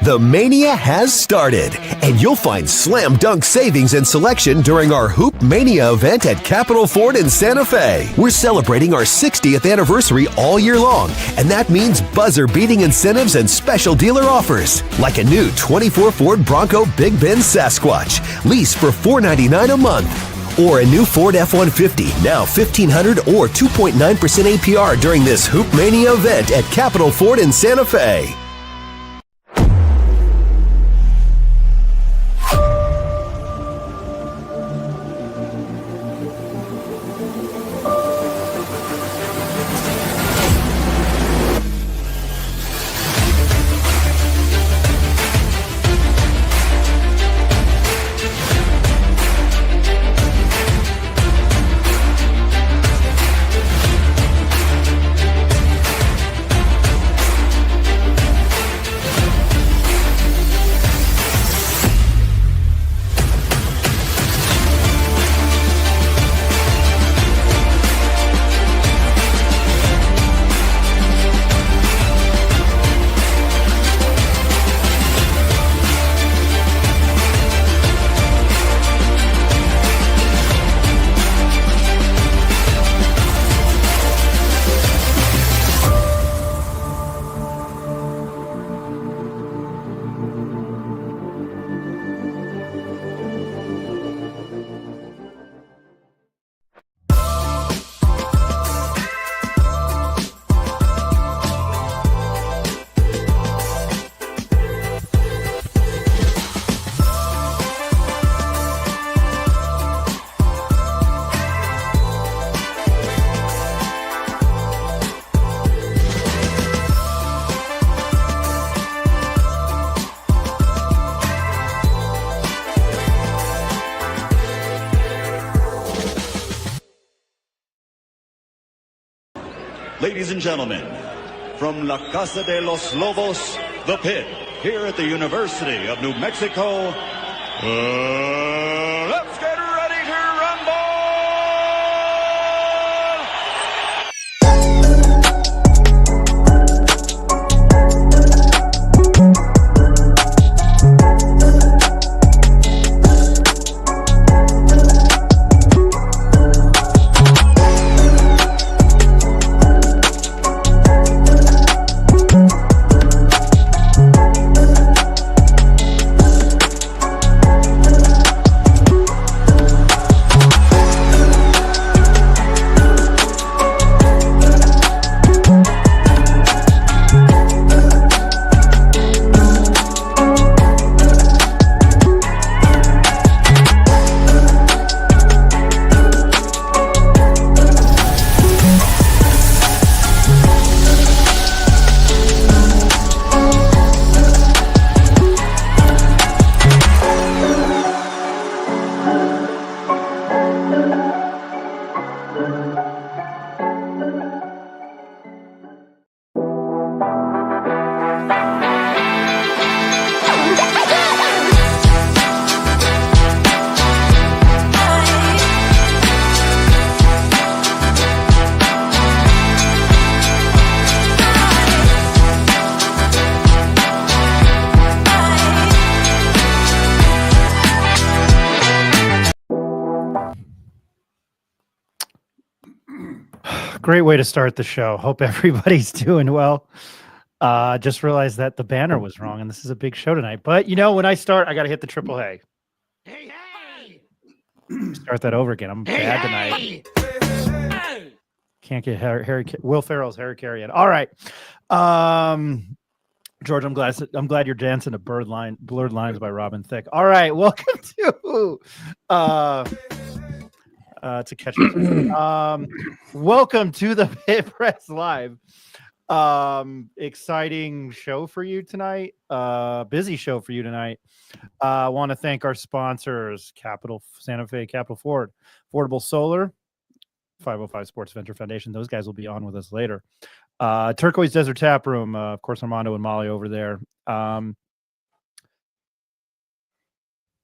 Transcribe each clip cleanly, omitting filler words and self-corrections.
The Mania has started, and you'll find slam dunk savings and selection during our Hoop Mania event at Capitol Ford in Santa Fe. We're celebrating our 60th anniversary all year long, and that means buzzer-beating incentives and special dealer offers, like a new 24 Ford Bronco Big Bend Sasquatch, lease for $499 a month. Or a new Ford F-150, now $1,500 or 2.9% APR during this Hoop Mania event at Capitol Ford in Santa Fe. Ladies and gentlemen, from La Casa de los Lobos, the Pit, here at the University of New Mexico, let's get ready to rumble! Great way to start the show. Hope everybody's doing well. Just realized that the banner was wrong, and this is a big show tonight. But, you know, when I start, I got to hit the triple hey. Hey, hey! Start that over again. I'm bad tonight. Hey! Can't get Will Ferrell's Harry Carey in. All right. George, I'm glad you're dancing to Blurred Lines by Robin Thicke. All right. Welcome to... to catch welcome to the Pit Press Live. Exciting show for you tonight. Busy show for you tonight. I want to thank our sponsors, Santa Fe Capitol Ford, Affordable Solar, 505 Sports Venture Foundation. Those guys will be on with us later. Turquoise Desert Tap Room, of course, Armando and Molly over there.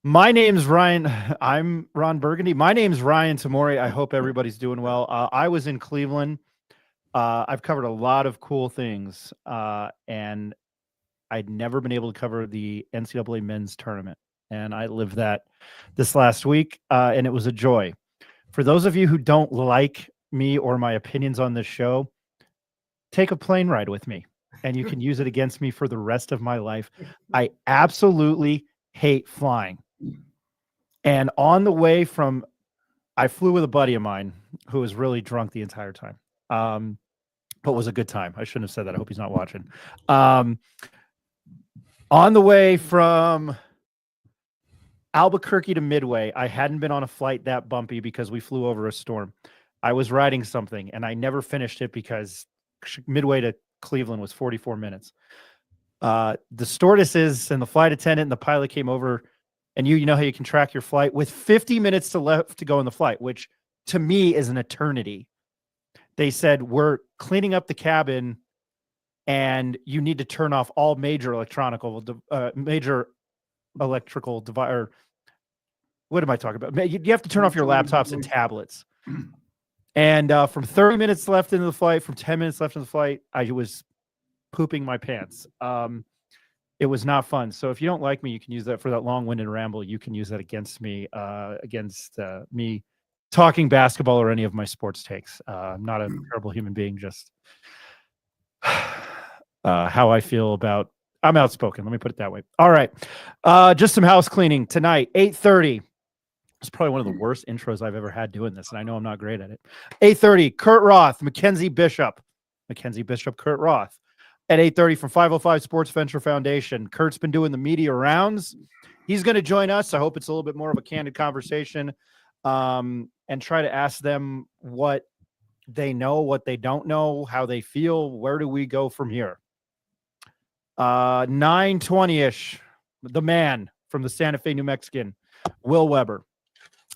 My name's Ryan. I'm Ron Burgundy. My name's Ryan Tamori. I hope everybody's doing well. I was in Cleveland. I've covered a lot of cool things. And I'd never been able to cover the NCAA men's tournament. And I lived that this last week, and it was a joy. For those of you who don't like me or my opinions on this show, take a plane ride with me, and you can use it against me for the rest of my life. I absolutely hate flying. And on the way I flew with a buddy of mine who was really drunk the entire time. But was a good time. I shouldn't have said that. I hope he's not watching. On the way from Albuquerque to Midway, I hadn't been on a flight that bumpy because we flew over a storm. I was riding something, and I never finished it because Midway to Cleveland was 44 minutes. The stewardesses and the flight attendant and the pilot came over, and you know how you can track your flight with 50 minutes left to go in the flight, which to me is an eternity. They said, we're cleaning up the cabin and you need to turn off all major electrical device. Or what am I talking about? You have to turn off your laptops and tablets. And from 30 minutes left into the flight, from 10 minutes left in the flight, I was pooping my pants. It was not fun. So if you don't like me, you can use that for that long-winded ramble. You can use that against me, me talking basketball or any of my sports takes. I'm not a terrible human being, just how I feel about. I'm outspoken. Let me put it that way. All right. Just some house cleaning tonight, 8:30. It's probably one of the worst intros I've ever had doing this, and I know I'm not great at it. 8:30, Kurt Roth, Mackenzie Bishop, Kurt Roth. At 8:30 from 505 Sports Venture Foundation. Kurt's been doing the media rounds. He's going to join us. I hope it's a little bit more of a candid conversation, and try to ask them what they know, what they don't know, how they feel. Where do we go from here? 9:20-ish, the man from the Santa Fe, New Mexican, Will Weber.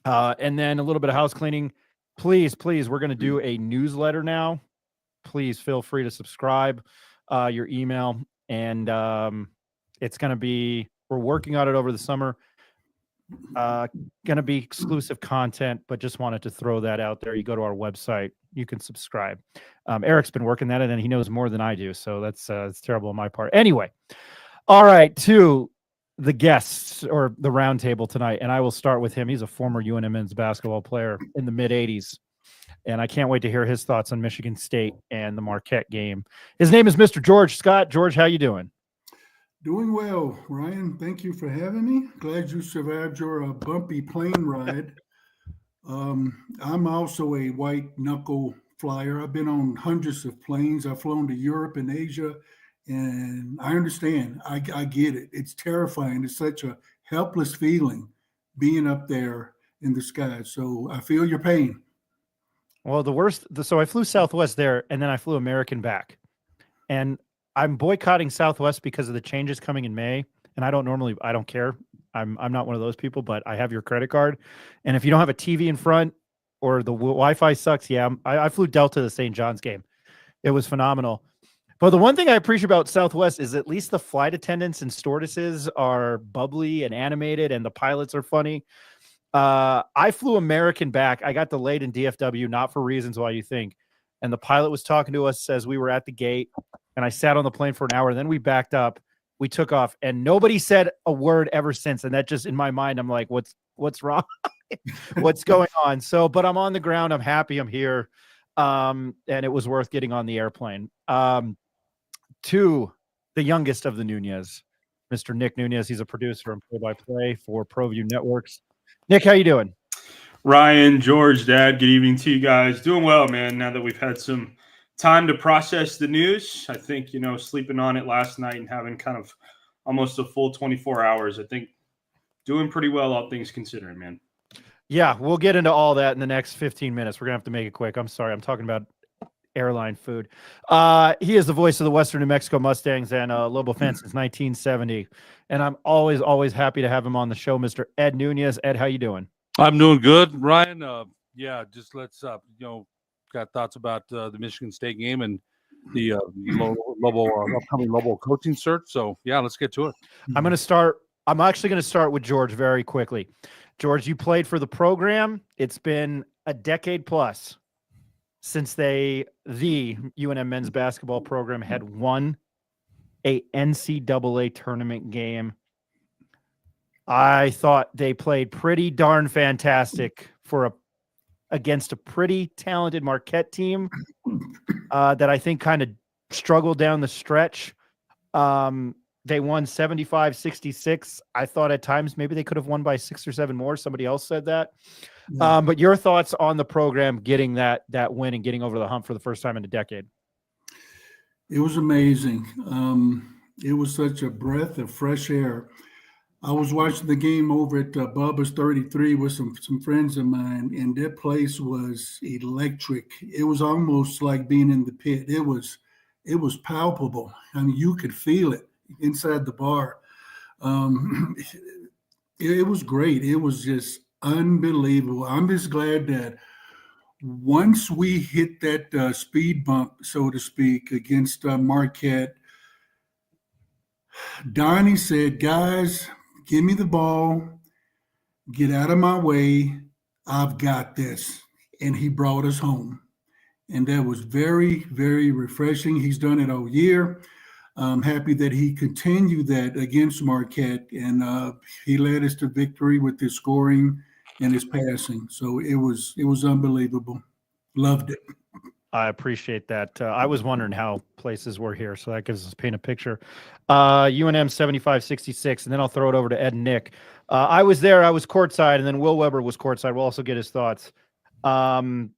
And then a little bit of house cleaning. Please, we're going to do a newsletter now. Please feel free to subscribe, your email. And it's going to be, we're working on it over the summer. Going to be exclusive content, but just wanted to throw that out there. You go to our website, you can subscribe. Eric's been working that, and he knows more than I do. So that's terrible on my part. Anyway, all right, to the guests or the round table tonight. And I will start with him. He's a former UNM men's basketball player in the mid 80s. And I can't wait to hear his thoughts on Michigan State and the Marquette game. His name is Mr. George Scott. George, how you doing? Doing well, Ryan. Thank you for having me. Glad you survived your bumpy plane ride. I'm also a white knuckle flyer. I've been on hundreds of planes. I've flown to Europe and Asia, and I understand. I get it. It's terrifying. It's such a helpless feeling being up there in the sky. So I feel your pain. Well, so I flew Southwest there, and then I flew American back. And I'm boycotting Southwest because of the changes coming in May. And I don't care. I'm not one of those people, but I have your credit card. And if you don't have a TV in front or the Wi-Fi sucks, yeah, I flew Delta to the St. John's game. It was phenomenal. But the one thing I appreciate about Southwest is at least the flight attendants and stewardesses are bubbly and animated, and the pilots are funny. I flew American back. I got delayed in DFW, not for reasons why you think. And the pilot was talking to us as we were at the gate, and I sat on the plane for an hour. And then we backed up, we took off, and nobody said a word ever since. And that just in my mind, I'm like, what's wrong? What's going on? So, but I'm on the ground. I'm happy I'm here. And it was worth getting on the airplane. To the youngest of the Nunez, Mr. Nick Nunez. He's a producer and play-by-play for ProView Networks. Nick, how you doing? Ryan, George, Dad, good evening to you guys. Doing well, man. Now that we've had some time to process the news, I think, sleeping on it last night and having kind of almost a full 24 hours, I think doing pretty well, all things considering, man. Yeah, we'll get into all that in the next 15 minutes. We're going to have to make it quick. I'm sorry. I'm talking about airline food. He is the voice of the Western New Mexico Mustangs and Lobo fans since 1970. And I'm always happy to have him on the show, Mr. Ed Nunez. Ed, how you doing? I'm doing good, Ryan. Just let's got thoughts about the Michigan State game and the upcoming Lobo coaching search. So yeah, let's get to it. I'm actually going to start with George very quickly. George, you played for the program. It's been a decade plus since the UNM men's basketball program had won a NCAA tournament game. I thought they played pretty darn fantastic against a pretty talented Marquette team that I think kind of struggled down the stretch. They won 75-66. I thought at times maybe they could have won by 6 or 7 more. Somebody else said that. Yeah. But your thoughts on the program getting that win and getting over the hump for the first time in a decade? It was amazing. It was such a breath of fresh air. I was watching the game over at Bubba's 33 with some friends of mine, and that place was electric. It was almost like being in the pit. It was palpable. I mean, you could feel it inside the bar. It was great. It was just unbelievable. I'm just glad that once we hit that speed bump, so to speak, against Marquette, Donnie said, guys, give me the ball, get out of my way, I've got this. And he brought us home. And that was very, very refreshing. He's done it all year. I'm happy that he continued that against Marquette, and he led us to victory with his scoring and his passing. So it was unbelievable. Loved it. I appreciate that. I was wondering how places were here, so that gives us paint a picture. UNM 75-66, and then I'll throw it over to Ed and Nick. I was there. I was courtside, and then Will Weber was courtside. We'll also get his thoughts. Cam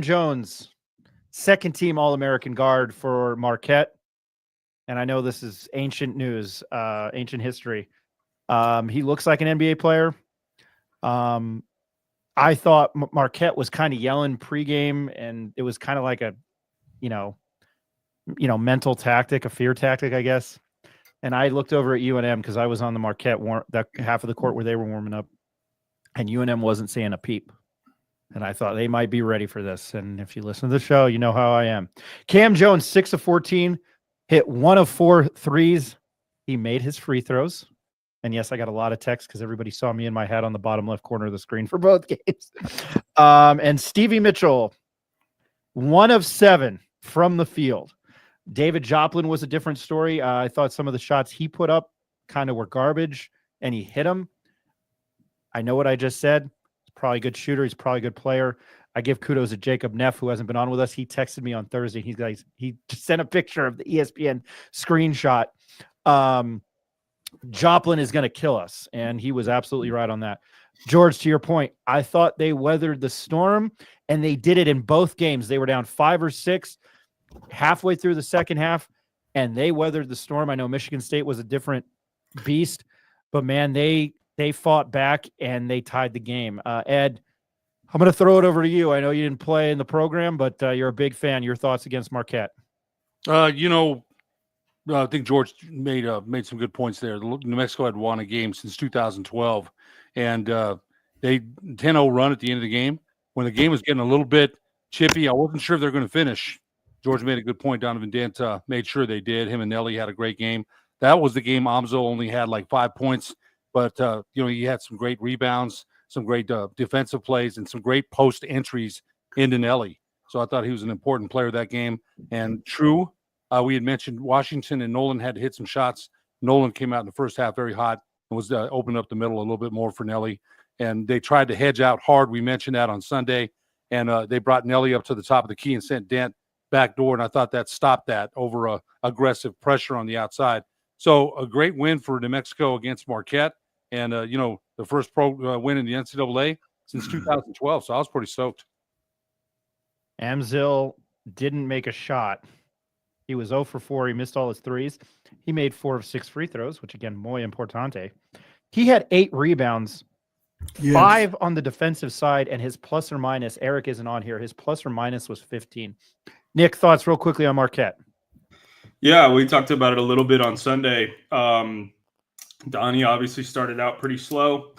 Jones, second team All-American guard for Marquette. And I know this is ancient news, ancient history. He looks like an NBA player. I thought Marquette was kind of yelling pregame, and it was kind of like a, mental tactic, a fear tactic, I guess. And I looked over at UNM because I was on the Marquette that half of the court where they were warming up, and UNM wasn't saying a peep. And I thought they might be ready for this. And if you listen to the show, you know how I am. Cam Jones, 6 of 14, hit 1 of 4 threes. He made his free throws. And yes, I got a lot of texts because everybody saw me in my hat on the bottom left corner of the screen for both games. And Stevie Mitchell, 1 of 7 from the field. David Joplin was a different story. I thought some of the shots he put up kind of were garbage, and he hit them. I know what I just said. He's probably a good shooter. He's probably a good player. I give kudos to Jacob Neff, who hasn't been on with us. He texted me on Thursday. He just sent a picture of the ESPN screenshot. Joplin is going to kill us, and he was absolutely right on that. George, to your point, I thought they weathered the storm, and they did it in both games. They were down 5 or 6 halfway through the second half, and they weathered the storm. I know Michigan State was a different beast, but man, they fought back and they tied the game. Ed, I'm going to throw it over to you. I know you didn't play in the program, but you're a big fan. Your thoughts against Marquette? I think George made some good points there. New Mexico had won a game since 2012, and they 10-0 run at the end of the game. When the game was getting a little bit chippy, I wasn't sure if they're going to finish. George made a good point. Donovan Dent made sure they did. Him and Nelly had a great game. That was the game Amzo only had like 5 points, but he had some great rebounds, some great defensive plays, and some great post entries into Nelly. So I thought he was an important player that game. And true, we had mentioned Washington and Nolan had to hit some shots. Nolan came out in the first half very hot and was opening up the middle a little bit more for Nelly. And they tried to hedge out hard. We mentioned that on Sunday. And they brought Nelly up to the top of the key and sent Dent back door. And I thought that stopped that over aggressive pressure on the outside. So a great win for New Mexico against Marquette. And, the first pro win in the NCAA since 2012. So I was pretty stoked. Amzil didn't make a shot. He was 0 for 4. He missed all his threes. He made 4 of 6 free throws, which, again, muy importante. He had 8 rebounds, 5 on the defensive side, and his plus or minus, Eric isn't on here, his plus or minus was 15. Nick, thoughts real quickly on Marquette? Yeah, we talked about it a little bit on Sunday. Donnie obviously started out pretty slow.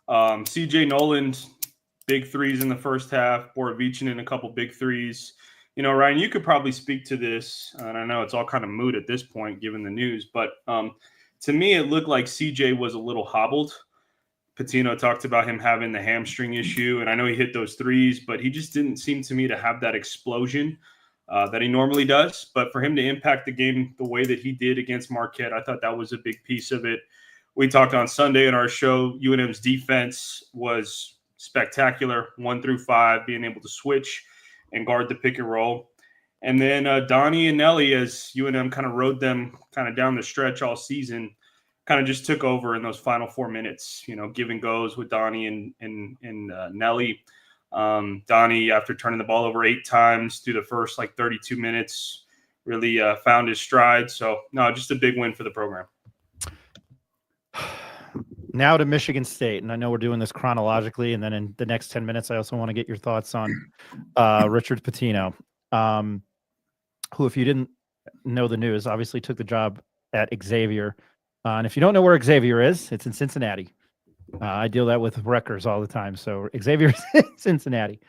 CJ Nolan, big threes in the first half. Borovic in a couple big threes. Ryan, you could probably speak to this, and I know it's all kind of moot at this point given the news, but to me it looked like CJ was a little hobbled. Pitino talked about him having the hamstring issue, and I know he hit those threes, but he just didn't seem to me to have that explosion. that he normally does. But for him to impact the game the way that he did against Marquette, I thought that was a big piece of it. We talked on Sunday in our show, UNM's defense was spectacular, 1 through 5, being able to switch and guard the pick and roll. And then Donnie and Nelly, as UNM kind of rode them kind of down the stretch all season, kind of just took over in those final 4 minutes, give and goes with Donnie and Nelly. Donnie, after turning the ball over 8 times through the first 32 minutes, really found his stride. So, no, just a big win for the program. Now to Michigan State, and I know we're doing this chronologically, and then in the next 10 minutes, I also want to get your thoughts on Richard Pitino, who, if you didn't know the news, obviously took the job at Xavier. And if you don't know where Xavier is, it's in Cincinnati. I deal that with Rutgers all the time. So Xavier is in Cincinnati.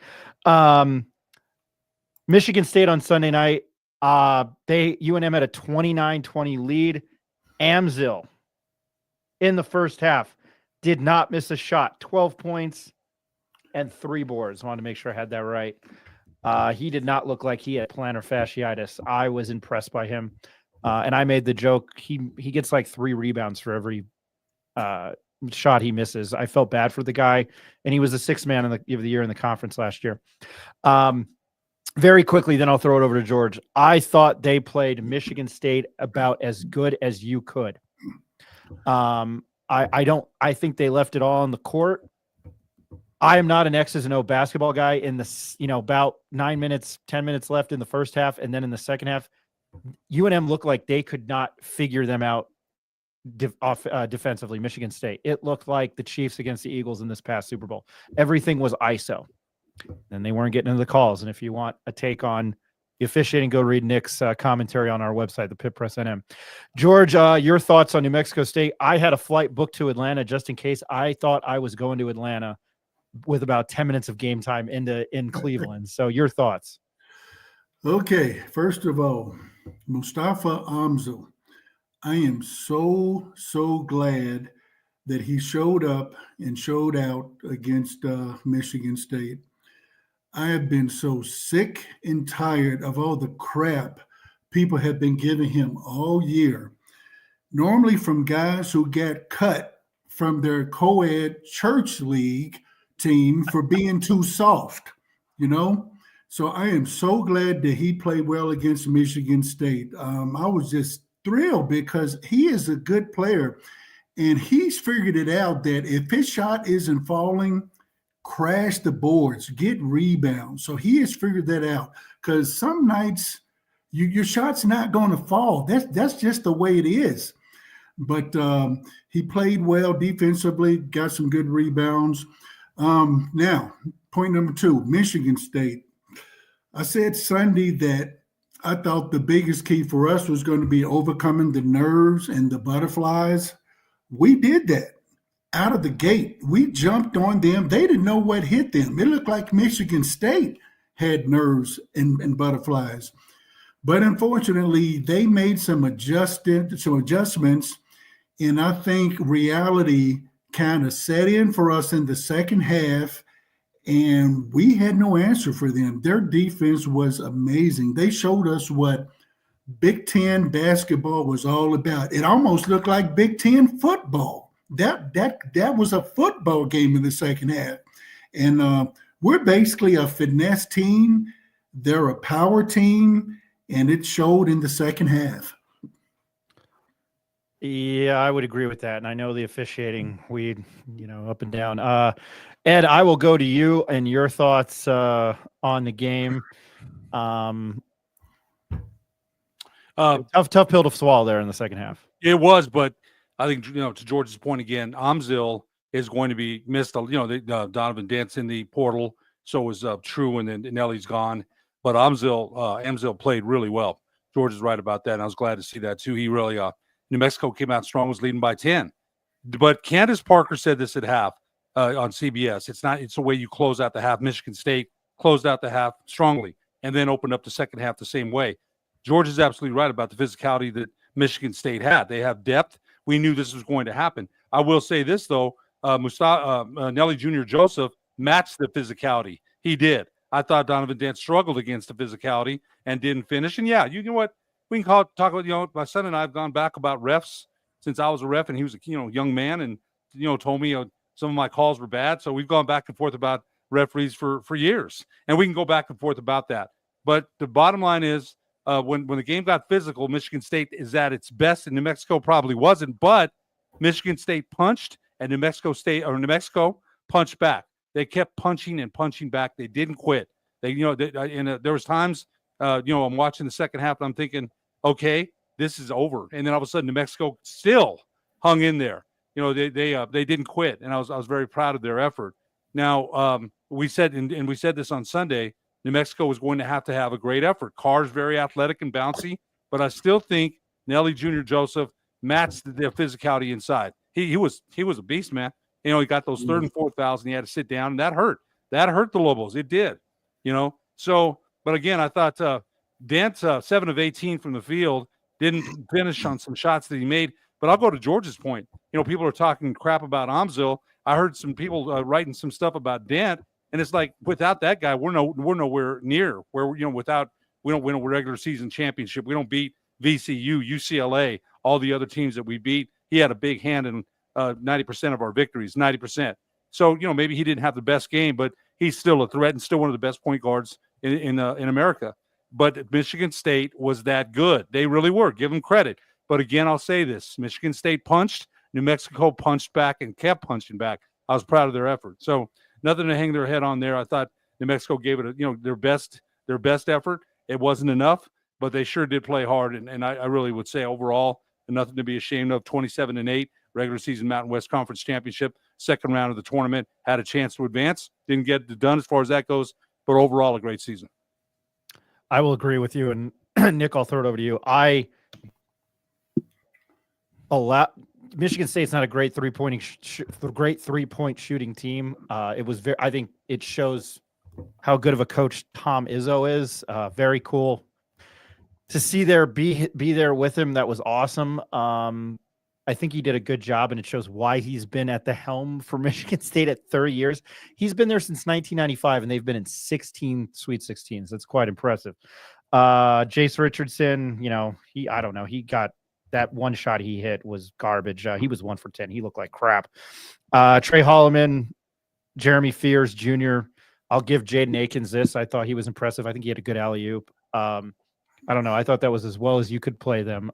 Michigan State on Sunday night, UNM had a 29-20 lead. Amzil in the first half did not miss a shot. 12 points and 3 boards. I wanted to make sure I had that right. He did not look like he had plantar fasciitis. I was impressed by him. And I made the joke, he gets 3 rebounds for every shot he misses. I felt bad for the guy, and he was the 6th man of the year in the conference last year. Very quickly, then I'll throw it over to George. I thought they played Michigan State about as good as you could. I think they left it all on the court. I am not an X's and O basketball guy. In the about 9 minutes, 10 minutes left in the first half, and then in the second half, UNM looked like they could not figure them out defensively. Michigan State. It looked like the Chiefs against the Eagles in this past Super Bowl. Everything was ISO, and they weren't getting into the calls. And if you want a take on the officiating, go read Nick's commentary on our website, the Pit Press NM. George, your thoughts on New Mexico State? I had a flight booked to Atlanta just in case. I thought I was going to Atlanta with about 10 minutes of game time in Cleveland. So your thoughts? Okay, first of all, Mustafa Amzil, I am so glad that he showed up and showed out against Michigan State. I have been so sick and tired of all the crap people have been giving him all year. Normally from guys who get cut from their co-ed church league team for being too soft, So I am so glad that he played well against Michigan State. I was just thrilled because he is a good player, and he's figured it out that if his shot isn't falling, crash the boards, get rebounds. So he has figured that out, because some nights your shot's not going to fall. That's just the way it is. But he played well defensively, got some good rebounds. Now, point number 2, Michigan State. I said Sunday that I thought the biggest key for us was going to be overcoming the nerves and the butterflies. We did that out of the gate. We jumped on them. They didn't know what hit them. It looked like Michigan State had nerves and butterflies. But unfortunately, they made some adjustments, and I think reality kind of set in for us in the second half, and we had no answer for them. Their defense was amazing. They showed us what Big Ten basketball was all about. It almost looked like Big Ten football. That was a football game in the second half. And we're basically a finesse team. They're a power team, and it showed in the second half. Yeah, I would agree with that. And I know the officiating, up and down. Ed, I will go to you and your thoughts on the game. Tough pill to swallow there in the second half. It was, but I think, to George's point again, Amzil is going to be missed. Donovan Dent's in the portal, so was True, and then Nelly's gone. But Amzil played really well. George is right about that, and I was glad to see that too. He really, New Mexico came out strong, was leading by 10. But Candace Parker said this at half on CBS. It's the way you close out the half. Michigan State closed out the half strongly and then opened up the second half the same way. George is absolutely right about the physicality that Michigan State had. They have depth. We knew this was going to happen. I will say this, though. Nelly Jr. Joseph matched the physicality. He did. I thought Donovan Dent struggled against the physicality and didn't finish. And yeah, you know what? We can talk about, my son and I have gone back about refs since I was a ref and he was a, young man and, told me some of my calls were bad. So we've gone back and forth about referees for years, and we can go back and forth about that. But the bottom line is, when the game got physical, Michigan State is at its best, and New Mexico probably wasn't. But Michigan State punched, and New Mexico punched back. They kept punching and punching back. They didn't quit. There was times, I'm watching the second half, and I'm thinking, okay, this is over. And then all of a sudden, New Mexico still hung in there. They didn't quit, and I was very proud of their effort. Now, we said this on Sunday, New Mexico was going to have a great effort. Carr's very athletic and bouncy, but I still think Nelly Jr. Joseph matched the physicality inside. He was a beast, man. He got those third and fourth fouls, and he had to sit down, and that hurt. That hurt the Lobos. It did. So, but again, I thought Dent, 7 of 18 from the field, didn't finish on some shots that he made. But I'll go to George's point. People are talking crap about Amzil. I heard some people writing some stuff about Dent, and it's like, without that guy, we're nowhere near where we don't win a regular season championship. We don't beat VCU, UCLA, all the other teams that we beat. He had a big hand in 90% of our victories, 90%. So maybe he didn't have the best game, but he's still a threat and still one of the best point guards in America. But Michigan State was that good. They really were. Give them credit. But again, I'll say this: Michigan State punched, New Mexico punched back and kept punching back. I was proud of their effort. So nothing to hang their head on there. I thought New Mexico gave it their best effort. It wasn't enough, but they sure did play hard. And I really would say overall, nothing to be ashamed of. 27-8, regular season Mountain West Conference Championship, second round of the tournament, had a chance to advance. Didn't get it done as far as that goes, but overall a great season. I will agree with you. And Nick, I'll throw it over to you. Michigan State's not a great three-point shooting team. I think it shows how good of a coach Tom Izzo is. Very cool to see be there with him. That was awesome. I think he did a good job, and it shows why he's been at the helm for Michigan State at 30 years. He's been there since 1995, and they've been in 16 Sweet 16s. That's quite impressive. Jace Richardson, he got that one shot he hit was garbage. He was 1 for 10. He looked like crap. Trey Holloman, Jeremy Fears Jr. I'll give Jaden Akins this. I thought he was impressive. I think he had a good alley-oop. I don't know. I thought that was as well as you could play them.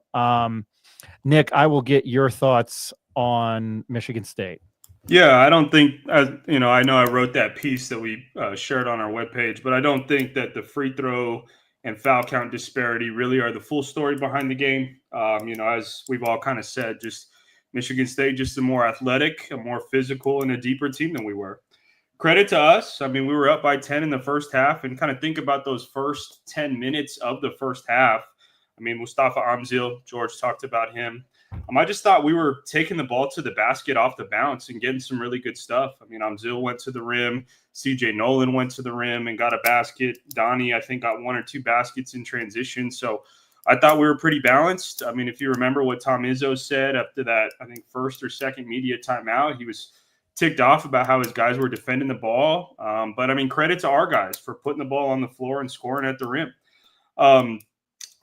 Nick, I will get your thoughts on Michigan State. Yeah, I don't think, I know I wrote that piece that we shared on our webpage, but I don't think that the free throw and foul count disparity really are the full story behind the game. As we've all kind of said, just Michigan State, just a more athletic, a more physical, and a deeper team than we were. Credit to us. I mean, we were up by 10 in the first half, and kind of think about those first 10 minutes of the first half. I mean, Mustafa Amzil, George talked about him. I just thought we were taking the ball to the basket off the bounce and getting some really good stuff. I mean, Amzil went to the rim. CJ Nolan went to the rim and got a basket. Donnie, I think, got 1 or 2 baskets in transition. So I thought we were pretty balanced. I mean, if you remember what Tom Izzo said after that, I think, first or second media timeout, he was ticked off about how his guys were defending the ball. But, I mean, credit to our guys for putting the ball on the floor and scoring at the rim.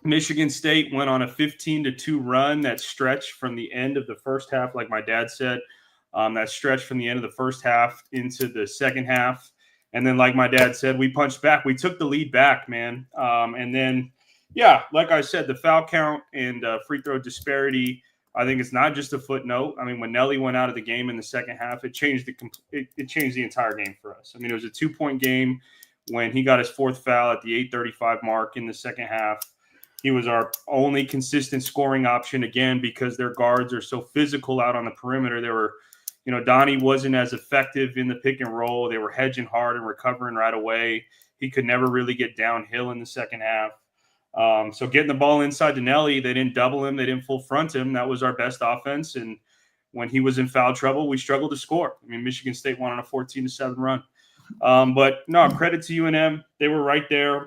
Michigan State went on a 15-2 run that stretched from the end of the first half, like my dad said, that stretched from the end of the first half into the second half. And then, like my dad said, we punched back. We took the lead back, man. And then, yeah, like I said, the foul count and free throw disparity, I think it's not just a footnote. I mean, when Nelly went out of the game in the second half, it changed the entire game for us. I mean, it was a 2-point game when he got his 4th foul at the 8:35 mark in the second half. He was our only consistent scoring option, again, because their guards are so physical out on the perimeter. They were, Donnie wasn't as effective in the pick and roll. They were hedging hard and recovering right away. He could never really get downhill in the second half. So getting the ball inside to Nelly, they didn't double him. They didn't full front him. That was our best offense. And when he was in foul trouble, we struggled to score. I mean, Michigan State won on a 14-7 run. But no, credit to UNM. They were right there.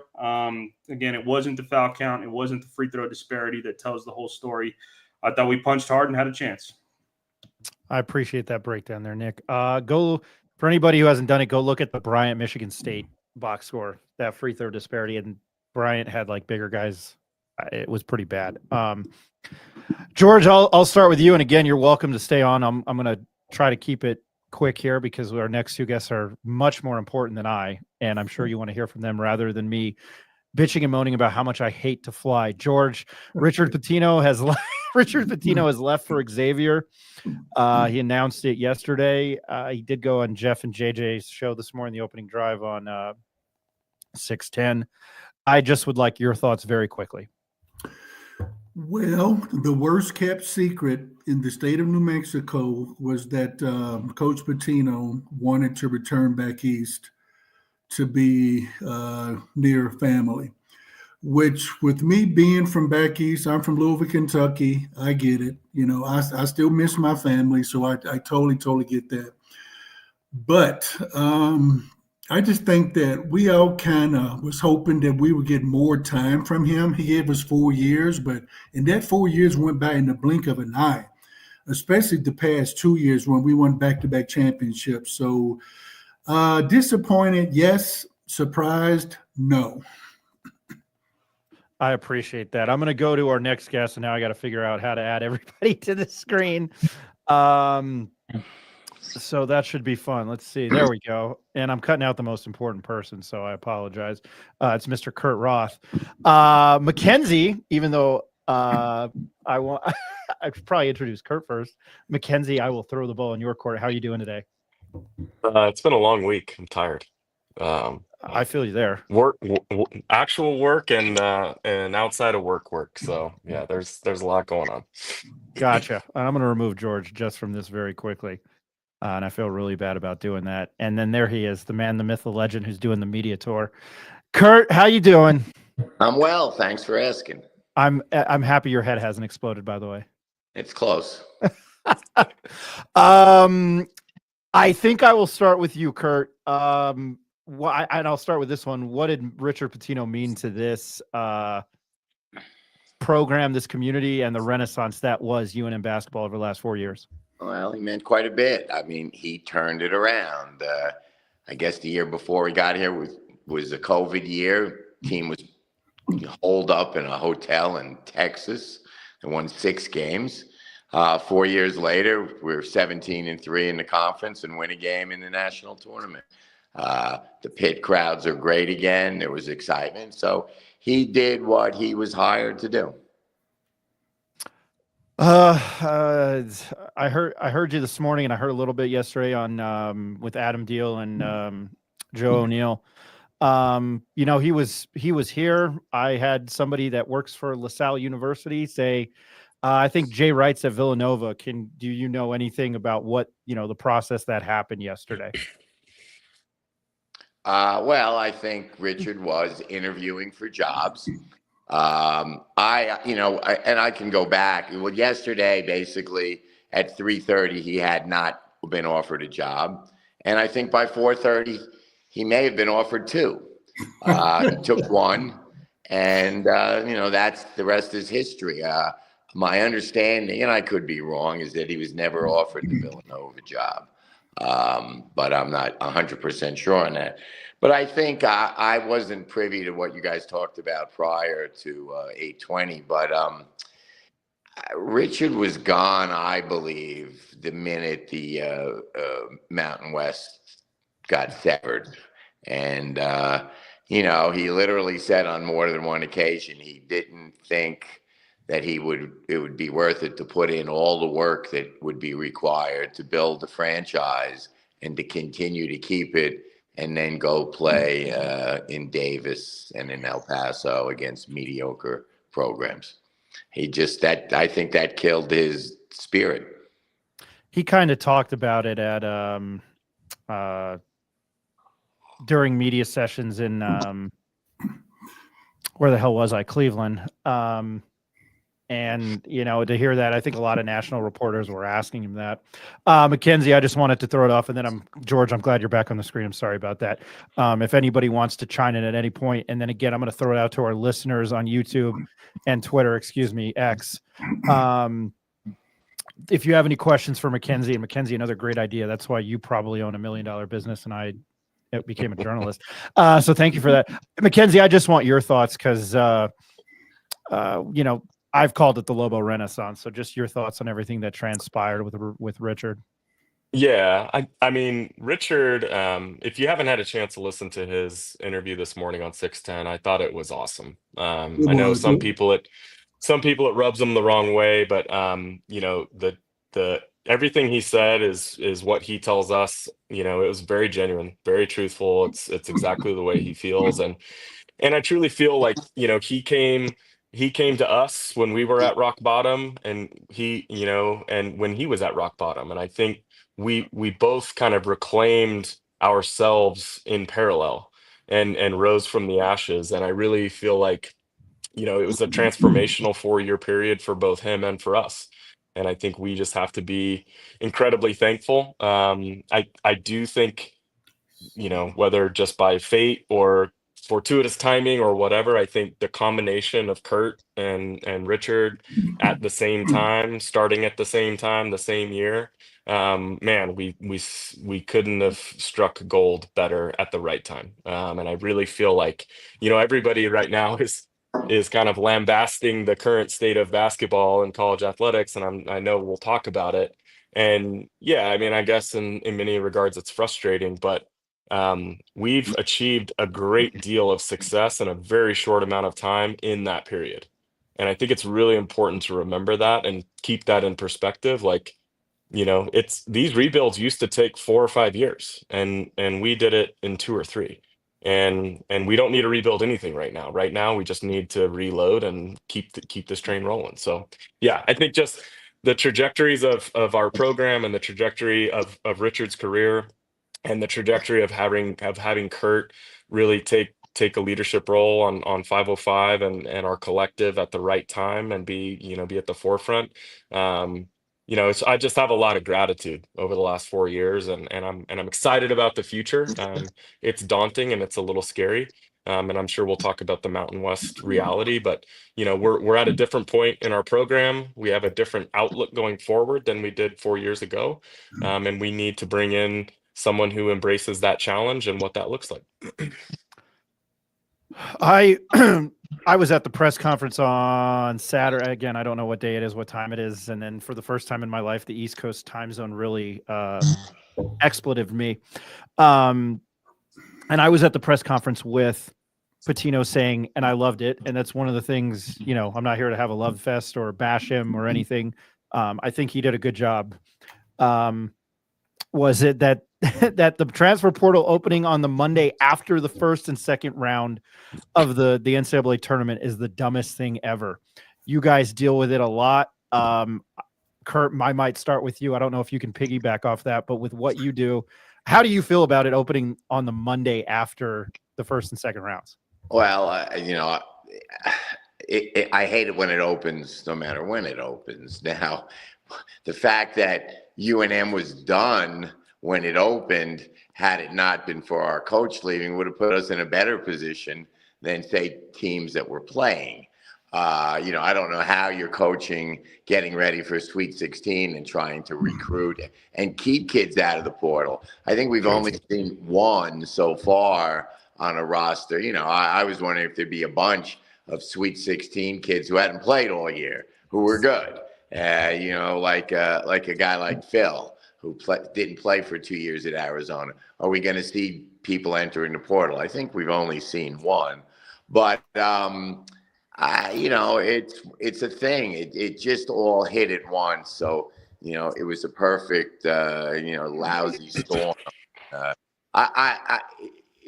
Again, it wasn't the foul count. It wasn't the free throw disparity that tells the whole story. I thought we punched hard and had a chance. I appreciate that breakdown there, Nick. Go for anybody who hasn't done it, go look at the Bryant Michigan State box score, that free throw disparity, and Bryant had like bigger guys. It was pretty bad. George, I'll start with you, and again, you're welcome to stay on. I'm going to try to keep it quick here because our next two guests are much more important than I, and I'm sure you want to hear from them rather than me bitching and moaning about how much I hate to fly. George, Richard Pitino has left for Xavier. He announced it yesterday. He did go on Jeff and JJ's show this morning, the opening drive on 610. I just would like your thoughts very quickly. Well, the worst kept secret in the state of New Mexico was that Coach Patino wanted to return back east to be near family, which with me being from back east, I'm from Louisville, Kentucky. I get it. You know, I still miss my family. So I totally get that. But I just think that we all kind of was hoping that we would get more time from him. He gave us 4 years, but in that 4 years went by in the blink of an eye, especially the past 2 years when we won back-to-back championships. So disappointed, yes. Surprised, no. I appreciate that. I'm going to go to our next guest, and now I got to figure out how to add everybody to the screen. So that should be fun. Let's see. There we go. And I'm cutting out the most important person, so I apologize. It's Mr. Kurt Roth. Mackenzie, even though I should probably introduce Kurt first. Mackenzie, I will throw the ball in your court. How are you doing today? It's been a long week. I'm tired. I feel you there. Actual work and outside of work. So yeah, there's a lot going on. Gotcha. I'm going to remove George just from this very quickly. And I feel really bad about doing that. And then there he is, the man, the myth, the legend, who's doing the media tour. Kurt, how you doing? I'm well. Thanks for asking. I'm happy your head hasn't exploded, by the way. It's close. I think I will start with you, Kurt. And I'll start with this one. What did Richard Pitino mean to this program, this community, and the renaissance that was UNM basketball over the last 4 years? Well, he meant quite a bit. I mean, he turned it around. I guess the year before he got here was a COVID year. Team was holed up in a hotel in Texas and won 6 games. 4 years later, we're 17-3 in the conference and win a game in the national tournament. The pit crowds are great again. There was excitement. So he did what he was hired to do. I heard you this morning, and I heard a little bit yesterday on with Adam Deal and Joe O'Neill. You know, he was here. I had somebody that works for LaSalle University say, I think Jay Wright's at Villanova. Do you know anything about what, the process that happened yesterday? Well, I think Richard was interviewing for jobs. And I can go back. Well, yesterday, basically at 3:30, he had not been offered a job. And I think by 4:30, he may have been offered 2. He took 1, and, that's the rest is history. My understanding, and I could be wrong, is that he was never offered the Villanova job. But I'm not 100% sure on that. But I think I wasn't privy to what you guys talked about prior to 8:20. But Richard was gone, I believe, the minute the Mountain West got severed. And, he literally said on more than one occasion he didn't think that it would be worth it to put in all the work that would be required to build the franchise and to continue to keep it and then go play in Davis and in El Paso against mediocre programs. I think that killed his spirit. He kind of talked about it at during media sessions in where the hell was I? Cleveland. And, to hear that, I think a lot of national reporters were asking him that. Mackenzie, I just wanted to throw it off. And then George, I'm glad you're back on the screen. I'm sorry about that. If anybody wants to chime in at any point, and then again, I'm going to throw it out to our listeners on YouTube and Twitter, X. If you have any questions for Mackenzie, and Mackenzie, another great idea. That's why you probably own $1 million business and I became a journalist. So thank you for that. Mackenzie, I just want your thoughts because, I've called it the Lobo Renaissance. So just your thoughts on everything that transpired with Richard. Yeah, I mean, Richard, if you haven't had a chance to listen to his interview this morning on 610, I thought it was awesome. I know some people it rubs them the wrong way, but the everything he said is what he tells us. It was very genuine, very truthful. It's exactly the way he feels, and I truly feel like, he came to us when we were at rock bottom, and and when he was at rock bottom. And I think we both kind of reclaimed ourselves in parallel and rose from the ashes. And I really feel like, it was a transformational 4-year period for both him and for us. And I think we just have to be incredibly thankful. I do think, whether just by fate or fortuitous timing or whatever, I think the combination of Kurt and Richard at the same time, starting at the same time, the same year, man, we couldn't have struck gold better at the right time. And I really feel like, everybody right now is kind of lambasting the current state of basketball and college athletics, and I know we'll talk about it. And yeah, I mean, I guess in many regards it's frustrating, but we've achieved a great deal of success in a very short amount of time in that period. And I think it's really important to remember that and keep that in perspective. Like, it's these rebuilds used to take 4 or 5 years, and we did it in 2 or 3. And we don't need to rebuild anything right now. Right now, we just need to reload and keep this train rolling. So yeah, I think just the trajectories of our program and the trajectory of Richard's career and the trajectory of having Kurt really take a leadership role on 505 and our collective at the right time and be at the forefront. I just have a lot of gratitude over the last 4 years, and I'm excited about the future. It's daunting and it's a little scary. And I'm sure we'll talk about the Mountain West reality, but we're at a different point in our program. We have a different outlook going forward than we did 4 years ago, and we need to bring in someone who embraces that challenge and what that looks like. I was at the press conference on Saturday. Again, I don't know what day it is, what time it is, and then for the first time in my life, the East Coast time zone really expletive me. And I was at the press conference with Patino saying, and I loved it. And that's one of the things, I'm not here to have a love fest or bash him or anything. I think he did a good job. Was it that that the transfer portal opening on the Monday after the first and second round of the NCAA tournament is the dumbest thing ever? You guys deal with it a lot. Kurt, I might start with you. I don't know if you can piggyback off that, but with what you do, how do you feel about it opening on the Monday after the first and second rounds? Well, I hate it when it opens, no matter when it opens. Now, the fact that UNM was done when it opened, had it not been for our coach leaving, would have put us in a better position than, say, teams that were playing. I don't know how you're coaching, getting ready for Sweet 16 and trying to recruit and keep kids out of the portal. I think we've only seen one so far on a roster. I was wondering if there'd be a bunch of Sweet 16 kids who hadn't played all year, who were good. Like a guy like Phil, who didn't play for 2 years at Arizona. Are we going to see people entering the portal? I think we've only seen one, but it's a thing. It just all hit at once. So it was a perfect lousy storm.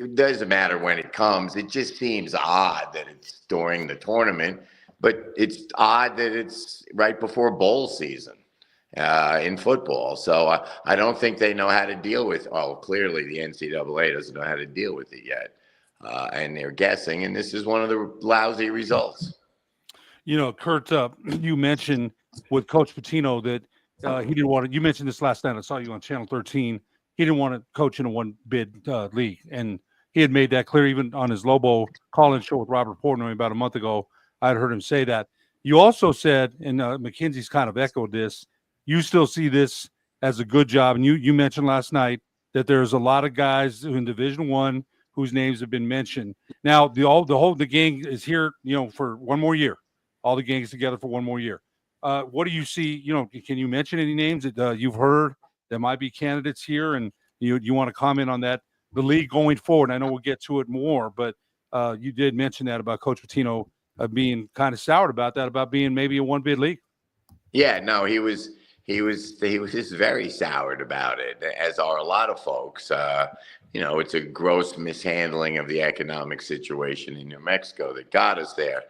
It doesn't matter when it comes. It just seems odd that it's during the tournament, but it's odd that it's right before bowl season in football. So I don't think they know how to deal with. Oh, clearly the NCAA doesn't know how to deal with it yet, and they're guessing. And this is one of the lousy results. Kurt, you mentioned with Coach Pitino that he didn't want to. You mentioned this last night. I saw you on Channel 13. He didn't want to coach in a one-bid league, and he had made that clear even on his Lobo call-in show with Robert Portnoy about a month ago. I'd heard him say that. You also said, and Mackenzie's kind of echoed this, you still see this as a good job. And you mentioned last night that there's a lot of guys in Division I whose names have been mentioned. Now, the gang is here, for one more year. All the gangs together for one more year. What do you see? Can you mention any names that you've heard that might be candidates here, and you want to comment on that? The league going forward. I know we'll get to it more, but you did mention that about Coach Pitino being kind of soured about that, about being maybe a one-bid league. Yeah, no, he was just very soured about it, as are a lot of folks. It's a gross mishandling of the economic situation in New Mexico that got us there.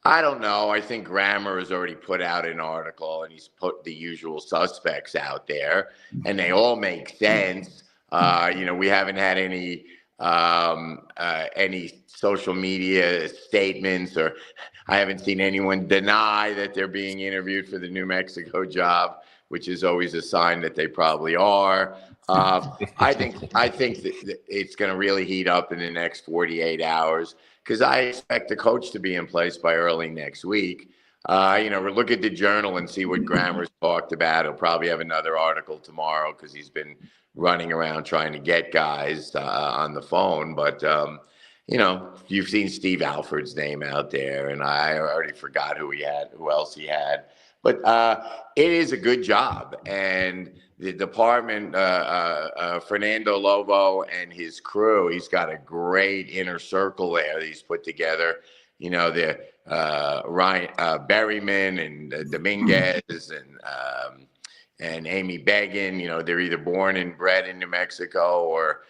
I don't know. I think Grammer has already put out an article, and he's put the usual suspects out there, and they all make sense. We haven't had any social media statements, or I haven't seen anyone deny that they're being interviewed for the New Mexico job, which is always a sign that they probably are. I think that it's going to really heat up in the next 48 hours, because I expect the coach to be in place by early next week. We'll look at the Journal and see what Grammer's talked about. He'll probably have another article tomorrow, because he's been running around trying to get guys on the phone. But, you've seen Steve Alford's name out there, and I already forgot who else he had. But it is a good job. And the department, Fernando Lobo and his crew, he's got a great inner circle there that he's put together. The Ryan Berryman and Dominguez and Amy Began. They're either born and bred in New Mexico or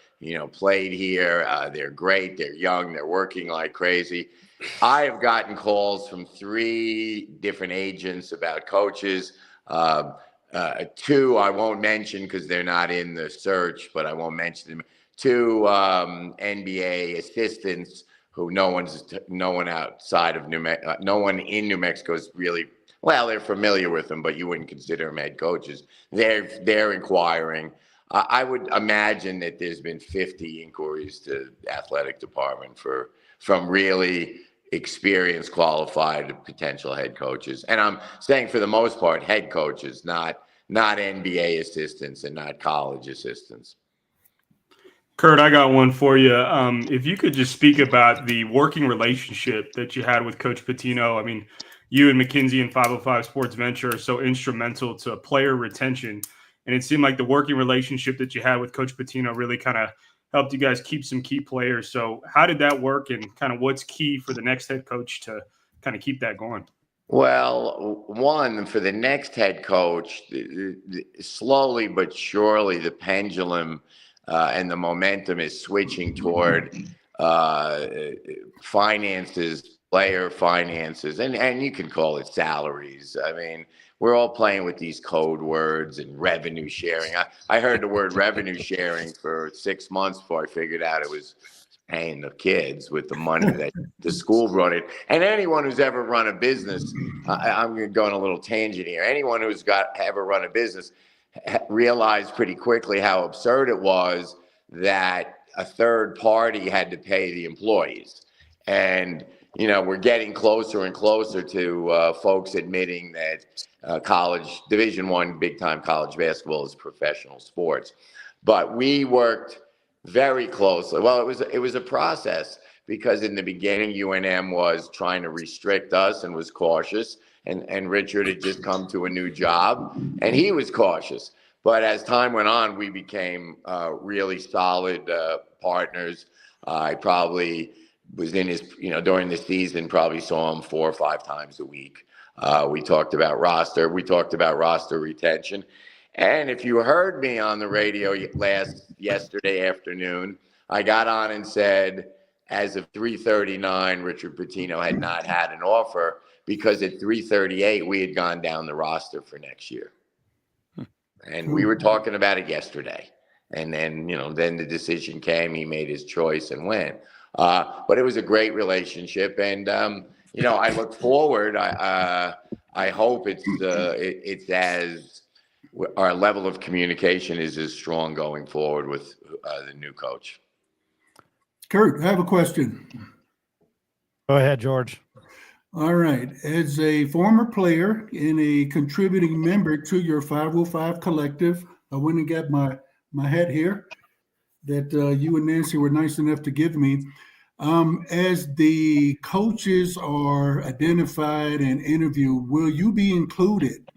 played here. They're great. They're young. They're working like crazy. I have gotten calls from 3 different agents about coaches. 2 I won't mention because they're not in the search, but I won't mention them. 2 NBA assistants who no one outside of no one in New Mexico is really, well, they're familiar with them, but you wouldn't consider them head coaches. They're inquiring. I would imagine that there's been 50 inquiries to the athletic department from really experienced, qualified potential head coaches. And I'm saying, for the most part, head coaches, not NBA assistants and not college assistants. Kurt, I got one for you. If you could just speak about the working relationship that you had with Coach Pitino. I mean, you and Mackenzie and 505 Sports Venture are so instrumental to player retention. And it seemed like the working relationship that you had with Coach Pitino really kind of helped you guys keep some key players. So how did that work, and kind of what's key for the next head coach to kind of keep that going? Well, one, for the next head coach, slowly but surely the pendulum and the momentum is switching toward finances, player finances, and you can call it salaries. I mean, we're all playing with these code words and revenue sharing. I heard the word revenue sharing for 6 months before I figured out it was paying the kids with the money that the school brought in. And anyone who's ever run a business, I'm going to go on a little tangent here. Anyone who's ever run a business realized pretty quickly how absurd it was that a third party had to pay the employees. And we're getting closer and closer to folks admitting that college, Division I, big-time college basketball is professional sports. But we worked very closely. Well, it was a process, because in the beginning, UNM was trying to restrict us and was cautious. And Richard had just come to a new job, and he was cautious. But as time went on, we became really solid partners. I probably was in his, during the season, probably saw him 4 or 5 times a week. We talked about roster. We talked about roster retention. And if you heard me on the radio yesterday afternoon, I got on and said, as of 3:39, Richard Pitino had not had an offer, because at 3:38, we had gone down the roster for next year. And we were talking about it yesterday. And then, then the decision came, he made his choice and went. But it was a great relationship. And, I look forward. I hope it's as our level of communication is as strong going forward with the new coach. Kurt, I have a question. Go ahead, George. All right. As a former player and a contributing member to your 505 collective, I went and got my my hat here that you and Nancy were nice enough to give me. As the coaches are identified and interviewed, will you be included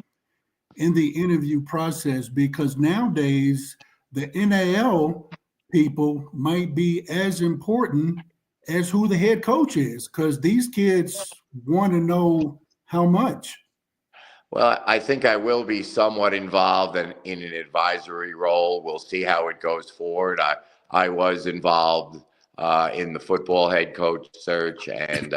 in the interview process? Because nowadays, the NIL people might be as important as who the head coach is, because these kids want to know how much. Well, I think I will be somewhat involved in an advisory role. We'll see how it goes forward. I was involved in the football head coach search, and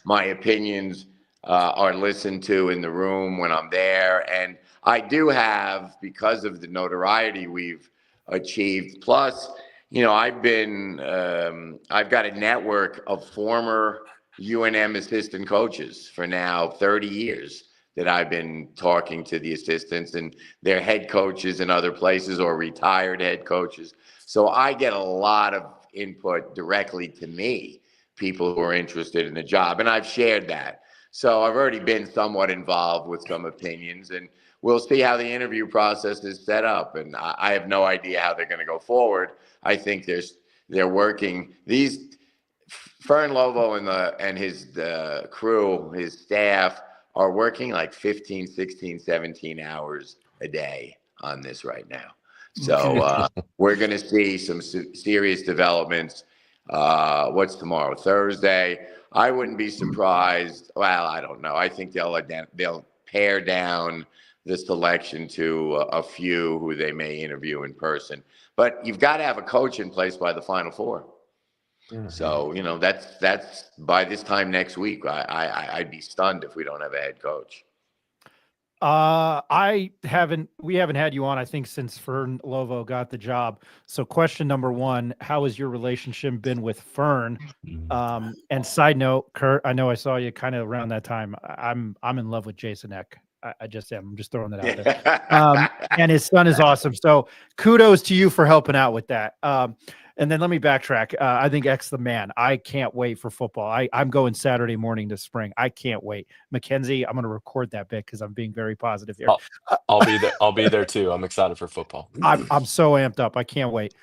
my opinions are listened to in the room when I'm there. And I do have, because of the notoriety we've achieved, plus, I've got a network of former UNM assistant coaches for now 30 years that I've been talking to the assistants and their head coaches in other places or retired head coaches. So I get a lot of input directly to me, people who are interested in the job, and I've shared that. So I've already been somewhat involved with some opinions, and we'll see how the interview process is set up. And I have no idea how they're going to go forward. I think they're working. Fern Lovo and his crew, his staff, are working like 15, 16, 17 hours a day on this right now. So we're going to see some serious developments. What's tomorrow? Thursday. I wouldn't be surprised. Well, I don't know. I think they'll pare down the selection to a few who they may interview in person. But you've got to have a coach in place by the Final Four. Mm-hmm. So, that's by this time next week. I'd be stunned if we don't have a head coach. We haven't had you on, I think, since Fern Lovo got the job. So question number one, how has your relationship been with Fern? And side note, Kurt, I know I saw you kind of around that time. I'm in love with Jason Eck. I just am. I'm just throwing that out there. And his son is awesome. So kudos to you for helping out with that. And then let me backtrack. I think X the man. I can't wait for football. I'm going Saturday morning to spring. I can't wait. Mackenzie, I'm going to record that bit because I'm being very positive here. I'll be there. I'll be there too. I'm excited for football. I'm so amped up. I can't wait.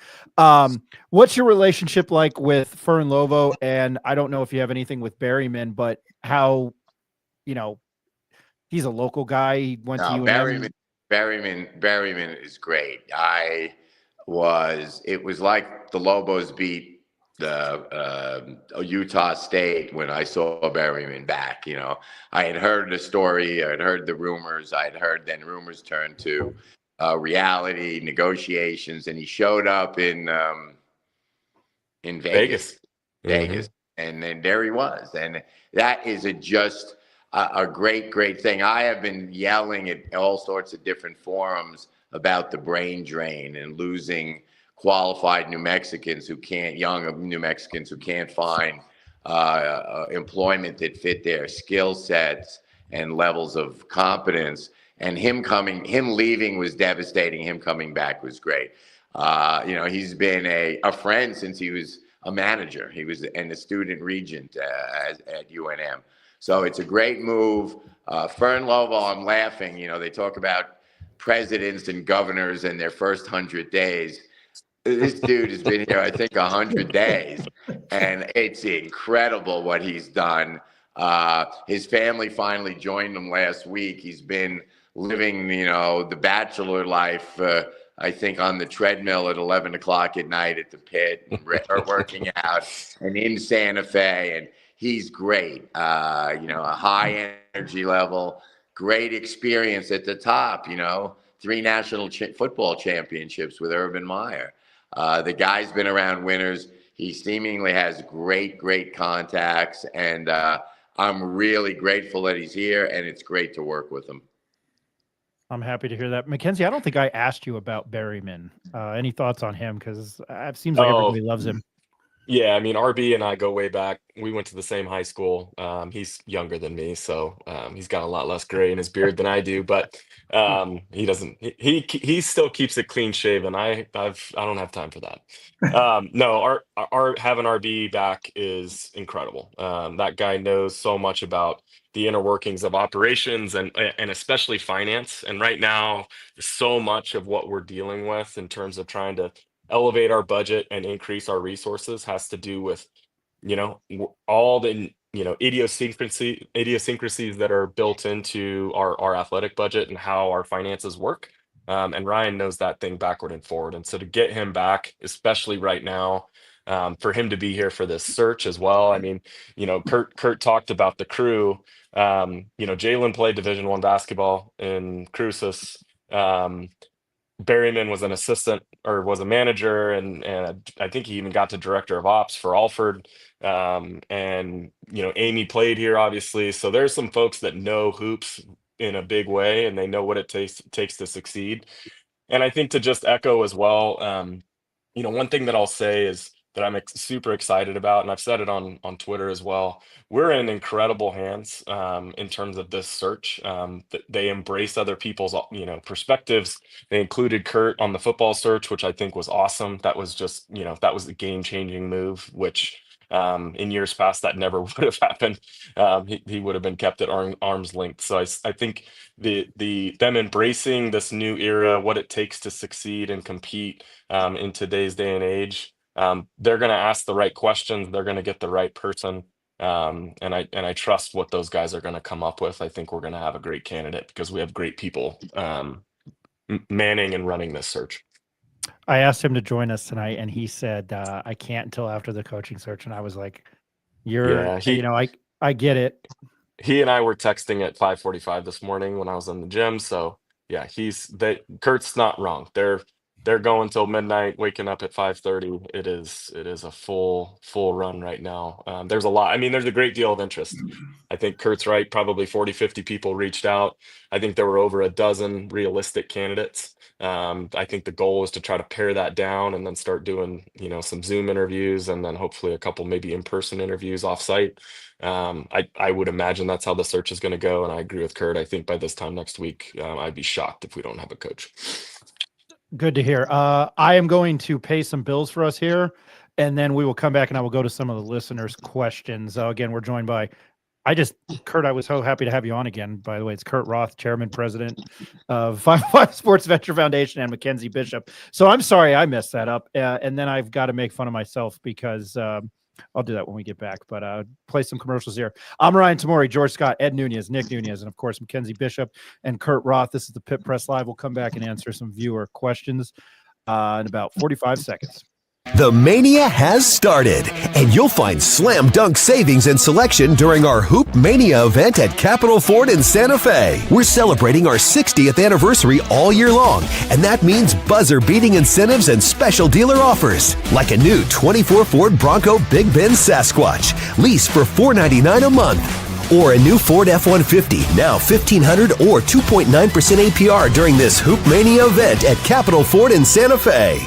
What's your relationship like with Fern Lovo? And I don't know if you have anything with Berryman, but how, he's a local guy. He went to UNM. Berryman is great. It was like the Lobos beat the Utah State when I saw Berryman back. I had heard the story, I had heard the rumors, then rumors turned to reality, negotiations, and he showed up in Vegas. Mm-hmm. And then there he was, and that is just a great thing. I have been yelling at all sorts of different forums about the brain drain and losing qualified New Mexicans young New Mexicans who can't find employment that fit their skill sets and levels of competence. And him leaving was devastating. Him coming back was great. He's been a friend since he was a manager. He was in the student regent at UNM. So it's a great move. Fern Lovo, I'm laughing. They talk about presidents and governors in their first 100 days. This dude has been here, I think, 100 days, and it's incredible what he's done. His family finally joined him last week. He's been living, the bachelor life, I think, on the treadmill at 11 o'clock at night at the pit, or working out, and in Santa Fe, and he's great. A high energy level. Great experience at the top, 3 national football championships with Urban Meyer. The guy's been around winners. He seemingly has great contacts, and I'm really grateful that he's here, and it's great to work with him. I'm happy to hear that. Mackenzie, I don't think I asked you about Berryman. Any thoughts on him? Because it seems like everybody loves him. Yeah, I mean, RB and I go way back. We went to the same high school. He's younger than me, so he's got a lot less gray in his beard than I do. But he doesn't. He still keeps it clean shaven. I don't have time for that. No, our having RB back is incredible. That guy knows so much about the inner workings of operations and especially finance. And right now, so much of what we're dealing with in terms of trying to elevate our budget and increase our resources has to do with all the idiosyncrasies that are built into our athletic budget and how our finances work. And Ryan knows that thing backward and forward. And so to get him back, especially right now, for him to be here for this search as well. I mean, Kurt talked about the crew. Jalen played Division I basketball in Cruces. Berryman was an assistant or was a manager, and I think he even got to director of ops for Alford. And Amy played here, obviously. So there's some folks that know hoops in a big way, and they know what it takes to succeed. And I think to just echo as well, one thing that I'll say is that I'm super excited about, and I've said it on Twitter as well. We're in incredible hands in terms of this search. They embrace other people's perspectives. They included Kurt on the football search, which I think was awesome. That was just that was a game-changing move, which in years past that never would have happened. He would have been kept at arm's length. So I think them embracing this new era, what it takes to succeed and compete in today's day and age. They're going to ask the right questions. They're going to get the right person. And I trust what those guys are going to come up with. I think we're going to have a great candidate because we have great people manning and running this search. I asked him to join us tonight, and he said, I can't until after the coaching search. And I was like, I get it. He and I were texting at 5:45 this morning when I was in the gym. So yeah, Kurt's not wrong. They're going till midnight, waking up at 5:30. It is a full run right now. There's a lot. I mean, there's a great deal of interest. I think Kurt's right. Probably 40, 50 people reached out. I think there were over a dozen realistic candidates. I think the goal is to try to pare that down and then start doing, some Zoom interviews and then hopefully a couple maybe in-person interviews offsite. I would imagine that's how the search is going to go. And I agree with Kurt. I think by this time next week, I'd be shocked if we don't have a coach. Good to hear. I am going to pay some bills for us here, and then we will come back and I will go to some of the listeners' questions. Again, we're joined by Kurt, I was so happy to have you on again. By the way, it's Kurt Roth, chairman, president of 505 Sports Venture Foundation, and Mackenzie Bishop. So I'm sorry I messed that up. And then I've got to make fun of myself because I'll do that when we get back. But play some commercials here. I'm Ryan Tamori, George Scott, Ed Nunez, Nick Nunez, and of course, Mackenzie Bishop and Kurt Roth. This is the Pit Press Live. We'll come back and answer some viewer questions in about 45 seconds. The Mania has started, and you'll find slam dunk savings and selection during our Hoop Mania event at Capitol Ford in Santa Fe. We're celebrating our 60th anniversary all year long, and that means buzzer-beating incentives and special dealer offers, like a new 24 Ford Bronco Big Bend Sasquatch, lease for $499 a month. Or a new Ford F-150, now $1,500 or 2.9% APR during this Hoop Mania event at Capitol Ford in Santa Fe.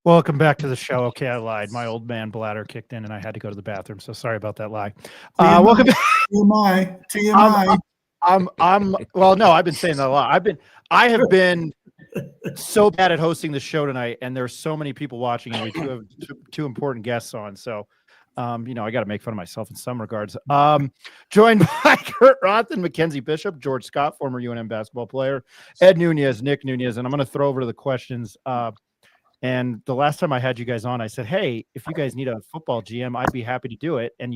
Welcome back to the show. Okay, I lied. My old man bladder kicked in, and I had to go to the bathroom. So sorry about that lie. Welcome back. TMI. Well, no, I've been saying that a lot. I have been so bad at hosting the show tonight, and there's so many people watching, and we have two important guests on. So, I got to make fun of myself in some regards. Joined by Kurt Roth and Mackenzie Bishop, George Scott, former UNM basketball player, Ed Nunez, Nick Nunez, and I'm going to throw over to the questions. And the last time I had you guys on, I said, "Hey, if you guys need a football GM, I'd be happy to do it." And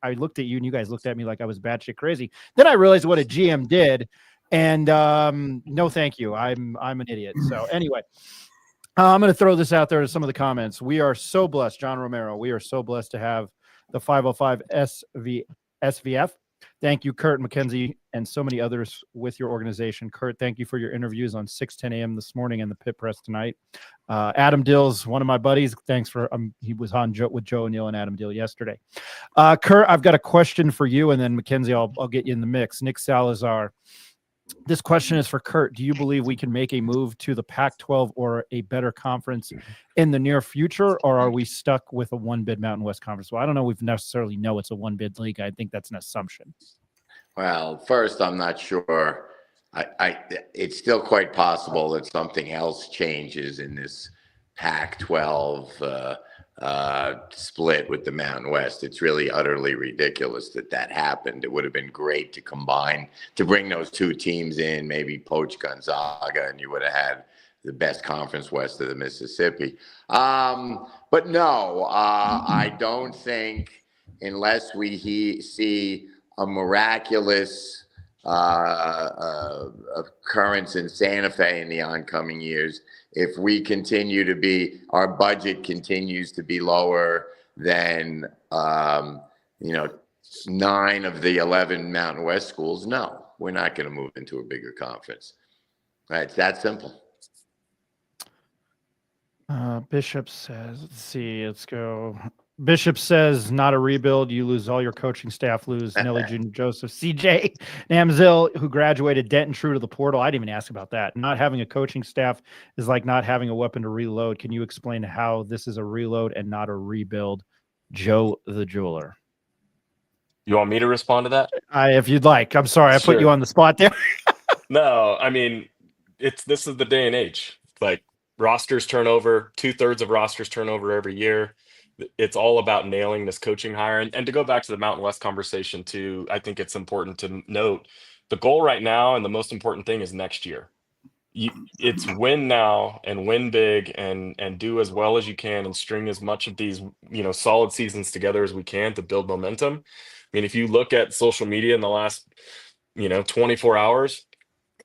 I looked at you, and you guys looked at me like I was batshit crazy. Then I realized what a GM did, and no, thank you. I'm an idiot. So anyway, I'm going to throw this out there to some of the comments. We are so blessed, John Romero. We are so blessed to have the 505 SVF. Thank you, Kurt, Mackenzie, and so many others with your organization. Kurt, thank you for your interviews on 6:10 a.m. this morning and the Pit Press tonight. Adam Dill's one of my buddies. Thanks for he was on with Joe O'Neill and Adam Dill yesterday. Kurt, I've got a question for you, and then Mackenzie, I'll get you in the mix. Nick Salazar. This question is for Kurt. Do you believe we can make a move to the Pac-12 or a better conference in the near future, or are we stuck with a one-bid Mountain West Conference? Well, I don't know. We necessarily know it's a one-bid league. I think that's an assumption. Well, first, I'm not sure. It's still quite possible that something else changes in this Pac-12 split with the Mountain West. It's really utterly ridiculous that happened. It would have been great to bring those two teams in, maybe poach Gonzaga, and you would have had the best conference west of the Mississippi. But no, I don't think, unless we see a miraculous occurrence in Santa Fe in the oncoming years, if we continue to be, our budget continues to be lower than 9 of the 11 Mountain West schools, no, we're not going to move into a bigger conference. It's that simple. Bishop says, let's go. Bishop says, not a rebuild. You lose all your coaching staff, lose Nelly Jr. Joseph, CJ Namzil, who graduated Denton True to the portal. I didn't even ask about that. Not having a coaching staff is like not having a weapon to reload. Can you explain how this is a reload and not a rebuild? Joe the Jeweler. You want me to respond to that? If you'd like. I'm sorry, I put you on the spot there. No, I mean, this is the day and age. Like, rosters turnover, 2/3 of rosters turnover every year. It's all about nailing this coaching hire. And to go back to the Mountain West conversation too, I think it's important to note the goal right now and the most important thing is next year. It's win now and win big and do as well as you can and string as much of these solid seasons together as we can to build momentum. I mean, if you look at social media in the last 24 hours,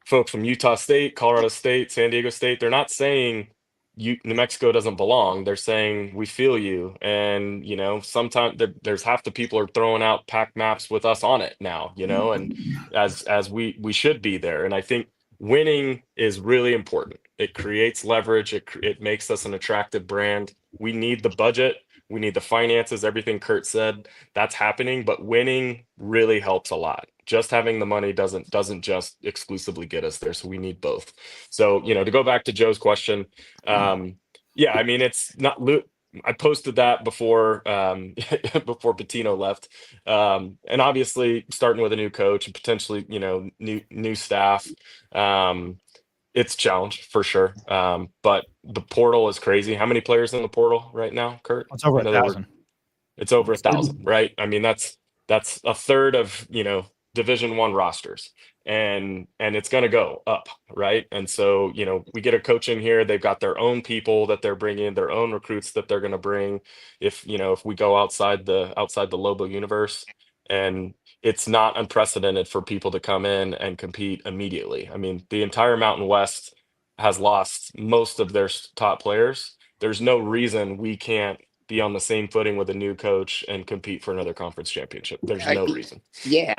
folks from Utah State, Colorado State, San Diego State, they're not saying New Mexico doesn't belong. They're saying we feel you, and sometimes there's half the people are throwing out pack maps with us on it now, and as we should be there. And I think winning is really important. It creates leverage. It makes us an attractive brand. We need the budget. We need the finances. Everything Kurt said, that's happening, but winning really helps a lot. Just having the money doesn't just exclusively get us there. So we need both. So, to go back to Joe's question, I mean, it's not. I posted that before before Pitino left, and obviously starting with a new coach and potentially new staff, it's a challenge for sure. But the portal is crazy. How many players in the portal right now, Kurt? It's over 1,000. It's over 1,000, right? I mean, that's a third of Division I rosters, and it's going to go up, right? And so we get a coach in here, they've got their own people that they're bringing, their own recruits that they're going to bring if we go outside the Lobo universe. And it's not unprecedented for people to come in and compete immediately. I mean, the entire Mountain West has lost most of their top players. There's no reason we can't be on the same footing with a new coach and compete for another conference championship. There's no reason. Yeah,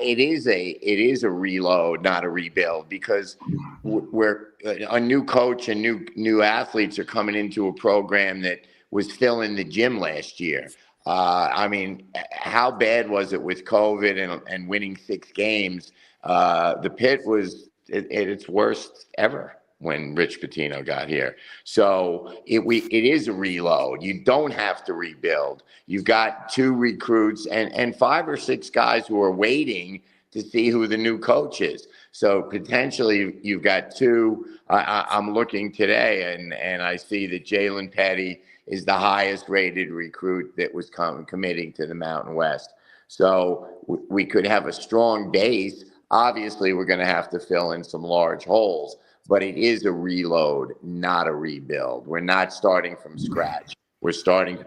it is a reload, not a rebuild, because we're a new coach and new athletes are coming into a program that was filling the gym last year. I mean, how bad was it with COVID and winning 6 games? The Pit was at its worst ever. when Rich Pitino got here. So it is a reload. You don't have to rebuild. You've got 2 recruits and 5 or 6 guys who are waiting to see who the new coach is. So potentially you've got 2. I'm looking today and I see that Jalen Petty is the highest rated recruit that was committing to the Mountain West. So we could have a strong base. Obviously, we're going to have to fill in some large holes, but it is a reload, not a rebuild. We're not starting from scratch. We're starting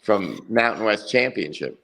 from Mountain West Championship.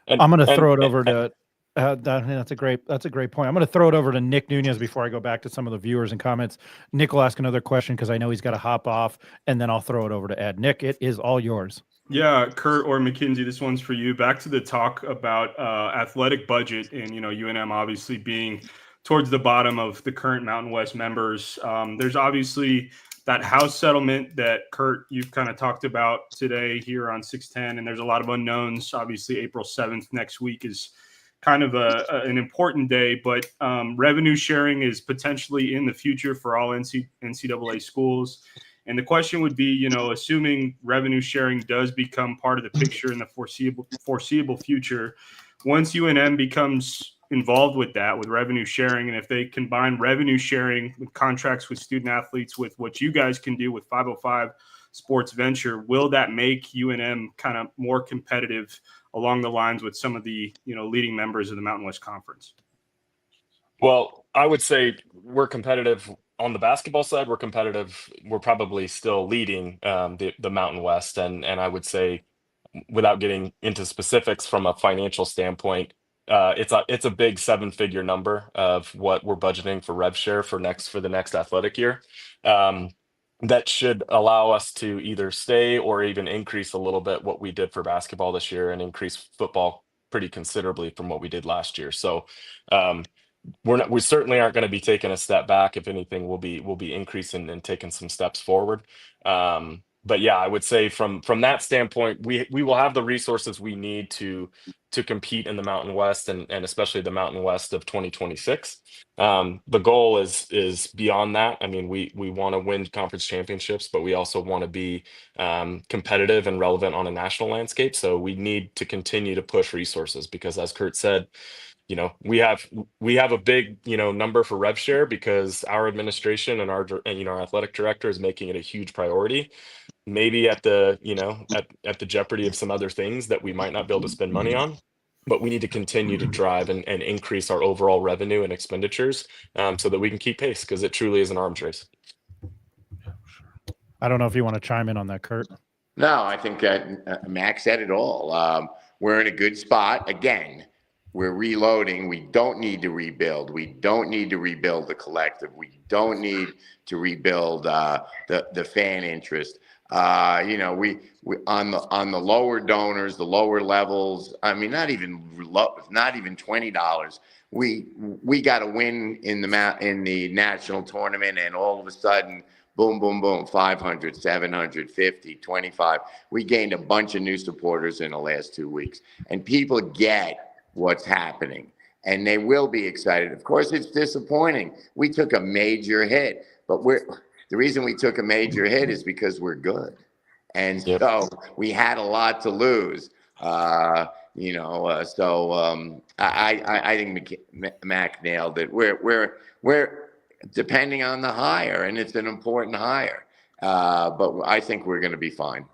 I'm going to throw it over to that's a great point. I'm going to throw it over to Nick Nunez before I go back to some of the viewers and comments. Nick will ask another question because I know he's got to hop off, and then I'll throw it over to Ed. Nick, it is all yours. Yeah, Kurt or Mackenzie, this one's for you. Back to the talk about athletic budget and, UNM obviously being towards the bottom of the current Mountain West members. There's obviously that house settlement that, Kurt, you've kind of talked about today here on 610, and there's a lot of unknowns. Obviously, April 7th next week is kind of an important day, but revenue sharing is potentially in the future for all NCAA schools. And the question would be, assuming revenue sharing does become part of the picture in the foreseeable future, once UNM becomes involved with that, with revenue sharing, and if they combine revenue sharing with contracts with student athletes with what you guys can do with 505 Sports Venture, will that make UNM kind of more competitive along the lines with some of the leading members of the Mountain West Conference? Well, I would say we're competitive on the basketball side. We're competitive. We're probably still leading the Mountain West, and I would say, without getting into specifics from a financial standpoint, it's a big 7-figure number of what we're budgeting for rev share for the next athletic year. That should allow us to either stay or even increase a little bit what we did for basketball this year and increase football pretty considerably from what we did last year. So we certainly aren't going to be taking a step back. If anything, we'll be increasing and taking some steps forward. But yeah, I would say from that standpoint, we will have the resources we need to compete in the Mountain West and especially the Mountain West of 2026. The goal is beyond that. I mean, we want to win conference championships, but we also want to be competitive and relevant on a national landscape. So we need to continue to push resources because, as Kurt said, we have a big number for rev share because our administration and our athletic director is making it a huge priority. Maybe at the at the jeopardy of some other things that we might not be able to spend money on, but we need to continue to drive and increase our overall revenue and expenditures so that we can keep pace because it truly is an arms race. I don't know if you want to chime in on that, Kurt. No, I think Max said it all. We're in a good spot. Again, we're reloading. We don't need to rebuild. We don't need to rebuild the collective. We don't need to rebuild the fan interest. We on the lower donors, the lower levels. I mean, not even $20. We got to win in the national tournament, and all of a sudden, boom, boom, boom, 500, 750, 25. We gained a bunch of new supporters in the last 2 weeks, and people get what's happening, and they will be excited. Of course, it's disappointing. We took a major hit, but the reason we took a major hit is because we're good. And so we had a lot to lose, I think Mac nailed it. We're depending on the hire, and it's an important hire. But I think we're going to be fine.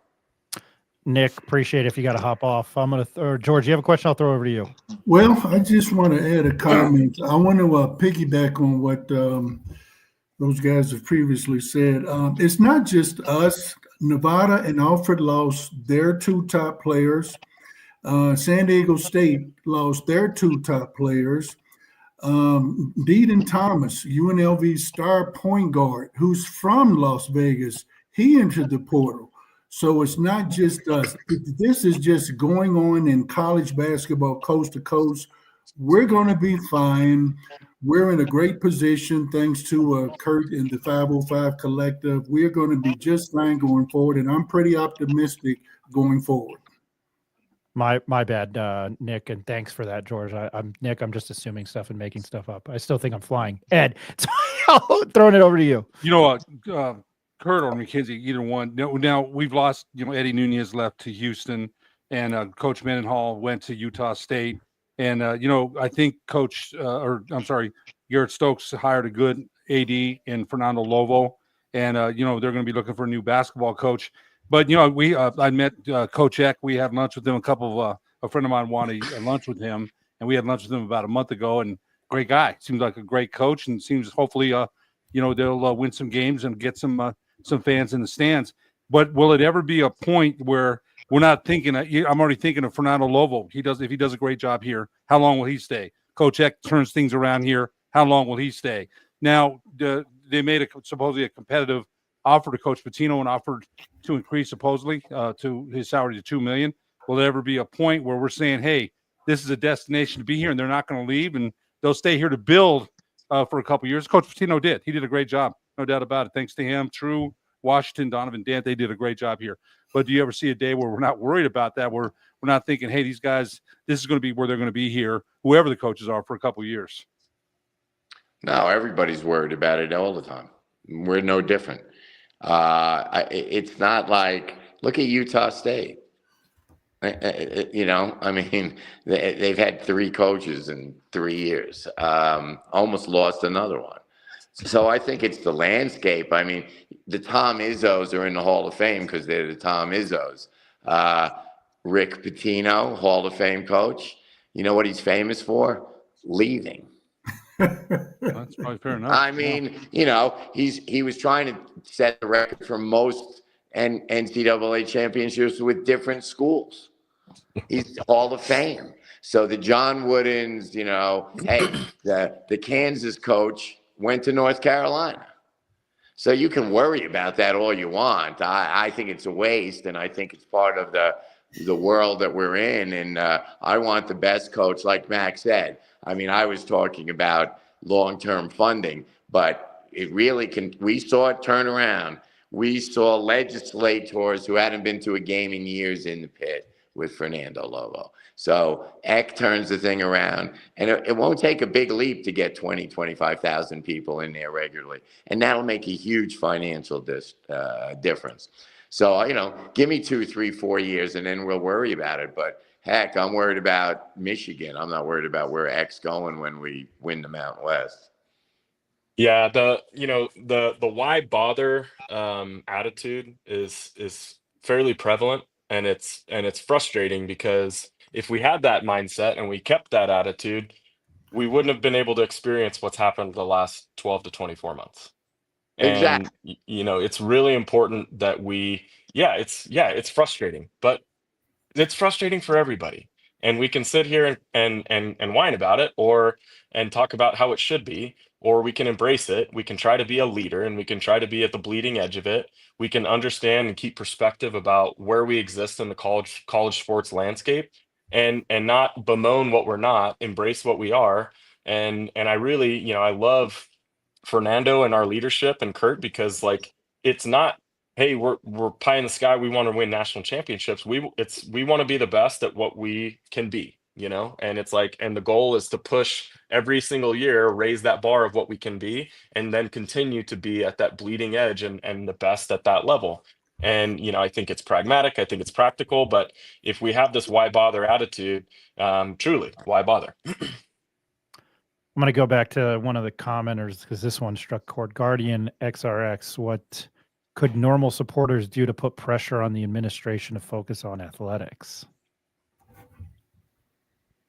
Nick, appreciate it if you got to hop off. I'm going to George, you have a question? I'll throw over to you. Well, I just want to add a comment. I want to piggyback on what those guys have previously said. It's not just us. Nevada and Alfred lost their 2 top players. San Diego State lost their 2 top players. Deedon Thomas, UNLV's star point guard, who's from Las Vegas, he entered the portal. So it's not just us. This is just going on in college basketball coast to coast. We're going to be fine. We're in a great position thanks to Kurt and the 505 Collective. We're going to be just fine going forward, and I'm pretty optimistic going forward. My bad, Nick, and thanks for that, George. I'm Nick. I'm just assuming stuff and making stuff up. I still think I'm flying. Ed, Throwing it over to you. You know, Kurt or Mackenzie, either one. Now we've lost. Eddie Nunez left to Houston, and Coach Mendenhall went to Utah State. And I think Garrett Stokes hired a good AD in Fernando Lovo, and they're going to be looking for a new basketball coach. But I met Coach Eck. We had lunch with him. A friend of mine wanted lunch with him, and we had lunch with him about a month ago. And great guy. Seems like a great coach, and seems hopefully they'll win some games and get some fans in the stands. But will it ever be a point where we're not thinking? I'm already thinking of Fernando Lovo. If he does a great job here, how long will he stay? Coach Eck turns things around here. How long will he stay? Now they made supposedly a competitive offer to Coach Pitino and offered to increase supposedly to his salary to $2 million. Will there ever be a point where we're saying, hey, this is a destination to be here, and they're not going to leave, and they'll stay here to build for a couple of years? Coach Pitino did. He did a great job, no doubt about it. Thanks to him, True, Washington, Donovan, Dant, they did a great job here. But do you ever see a day where we're not worried about that, where we're not thinking, hey, these guys, this is going to be where they're going to be here, whoever the coaches are, for a couple of years? No, everybody's worried about it all the time. We're no different. It's not like, look at Utah State. I mean, they've had 3 coaches in 3 years, almost lost another one. So I think it's the landscape. I mean, the Tom Izzos are in the Hall of Fame because they're the Tom Izzos. Rick Pitino, Hall of Fame coach. You know what he's famous for? Leaving. That's probably fair enough. I mean, he was trying to set the record for most NCAA championships with different schools. He's Hall of Fame. So the John Woodens, hey, the Kansas coach went to North Carolina. So you can worry about that all you want. I think it's a waste, and I think it's part of the world that we're in. And I want the best coach, like Max said. I mean, I was talking about long-term funding, but it really we saw it turn around. We saw legislators who hadn't been to a game in years in the pit with Fernando Lovo. So Eck turns the thing around, and it won't take a big leap to get 20, 25,000 people in there regularly. And that'll make a huge financial difference. So, give me 2, 3, 4 years, and then we'll worry about it. But heck, I'm worried about Michigan. I'm not worried about where Eck's going when we win the Mountain West. Yeah, the why bother attitude is fairly prevalent, and it's frustrating, because if we had that mindset and we kept that attitude, we wouldn't have been able to experience what's happened the last 12 to 24 months. And Exactly. It's really important that it's frustrating, but it's frustrating for everybody. And we can sit here and whine about it, and talk about how it should be, or we can embrace it. We can try to be a leader, and we can try to be at the bleeding edge of it. We can understand and keep perspective about where we exist in the college sports landscape, and not bemoan what we're not, embrace what we are. And I really, I love Fernando and our leadership and Kurt, because it's not, hey, we're pie in the sky, we want to win national championships. We want to be the best at what we can be, and it's and the goal is to push every single year, raise that bar of what we can be, and then continue to be at that bleeding edge and the best at that level. And I think it's pragmatic, I think it's practical, but if we have this why bother attitude, truly, why bother? I'm going to go back to one of the commenters, because this one struck chord. Guardian XRX, what could normal supporters do to put pressure on the administration to focus on athletics?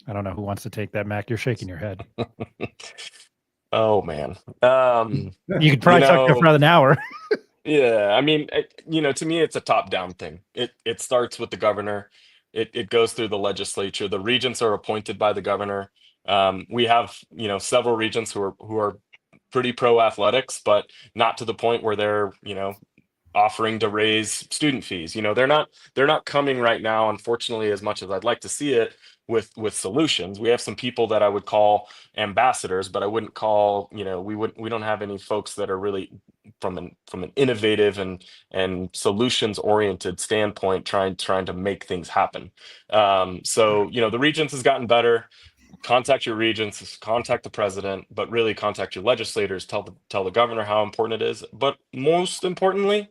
I don't know who wants to take that, Mac. You're shaking your head. Oh, man. You could probably talk there for another hour. Yeah, I mean, to me, it's a top-down thing. It starts with the governor. It goes through the legislature. The regents are appointed by the governor. We have, several regents who are pretty pro athletics, but not to the point where they're, offering to raise student fees. They're not coming right now, unfortunately, as much as I'd like to see it, with solutions. We have some people that I would call ambassadors, but I wouldn't call, we don't have any folks that are really from an innovative and solutions oriented standpoint trying to make things happen. So the regents has gotten better. contact your regents, contact the president, but really contact your legislators. Tell the governor how important it is. But most importantly,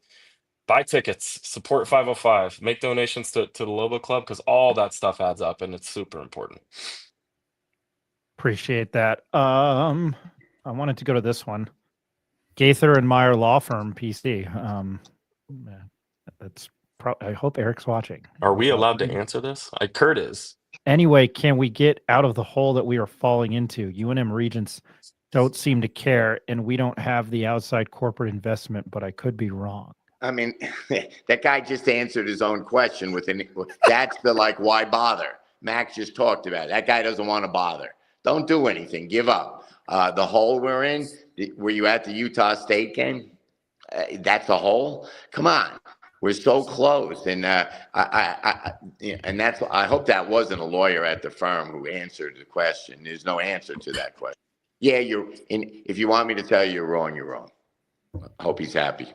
buy tickets, support 505, make donations to the Lobo Club, because all that stuff adds up and it's super important. Appreciate that. I wanted to go to this one. Gaither and Meyer Law Firm, PC. That's I hope Eric's watching. Are we allowed to answer this? Kurt is. Anyway, can we get out of the hole that we are falling into? UNM regents don't seem to care, and we don't have the outside corporate investment, but I could be wrong. I mean, that guy just answered his own question that's the why bother? Max just talked about it. That guy doesn't want to bother. Don't do anything. Give up. The hole we're in, were you at the Utah State game? That's a hole? Come on. We're so close. And I hope that wasn't a lawyer at the firm who answered the question. There's no answer to that question. Yeah, if you want me to tell you you're wrong, you're wrong. I hope he's happy.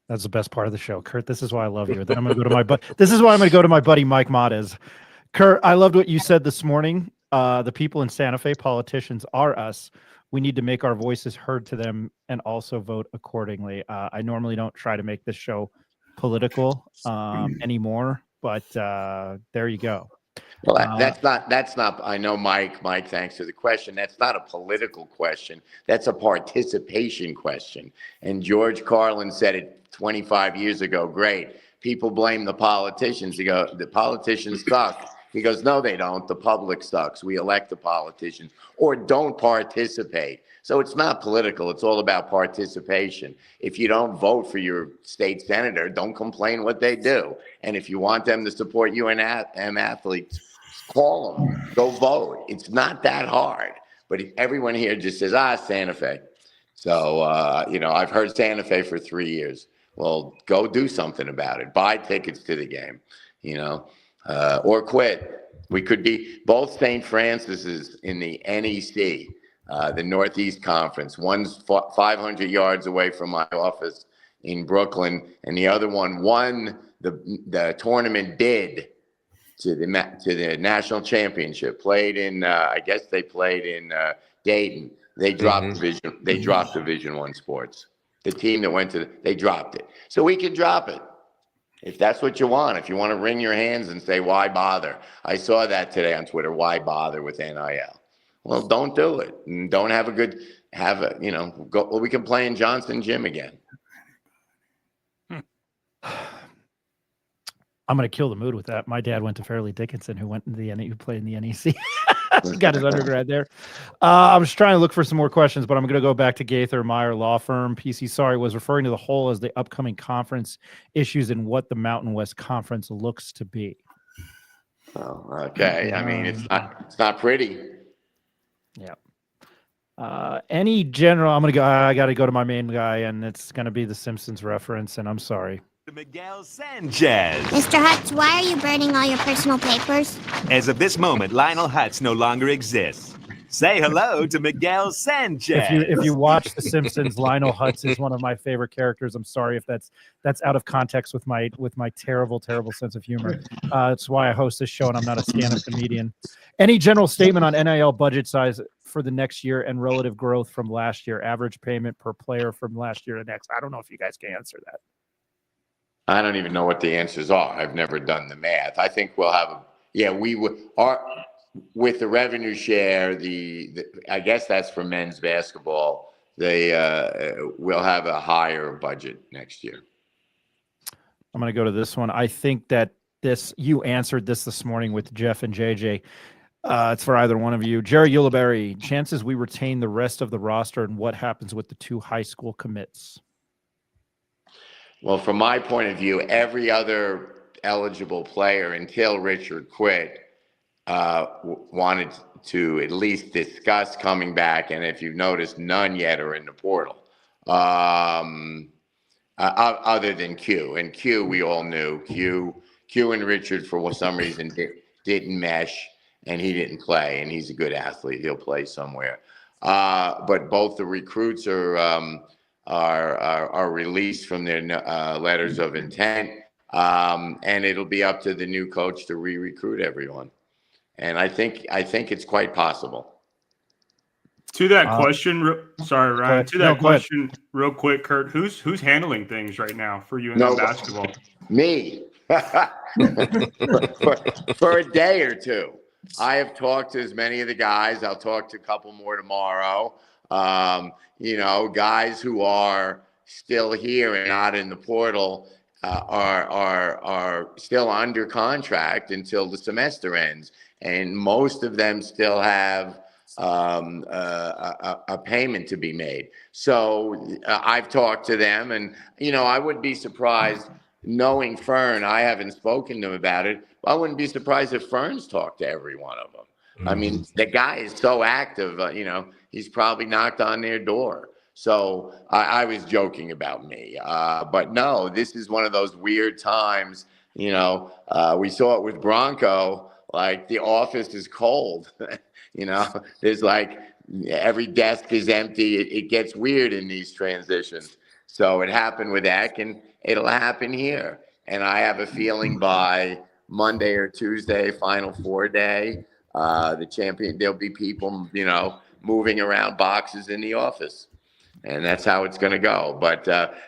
That's the best part of the show, Kurt. This is why I love you. Then I'm going to go to my This is why I'm going to go to my buddy Mike Mottes. Kurt, I loved what you said this morning. The people in Santa Fe, politicians, are us. We need to make our voices heard to them and also vote accordingly. I normally don't try to make this show political anymore, but there you go. Well, that's not, I know Mike, thanks for the question. That's not a political question. That's a participation question. And George Carlin said it 25 years ago. Great. People blame the politicians. He goes, the politicians suck. He goes, no, they don't. The public sucks. We elect the politicians or don't participate. So it's not political. It's all about participation. If you don't vote for your state senator, don't complain what they do. And if you want them to support you and athletes, call them. Go vote. It's not that hard. But if everyone here just says, Santa Fe. So, I've heard Santa Fe for 3 years. Well, go do something about it. Buy tickets to the game, or quit. We could be both St. Francis's in the NEC, the Northeast Conference. One's 500 yards away from my office in Brooklyn, and the other one won the tournament bid to the national championship. Played in, I guess they played in Dayton. They dropped Division. They dropped Division I sports. The team that they dropped it. So we can drop it. If that's what you want, if you want to wring your hands and say, why bother? I saw that today on Twitter. Why bother with NIL? Well, don't do it. And don't we can play in Johnson Gym again. I'm going to kill the mood with that. My dad went to Fairleigh Dickinson, who played in the NEC. He got his undergrad there. I'm just trying to look for some more questions, but I'm going to go back to Gaither Meyer Law Firm. PC, was referring to the whole as the upcoming conference issues and what the Mountain West Conference looks to be. Oh, okay. I mean, it's not pretty. Yeah. Any general, I got to go to my main guy, and it's going to be the Simpsons reference, and I'm sorry. Miguel Sanchez. Mr. Hutz, why are you burning all your personal papers? As of this moment, Lionel Hutz no longer exists. Say hello to Miguel Sanchez. If you watch The Simpsons, Lionel Hutz is one of my favorite characters. I'm sorry if that's out of context with my terrible sense of humor. That's why I host this show and I'm not a stand-up comedian. Any general statement on NIL budget size for the next year and relative growth from last year? Average payment per player from last year to next. I don't know if you guys can answer that. I don't even know what the answers are. I've never done the math. I think we'll have with the revenue share, I guess that's for men's basketball. We'll have a higher budget next year. I'm going to go to this one. I think that you answered this morning with Jeff and JJ. It's for either one of you. Jerry Ulibarri, chances we retain the rest of the roster and what happens with the 2 high school commits? Well, from my point of view, every other eligible player until Richard quit wanted to at least discuss coming back. And if you've noticed, none yet are in the portal other than Q. And Q, we all knew. Q and Richard, for some reason, didn't mesh, and he didn't play. And he's a good athlete. He'll play somewhere. But both the recruits are released from their letters of intent, and it'll be up to the new coach to re-recruit everyone. And I think it's quite possible. To that question, sorry, Ryan. To that question, real quick, Kurt, who's handling things right now for you in basketball? Me. for a day or two. I have talked to as many of the guys. I'll talk to a couple more tomorrow. Guys who are still here and not in the portal are still under contract until the semester ends, and most of them still have a payment to be made. So I've talked to them, and I wouldn't be surprised, knowing Fern. I haven't spoken to him about it. I wouldn't be surprised if Fern's talked to every one of them. I mean, the guy is so active. He's probably knocked on their door. So I was joking about me, but no, this is one of those weird times. We saw it with Bronco. Like, the office is cold. There's like every desk is empty. It gets weird in these transitions. So it happened with Eck, and it'll happen here. And I have a feeling by Monday or Tuesday, Final Four day, there'll be people, moving around boxes in the office. And that's how it's going to go. But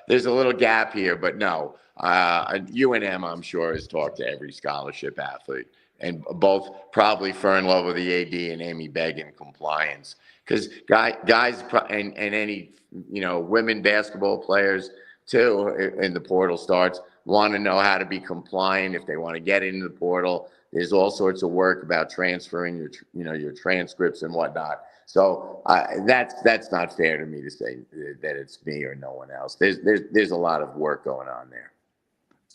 there's a little gap here. But no, UNM, I'm sure, has talked to every scholarship athlete. And both probably Fern Love of the AD and Amy Begg in compliance. Because guys and any, women basketball players, too, in the portal starts, want to know how to be compliant if they want to get into the portal. There's all sorts of work about transferring your transcripts and whatnot. So that's not fair to me to say that it's me or no one else. There's a lot of work going on there.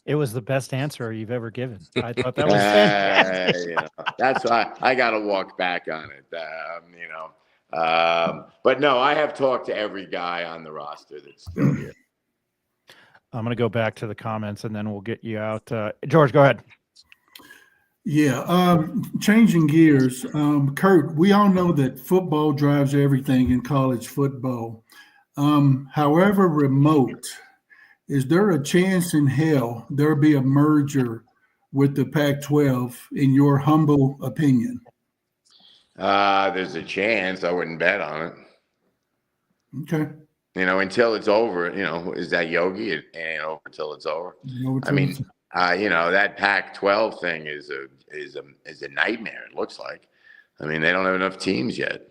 It was the best answer you've ever given. I thought that was fantastic. That's why I got to walk back on it. But no, I have talked to every guy on the roster that's still here. I'm going to go back to the comments, and then we'll get you out. George, go ahead. Yeah, changing gears. Kurt, we all know that football drives everything in college football. However remote, is there a chance in hell there'll be a merger with the Pac-12, in your humble opinion? There's a chance. I wouldn't bet on it. Okay. Until it's over, is that Yogi? It ain't over until it's over. I mean, that Pac-12 thing is a nightmare. It looks like. I mean, they don't have enough teams yet.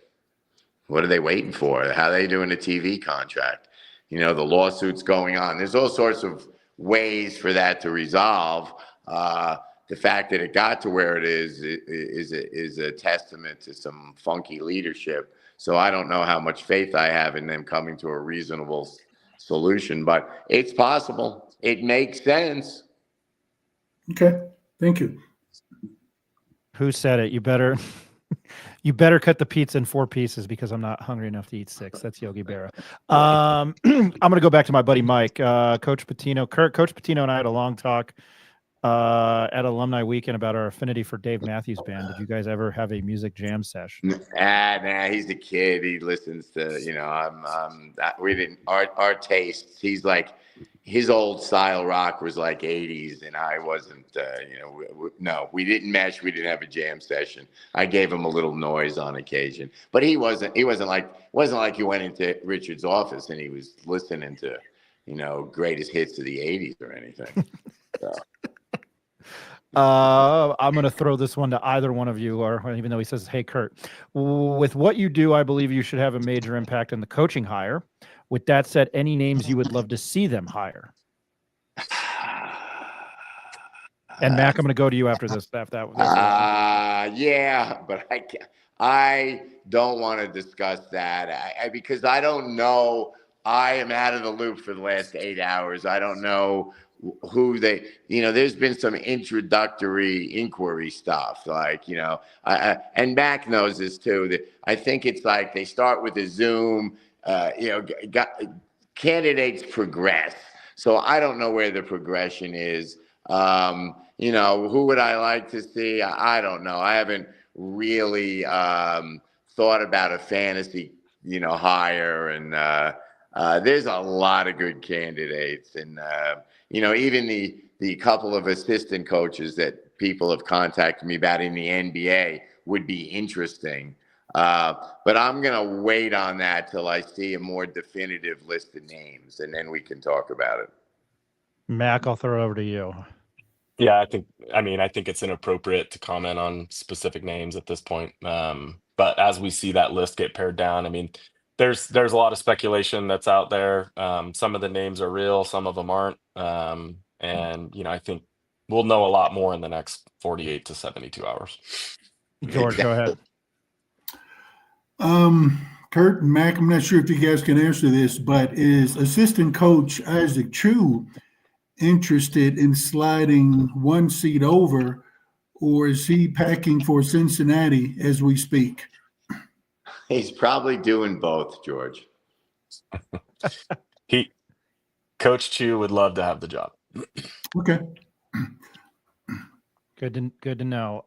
What are they waiting for? How are they doing a TV contract? The lawsuits going on. There's all sorts of ways for that to resolve. The fact that it got to where it is a testament to some funky leadership. So I don't know how much faith I have in them coming to a reasonable solution, but it's possible. It makes sense. Okay, thank you. Who said it? You better cut the pizza in 4 pieces, because I'm not hungry enough to eat 6. That's Yogi Berra. I'm going to go back to my buddy Mike, Coach Patino. Coach Patino and I had a long talk at Alumni Weekend about our affinity for Dave Matthews Band. Did you guys ever have a music jam session? Nah, he's a kid. He listens to, we didn't, our tastes, he's like, his old style rock was like 80s, and I wasn't, no, we didn't mesh. We didn't have a jam session. I gave him a little noise on occasion, but he wasn't like you went into Richard's office and he was listening to, greatest hits of the 80s or anything. So. I'm going to throw this one to either one of you, or even though he says, hey, Kurt, with what you do, I believe you should have a major impact in the coaching hire. With that said, any names you would love to see them hire? And Mac, I'm going to go to you after this. Yeah, but I don't want to discuss that because I don't know. I am out of the loop for the last 8 hours. I don't know who they, there's been some introductory inquiry stuff, like, and Mac knows this too, that I think it's like they start with a Zoom, candidates progress. So I don't know where the progression is. Who would I like to see? I don't know. I haven't really thought about a fantasy, hire, and there's a lot of good candidates, and even the couple of assistant coaches that people have contacted me about in the NBA would be interesting. But I'm going to wait on that till I see a more definitive list of names, and then we can talk about it. Mac, I'll throw it over to you. Yeah, I think it's inappropriate to comment on specific names at this point. But as we see that list get pared down, I mean, there's a lot of speculation that's out there. Some of the names are real, some of them aren't. And I think we'll know a lot more in the next 48 to 72 hours. George, go ahead. Kurt and Mac, I'm not sure if you guys can answer this, but is assistant coach Isaac Chu interested in sliding one seat over, or is he packing for Cincinnati as we speak? He's probably doing both, George. Coach Chu would love to have the job. Okay. Good to know.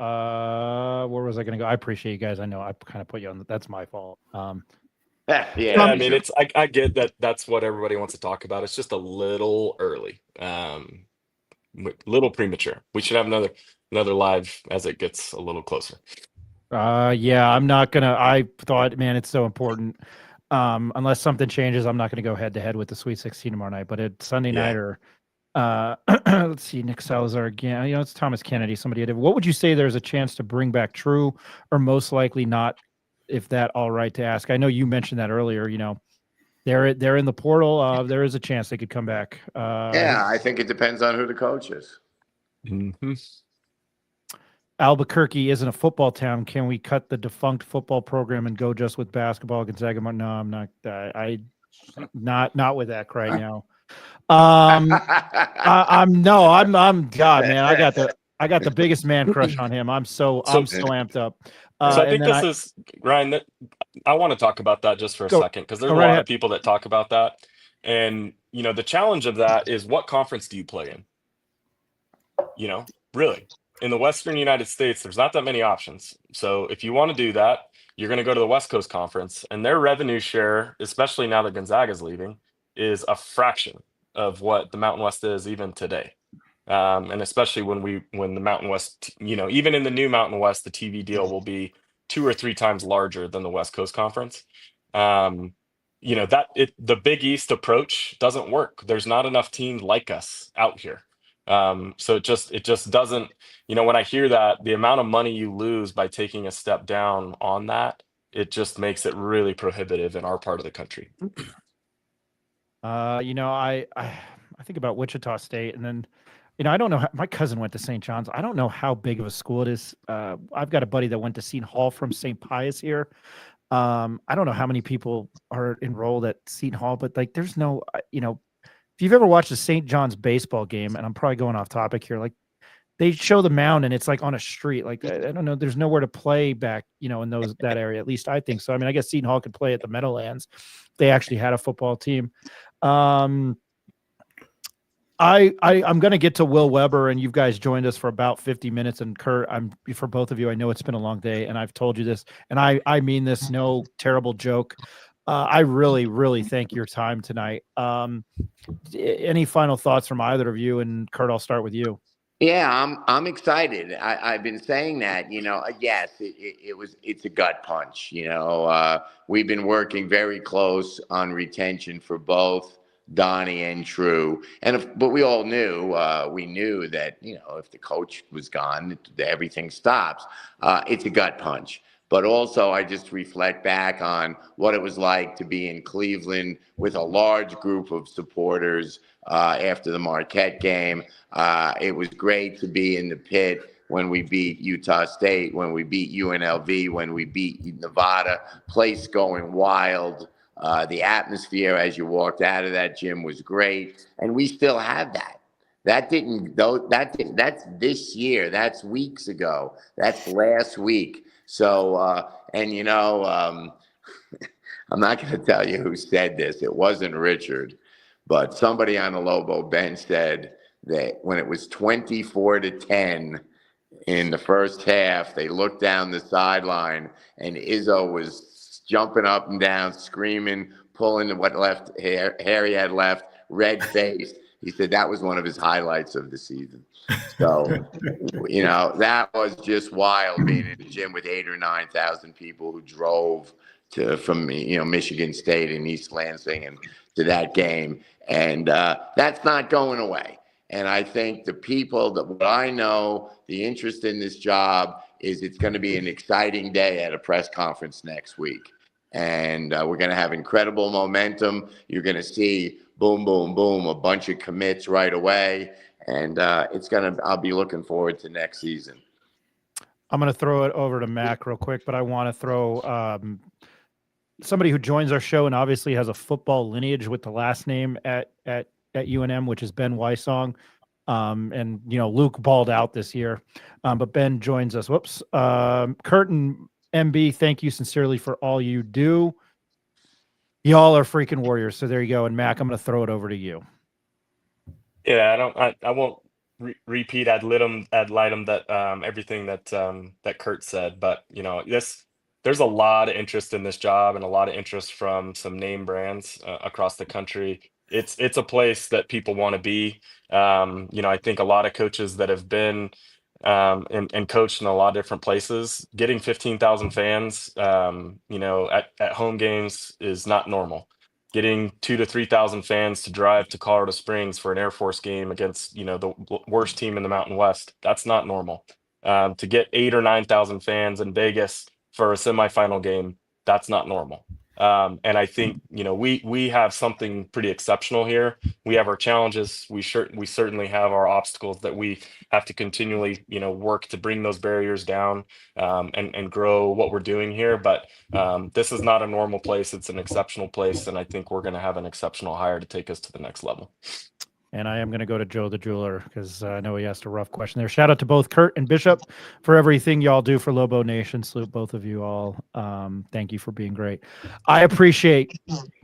Where was I going to go? I appreciate you guys. I know I kind of put you on. That's my fault. Yeah, I mean, I get that. That's what everybody wants to talk about. It's just a little early, little premature. We should have another live as it gets a little closer. Yeah, I'm not gonna. I thought, man, it's so important. Unless something changes, I'm not going to go head to head with the Sweet 16 tomorrow night. But it's Sunday night or. Let's see, Nick Salazar again. It's Thomas Kennedy. Somebody did. What would you say there's a chance to bring back True, or most likely not? If that all right to ask. I know you mentioned that earlier. They're in the portal. There is a chance they could come back. Yeah, I think it depends on who the coach is. Mm-hmm. Albuquerque isn't a football town. Can we cut the defunct football program and go just with basketball? Gonzaga? No, I'm not. Not with that right now. I'm God, man. I got the biggest man crush on him. I'm so amped up. So I think this is Ryan. I want to talk about that just for a second, because there's a lot of people that talk about that, and the challenge of that is, what conference do you play in? Really, in the Western United States, there's not that many options. So if you want to do that, you're going to go to the West Coast Conference, and their revenue share, especially now that Gonzaga's leaving, is a fraction of what the Mountain West is even today. And especially when the Mountain West, even in the new Mountain West, the TV deal will be 2 or 3 times larger than the West Coast Conference. The Big East approach doesn't work. There's not enough teams like us out here. So it just doesn't. When I hear that, the amount of money you lose by taking a step down on that, it just makes it really prohibitive in our part of the country. I think about Wichita State, and then. I don't know. My cousin went to St. John's. I don't know how big of a school it is. I've got a buddy that went to Seton Hall from St. Pius here. I don't know how many people are enrolled at Seton Hall, but there's no, if you've ever watched a St. John's baseball game, and I'm probably going off topic here, they show the mound and it's on a street. I don't know. There's nowhere to play back, in that area. At least I think so. I mean, I guess Seton Hall could play at the Meadowlands. They actually had a football team. I'm going to get to Will Weber, and you guys joined us for about 50 minutes. And Kurt, for both of you, I know it's been a long day, and I've told you this, and I mean this, no terrible joke. I really, really thank your time tonight. Any final thoughts from either of you? And Kurt, I'll start with you. Yeah, I'm excited. I've been saying that, yes, it's a gut punch. We've been working very close on retention for both Donnie and True, but we all knew that if the coach was gone, everything stops. It's a gut punch. But also, I just reflect back on what it was like to be in Cleveland with a large group of supporters after the Marquette game. It was great to be in the pit when we beat Utah State, when we beat UNLV, when we beat Nevada. Place going wild. The atmosphere as you walked out of that gym was great, and we still have that. That's this year. That's weeks ago. That's last week. So, I'm not going to tell you who said this. It wasn't Richard, but somebody on the Lobo bench said that when it was 24-10 in the first half, they looked down the sideline and Izzo was jumping up and down, screaming, pulling what hair he had left, red-faced. He said that was one of his highlights of the season. So, that was just wild being in the gym with 8,000 or 9,000 people who drove from Michigan State and East Lansing and to that game. And that's not going away. And I think the people what I know, the interest in this job is it's going to be an exciting day at a press conference next week. And we're going to have incredible momentum. You're going to see boom, boom, boom, a bunch of commits right away. And I'll be looking forward to next season. I'm going to throw it over to Mac real quick, but I want to throw somebody who joins our show and obviously has a football lineage with the last name at UNM, which is Ben Wysong. And Luke balled out this year, but Ben joins us. Whoops. Kurt and MB, thank you sincerely for all you do. Y'all are freaking warriors. So there you go. And Mac, I'm going to throw it over to you. Yeah, I won't repeat ad litem that everything that Kurt said, but there's a lot of interest in this job and a lot of interest from some name brands across the country. It's a place that people want to be. I think a lot of coaches that have been and coached in a lot of different places, getting 15,000 fans, at home games is not normal. Getting 2,000 to 3,000 fans to drive to Colorado Springs for an Air Force game against, the worst team in the Mountain West, that's not normal. To get 8,000 or 9,000 fans in Vegas for a semifinal game, that's not normal. And I think, we have something pretty exceptional here. We have our challenges. We certainly have our obstacles that we have to continually, work to bring those barriers down and grow what we're doing here. But this is not a normal place. It's an exceptional place. And I think we're going to have an exceptional hire to take us to the next level. And I am going to go to Joe the Jeweler because I know he asked a rough question there. Shout out to both Kurt and Bishop for everything y'all do for Lobo Nation. Salute both of you all. Thank you for being great. I appreciate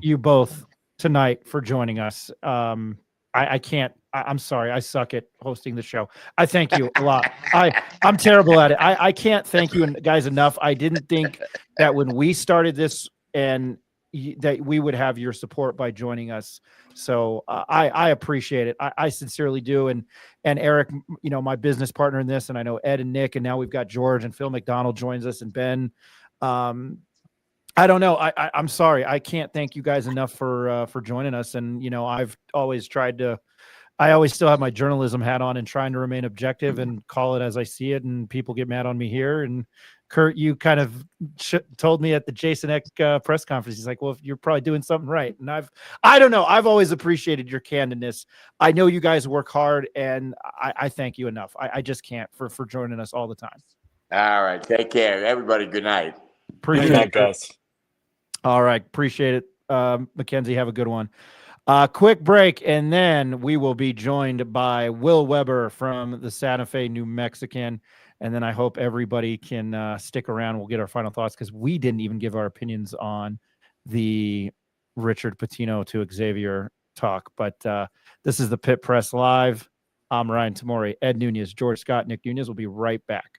you both tonight for joining us. I can't. I'm sorry. I suck at hosting the show. I thank you a lot. I'm terrible at it. I can't thank you guys enough. I didn't think that when we started this and that we would have your support by joining us. So I appreciate it. I sincerely do. And Eric, my business partner in this, and I know Ed and Nick, and now we've got George and Phil McDonald joins us, and Ben. I don't know. I'm sorry. I can't thank you guys enough for joining us. And, I've always tried to, I always still have my journalism hat on and trying to remain objective and call it as I see it. And people get mad on me here. And Kurt, you kind of told me at the Jason Eck press conference, he's like, well, you're probably doing something right. And I don't know. I've always appreciated your candidness. I know you guys work hard, and I thank you enough. I just can't for joining us all the time. All right. Take care. Everybody, good night. Appreciate it, guys. All right. Appreciate it. Mackenzie, have a good one. Quick break, and then we will be joined by Will Weber from the Santa Fe New Mexican. And then I hope everybody can stick around. We'll get our final thoughts because we didn't even give our opinions on the Richard Pitino to Xavier talk. But this is the Pit Press Live. I'm Ryan Tamori, Ed Nunez, George Scott, Nick Nunez. We'll be right back.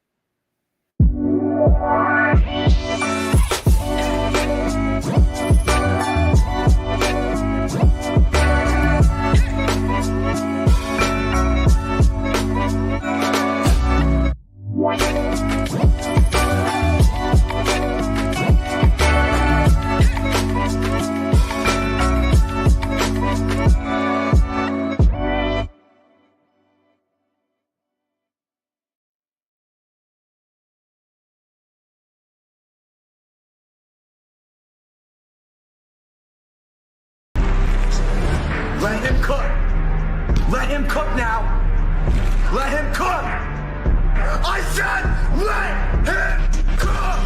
Let him cook. Let him cook now. Let him cook. I said let him cook.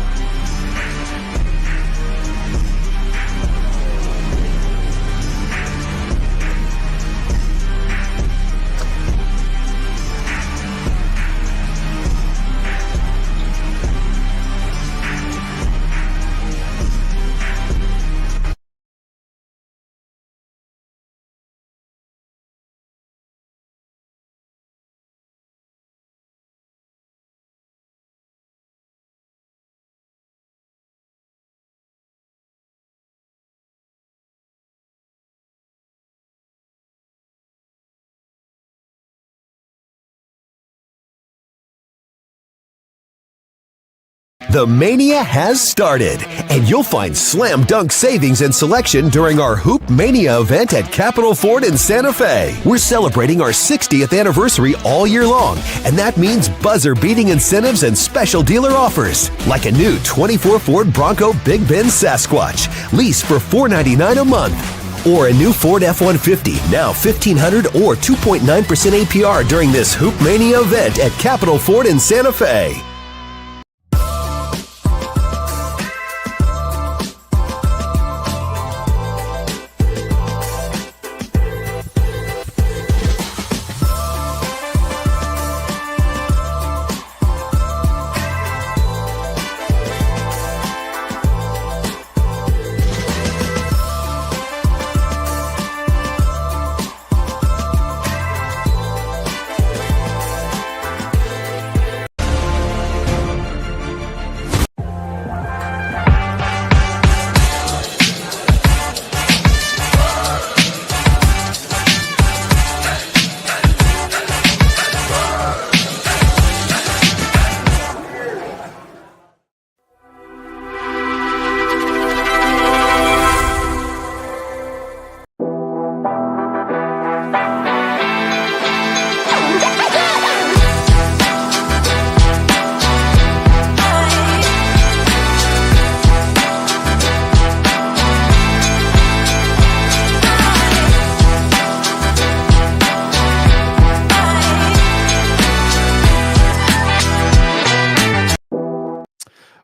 The Mania has started, and you'll find slam dunk savings and selection during our Hoop Mania event at Capitol Ford in Santa Fe. We're celebrating our 60th anniversary all year long, and that means buzzer-beating incentives and special dealer offers, like a new 24 Ford Bronco Big Bend Sasquatch, lease for $499 a month. Or a new Ford F-150, now $1,500 or 2.9% APR during this Hoop Mania event at Capitol Ford in Santa Fe.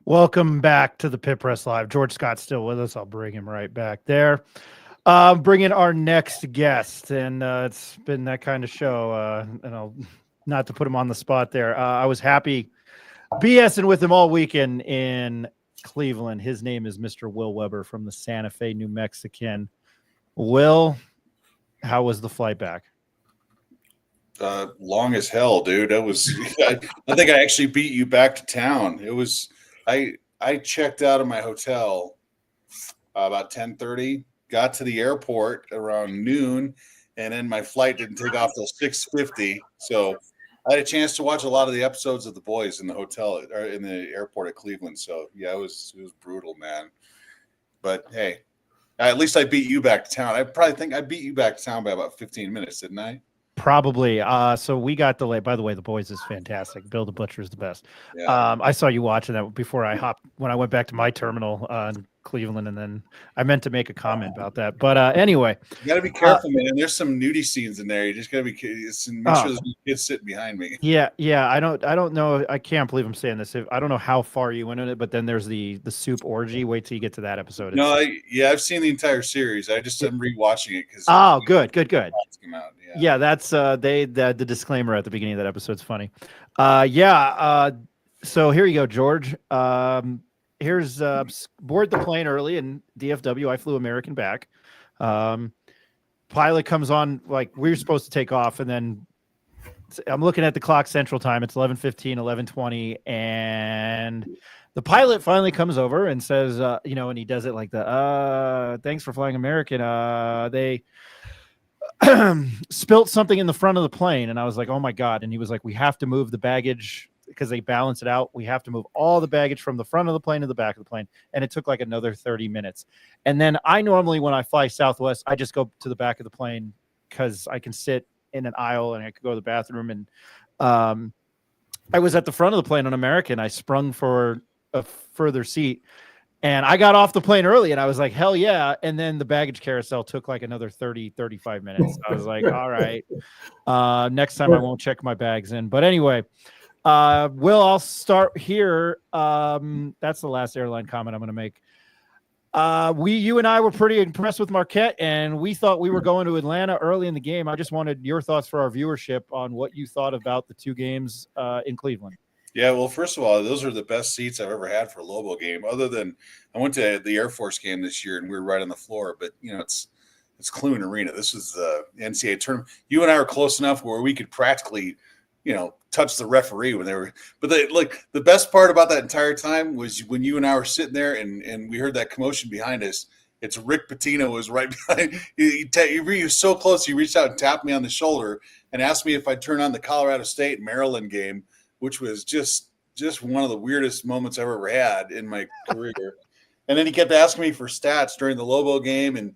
Welcome back to the Pit Press Live. George Scott's still with us. I'll bring him right back there. Bring in our next guest, and it's been that kind of show. And I'll not to put him on the spot there. I was happy BSing with him all weekend in Cleveland. His name is Mr. Will Weber from the Santa Fe, New Mexican. Will, how was the flight back? Long as hell, dude. It was. I think I actually beat you back to town. It was. I checked out of my hotel about 10:30, got to the airport around noon, and then my flight didn't take off till 6:50. So I had a chance to watch a lot of the episodes of The Boys in the hotel or in the airport at Cleveland. So yeah, it was brutal, man. But hey, at least I beat you back to town. I probably think I beat you back to town by about 15 minutes, didn't I? Probably. So we got delayed. By the way, The Boys is fantastic. Bill the Butcher is the best. Yeah. I saw you watching that before when I went back to my terminal in Cleveland, and then I meant to make a comment about that. But anyway, you got to be careful, man. There's some nudie scenes in there. You just got to be make sure there's no kids sitting behind me. Yeah. I don't know. I can't believe I'm saying this. I don't know how far you went in it, but then there's the soup orgy. Wait till you get to that episode. No, I've seen the entire series. I just am rewatching it because. Oh, good. Yeah, that's the disclaimer at the beginning of that episode's funny. So here you go, George. Here's board the plane early in DFW. I flew American back. Pilot comes on like we're supposed to take off, and then I'm looking at the clock Central Time. It's 11:15, 11:20, and the pilot finally comes over and says, and he does it like thanks for flying American. They spilt something in the front of the plane, and I was like, oh my God. And he was like, we have to move the baggage because they balance it out. We have to move all the baggage from the front of the plane to the back of the plane. And it took like another 30 minutes. And then I normally, when I fly Southwest, I just go to the back of the plane because I can sit in an aisle and I could go to the bathroom. And I was at the front of the plane on American. I sprung for a further seat. And I got off the plane early, and I was like, hell yeah. And then the baggage carousel took like another 30, 35 minutes. I was like, all right. Next time I won't check my bags in. But anyway, Will, I'll start here. That's the last airline comment I'm going to make. You and I were pretty impressed with Marquette, and we thought we were going to Atlanta early in the game. I just wanted your thoughts for our viewership on what you thought about the two games in Cleveland. Yeah, well, first of all, those are the best seats I've ever had for a Lobo game. Other than I went to the Air Force game this year, and we were right on the floor. But it's Cleveland Arena. This is the NCAA tournament. You and I were close enough where we could practically, touch the referee when they were. But the best part about that entire time was when you and I were sitting there, and we heard that commotion behind us. It's Rick Pitino was right behind. He was so close. He reached out and tapped me on the shoulder and asked me if I'd turn on the Colorado State Maryland game, which was just just one of the weirdest moments I've ever had in my career. And then he kept asking me for stats during the Lobo game,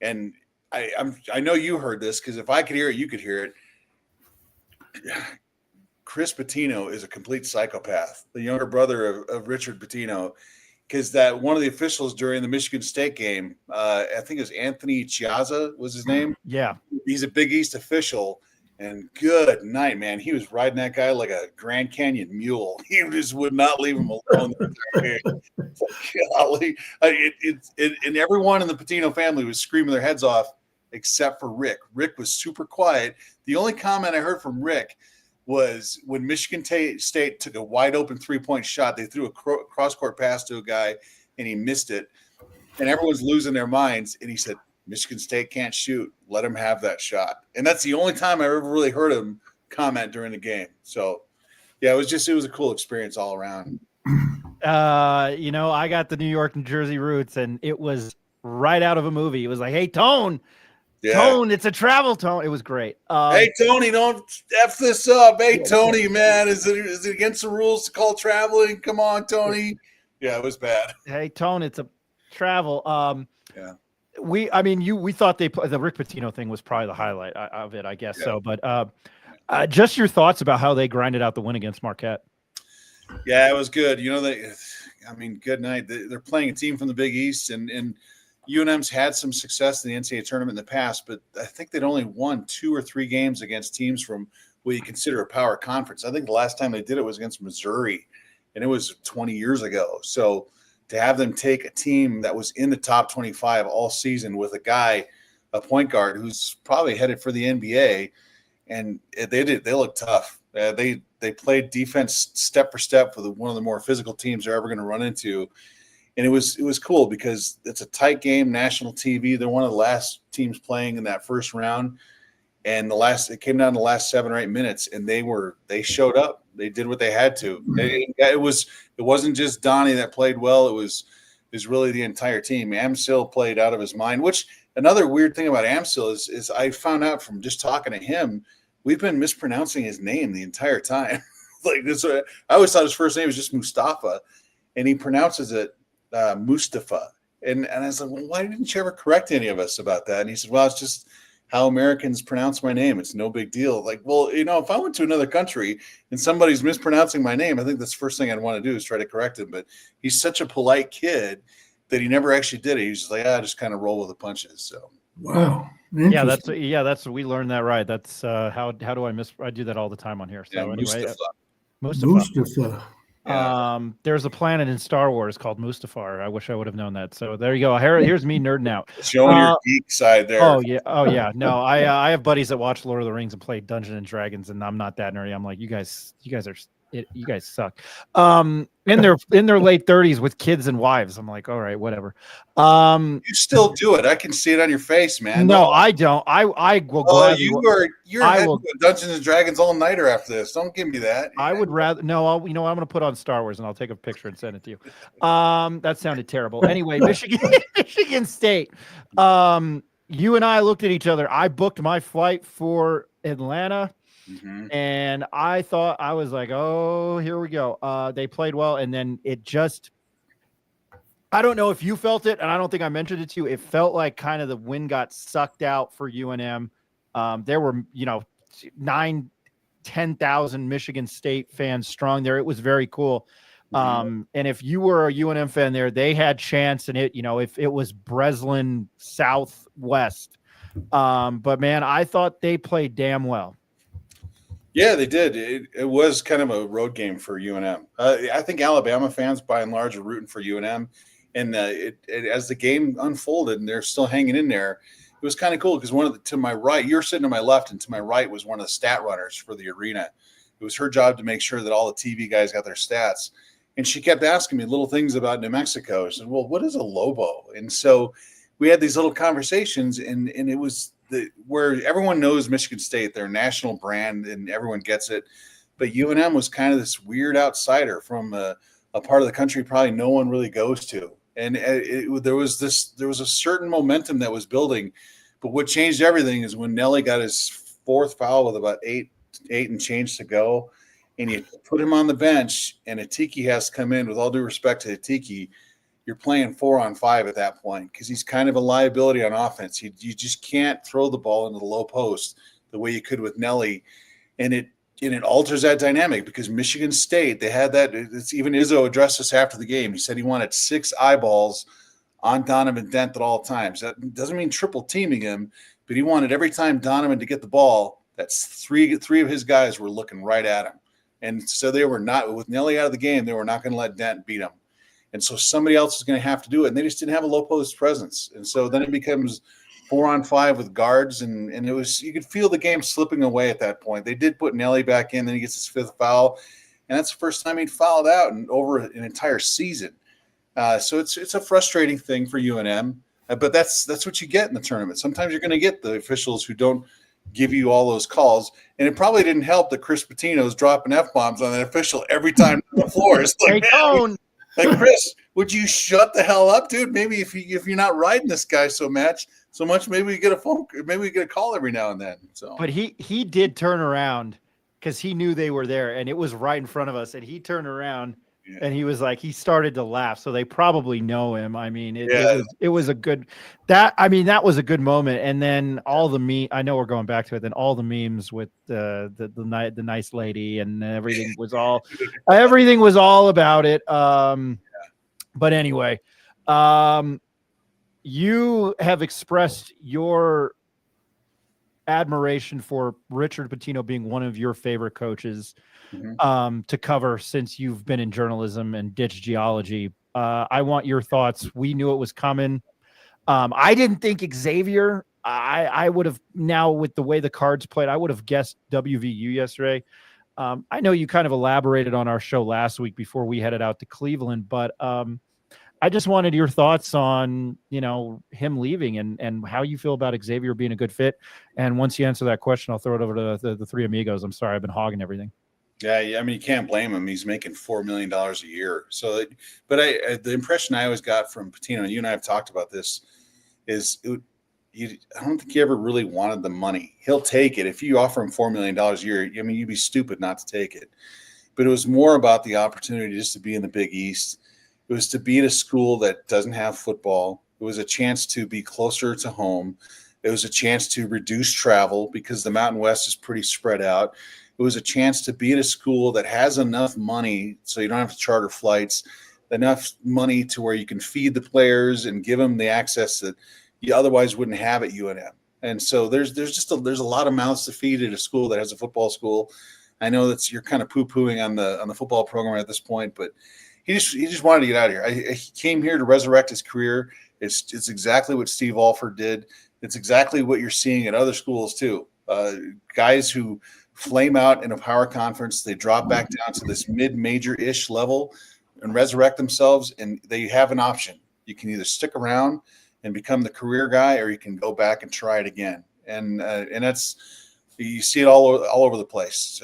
and I know you heard this because if I could hear it, you could hear it. Chris Pitino is a complete psychopath, the younger brother of Richard Pitino, because that one of the officials during the Michigan State game, I think it was Anthony Chiazza was his name. Yeah. He's a Big East official, and good night, man. He was riding that guy like a Grand Canyon mule. He just would not leave him alone. Golly. And everyone in the Patino family was screaming their heads off except for Rick. Rick was super quiet. The only comment I heard from Rick was when Michigan State took a wide open 3-point shot, they threw a cross-court pass to a guy and he missed it. And everyone's losing their minds. And he said, Michigan State can't shoot. Let him have that shot. And that's the only time I ever really heard him comment during the game. So, yeah, it was a cool experience all around. I got the New York, New Jersey roots, and it was right out of a movie. It was like, hey, Tone. Yeah. Tone, it's a travel, Tone. It was great. Hey, Tony, don't F this up. Hey, Tony, man, is it against the rules to call traveling? Come on, Tony. Yeah, it was bad. Hey, Tone, it's a travel. Yeah. We thought the Rick Pitino thing was probably the highlight of it, I guess. Yeah. So, but just your thoughts about how they grinded out the win against Marquette. Yeah, it was good. Good night. They're playing a team from the Big East, and UNM's had some success in the NCAA tournament in the past, but I think they'd only won 2 or 3 games against teams from what you consider a power conference. I think the last time they did it was against Missouri, and it was 20 years ago. So to have them take a team that was in the top 25 all season with a point guard who's probably headed for the NBA, and they look tough. They played defense step for step for one of the more physical teams they're ever going to run into. And it was cool because it's a tight game, national TV. They're one of the last teams playing in that first round. And it came down to the last 7 or 8 minutes, and they showed up. They did what they had to. It wasn't just Donnie that played well. It was really the entire team. Amsil played out of his mind, which another weird thing about Amsil is I found out from just talking to him, we've been mispronouncing his name the entire time. Like this, I always thought his first name was just Mustafa, and he pronounces it Mustafa. And I was like, well, why didn't you ever correct any of us about that? And he said, well, it's just how Americans pronounce my name. It's no big deal. Like, well, if I went to another country and somebody's mispronouncing my name, I think that's the first thing I'd want to do is try to correct him. But he's such a polite kid that he never actually did it. He's just like, just kind of roll with the punches. So wow. Yeah, that's we learned that right. That's how do I do that all the time on here. So anyway, Mustafa. Yeah. There's a planet in Star Wars called Mustafar. I wish I would have known that. So there you go. Here's me nerding out. Showing your geek side there. Oh yeah. No, I have buddies that watch Lord of the Rings and play Dungeons and Dragons, and I'm not that nerdy. I'm like, you guys suck. In their late 30s with kids and wives. I'm like, all right, whatever. You still do it. I can see it on your face, man. No, I don't. I will gladly. You're heading to Dungeons and Dragons all nighter after this. Don't give me that. I would rather. No, I'm going to put on Star Wars and I'll take a picture and send it to you. That sounded terrible. Anyway, Michigan State. You and I looked at each other. I booked my flight for Atlanta. Mm-hmm. And I was like, oh, here we go. They played well. And then I don't know if you felt it, and I don't think I mentioned it to you. It felt like kind of the wind got sucked out for UNM. There were, 10,000 Michigan State fans strong there. It was very cool. And if you were a UNM fan there, they had chance in it, if it was Breslin Southwest. But man, I thought they played damn well. Yeah, they did. It was kind of a road game for UNM. I think Alabama fans, by and large, are rooting for UNM. And as the game unfolded and they're still hanging in there, it was kind of cool because to my right, you're sitting to my left, and to my right was one of the stat runners for the arena. It was her job to make sure that all the TV guys got their stats. And she kept asking me little things about New Mexico. I said, well, what is a Lobo? And so we had these little conversations, and it was where everyone knows Michigan State, their national brand, and everyone gets it. But UNM was kind of this weird outsider from a part of the country probably no one really goes to. And there was a certain momentum that was building. But what changed everything is when Nelly got his 4th foul with about eight and change to go. and you put him on the bench, and Atiki has to come in. With all due respect to Atiki, you're playing 4-on-5 at that point because he's kind of a liability on offense. You just can't throw the ball into the low post the way you could with Nelly, and it alters that dynamic because Michigan State, they had that. It's even Izzo addressed this after the game. He said he wanted 6 eyeballs on Donovan Dent at all times. That doesn't mean triple teaming him, but he wanted every time Donovan to get the ball, that's three of his guys were looking right at him. And so they were not, with Nelly out of the game, they were not going to let Dent beat him. And so somebody else is going to have to do it. And they just didn't have a low post presence. And so then it becomes 4-on-5 with guards. And it was, you could feel the game slipping away at that point. They did put Nelly back in, then he gets his 5th foul. And that's the first time he'd fouled out in over an entire season. So it's a frustrating thing for UNM, but that's what you get in the tournament. Sometimes you're going to get the officials who don't give you all those calls, and it probably didn't help that Chris Pitino is dropping F-bombs on that official every time on the floor. It's like, like, Chris, would you shut the hell up, dude? Maybe if you're not riding this guy so much, maybe we get a call every now and then. So, but he did turn around because he knew they were there, and it was right in front of us, and he turned around. And he was like, he started to laugh. So they probably know him. I mean, it was a good, that was a good moment. And then all the I know we're going back to it. Then all the memes with the nice lady and everything was all about it. But anyway, you have expressed your admiration for Richard Pitino being one of your favorite coaches to cover since you've been in journalism and ditch geology. I want your thoughts. We knew it was coming. I didn't think Xavier, I would have, now with the way the cards played, I would have guessed WVU yesterday. I know you kind of elaborated on our show last week before we headed out to Cleveland, but I just wanted your thoughts on, him leaving and how you feel about Xavier being a good fit. And once you answer that question, I'll throw it over to the three amigos. I'm sorry, I've been hogging everything. Yeah, I mean, you can't blame him. He's making $4 million a year. So, but the impression I always got from Patino, and you and I have talked about this, is I don't think he ever really wanted the money. He'll take it. If you offer him $4 million a year, I mean, you'd be stupid not to take it. But it was more about the opportunity just to be in the Big East. It was to be at a school that doesn't have football. It was a chance to be closer to home. It was a chance to reduce travel because the Mountain West is pretty spread out. It was a chance to be at a school that has enough money so you don't have to charter flights, enough money to where you can feed the players and give them the access that you otherwise wouldn't have at UNM. And so there's a lot of mouths to feed at a school that has a football school. I know that you're kind of poo-pooing on the football program at this point, but he just wanted to get out of here. He came here to resurrect his career. It's exactly what Steve Alford did. It's exactly what you're seeing at other schools too. Guys who flame out in a power conference, they drop back down to this mid-major-ish level and resurrect themselves, and they have an option. You can either stick around and become the career guy, or you can go back and try it again. And that's, you see it all over the place.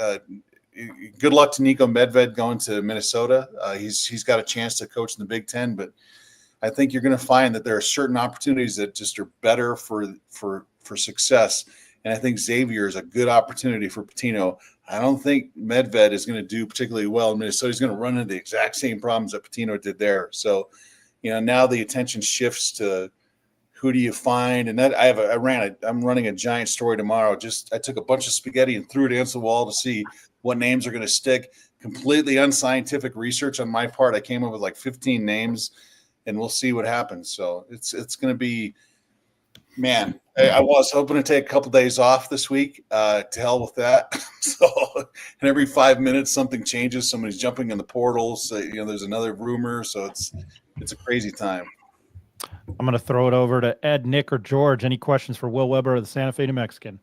Good luck to Nico Medved going to Minnesota. He's got a chance to coach in the Big Ten, but I think you're going to find that there are certain opportunities that just are better for success. And I think Xavier is a good opportunity for Patino. I don't think Medved is going to do particularly well in Minnesota. He's going to run into the exact same problems that Patino did there. So, now the attention shifts to who do you find? And that I'm running a giant story tomorrow. I took a bunch of spaghetti and threw it against the wall to see what names are going to stick. Completely unscientific research on my part. I came up with like 15 names, and we'll see what happens. So it's going to be, man, I was hoping to take a couple days off this week. To hell with that. So, and every 5 minutes something changes. Somebody's jumping in the portal. So, there's another rumor. So it's a crazy time. I'm going to throw it over to Ed, Nick, or George. Any questions for Will Weber of the Santa Fe New Mexican?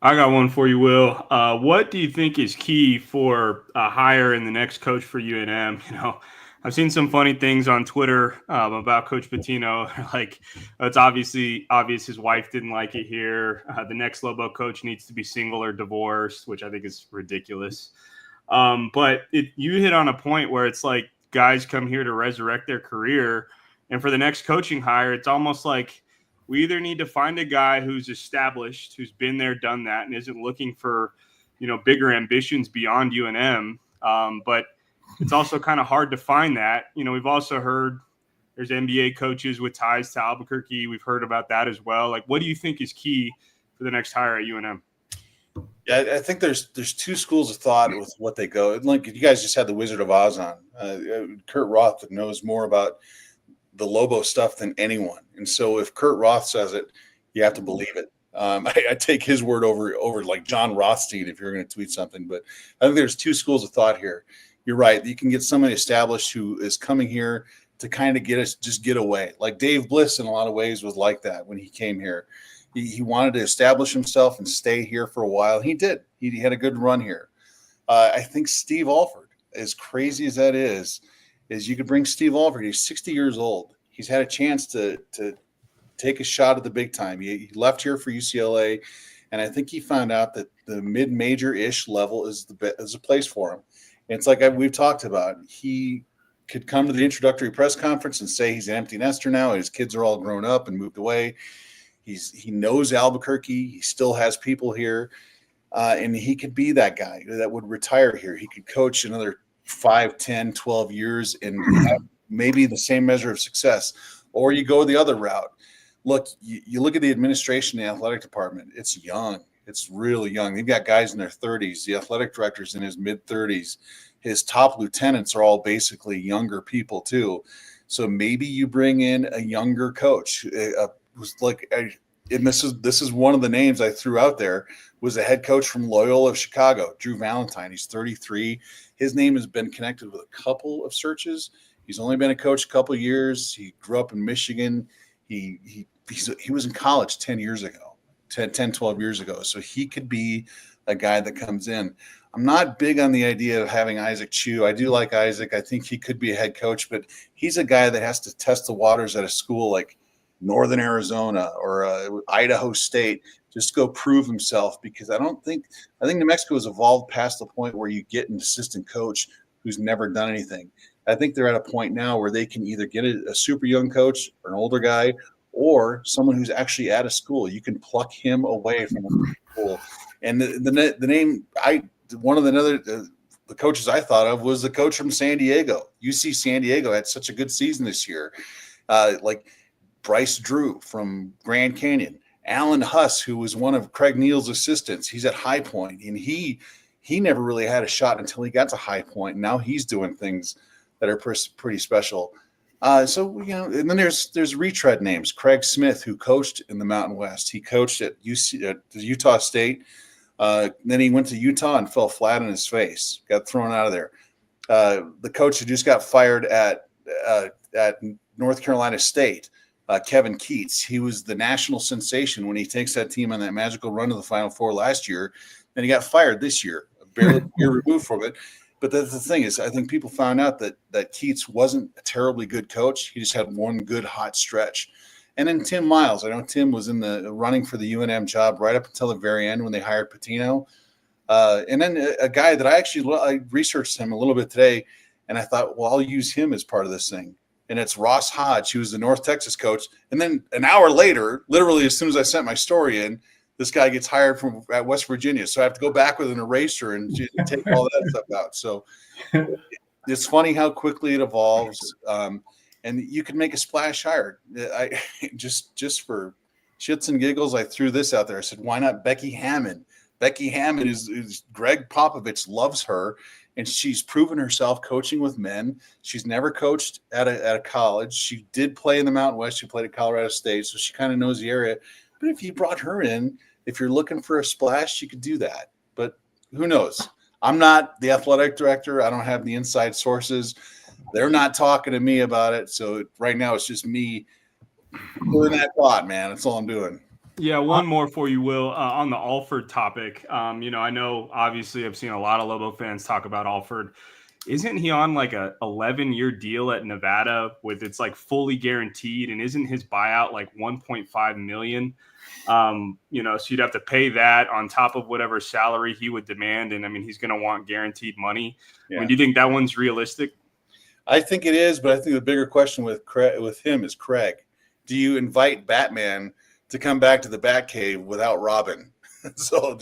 I got one for you, Will. What do you think is key for a hire in the next coach for UNM? I've seen some funny things on Twitter about Coach Pitino. Like, it's obvious his wife didn't like it here. The next Lobo coach needs to be single or divorced, which I think is ridiculous. But you hit on a point where it's like guys come here to resurrect their career. And for the next coaching hire, it's almost like we either need to find a guy who's established, who's been there, done that, and isn't looking for bigger ambitions beyond UNM. But it's also kind of hard to find that. We've also heard there's NBA coaches with ties to Albuquerque. We've heard about that as well. Like, what do you think is key for the next hire at UNM? Yeah, I think there's two schools of thought with what they go. Like, you guys just had the Wizard of Oz on. Kurt Roth knows more about the Lobo stuff than anyone. And so if Kurt Roth says it, you have to believe it. I take his word over like John Rothstein if you're going to tweet something. But I think there's two schools of thought here. You're right. You can get somebody established who is coming here to kind of get away. Like Dave Bliss in a lot of ways was like that when he came here. He wanted to establish himself and stay here for a while. He did. He had a good run here. I think Steve Alford, as crazy as that is you could bring Steve Alford. He's 60 years old. He's had a chance to take a shot at the big time. He left here for UCLA, and I think he found out that the mid-major-ish level is a place for him. And it's like we've talked about. He could come to the introductory press conference and say he's an empty nester now. His kids are all grown up and moved away. He knows Albuquerque. He still has people here, and he could be that guy that would retire here. He could coach another 5, 10, 12 years and have maybe the same measure of success. Or you go the other route. Look, you look at the administration, the athletic department. It's young. It's really young. They've got guys in their 30s. The athletic director's in his mid-30s. His top lieutenants are all basically younger people too. So maybe you bring in a younger coach. And this is one of the names I threw out there, was a head coach from Loyola of Chicago, Drew Valentine. He's 33. His name has been connected with a couple of searches. He's only been a coach a couple of years. He grew up in Michigan. He was in college 12 years ago. So he could be a guy that comes in. I'm not big on the idea of having Isaac Chu. I do like Isaac. I think he could be a head coach, but he's a guy that has to test the waters at a school like Northern Arizona or Idaho State, just to go prove himself, because I think New Mexico has evolved past the point where you get an assistant coach who's never done anything. I think they're at a point now where they can either get a super young coach or an older guy, or someone who's actually at a school. You can pluck him away from a school. And the name one of the coaches I thought of was the coach from San Diego. UC San Diego had such a good season this year. Like Bryce Drew from Grand Canyon, Alan Huss, who was one of Craig Neal's assistants. He's at High Point, and he never really had a shot until he got to High Point. And now he's doing things that are pretty special. And then there's retread names. Craig Smith, who coached in the Mountain West. He coached at Utah State. Then he went to Utah and fell flat on his face, got thrown out of there. The coach who just got fired at North Carolina State, Kevin Keats, he was the national sensation when he takes that team on that magical run to the Final Four last year. Then he got fired this year, barely a year removed from it. But the thing is, I think people found out that Keats wasn't a terribly good coach. He just had one good hot stretch. And then Tim Miles, I know Tim was in the running for the UNM job right up until the very end when they hired Pitino. And then a guy that I researched him a little bit today, and I thought, well, I'll use him as part of this thing. And it's Ross Hodge, who was the North Texas coach. And then an hour later, literally as soon as I sent my story in, this guy gets hired at West Virginia. So I have to go back with an eraser and take all that stuff out. So it's funny how quickly it evolves. And you can make a splash hire. I just for shits and giggles, I threw this out there. I said, why not Becky Hammond? Becky Hammond is Greg Popovich loves her, and she's proven herself coaching with men. She's never coached at a college. She did play in the Mountain West. She played at Colorado State, so she kind of knows the area. But if you brought her in, if you're looking for a splash, you could do that. But who knows? I'm not the athletic director. I don't have the inside sources. They're not talking to me about it. So right now it's just me doing that thought, man. That's all I'm doing. Yeah, one more for you, Will, on the Alford topic. I know obviously I've seen a lot of Lobo fans talk about Alford. Isn't he on like a 11-year deal at Nevada with it's like fully guaranteed, and isn't his buyout like $1.5 million? So you'd have to pay that on top of whatever salary he would demand, and I mean he's going to want guaranteed money. Yeah. I mean, do you think that one's realistic? I think it is, but I think the bigger question with him is Craig. Do you invite Batman to come back to the Batcave without Robin? So,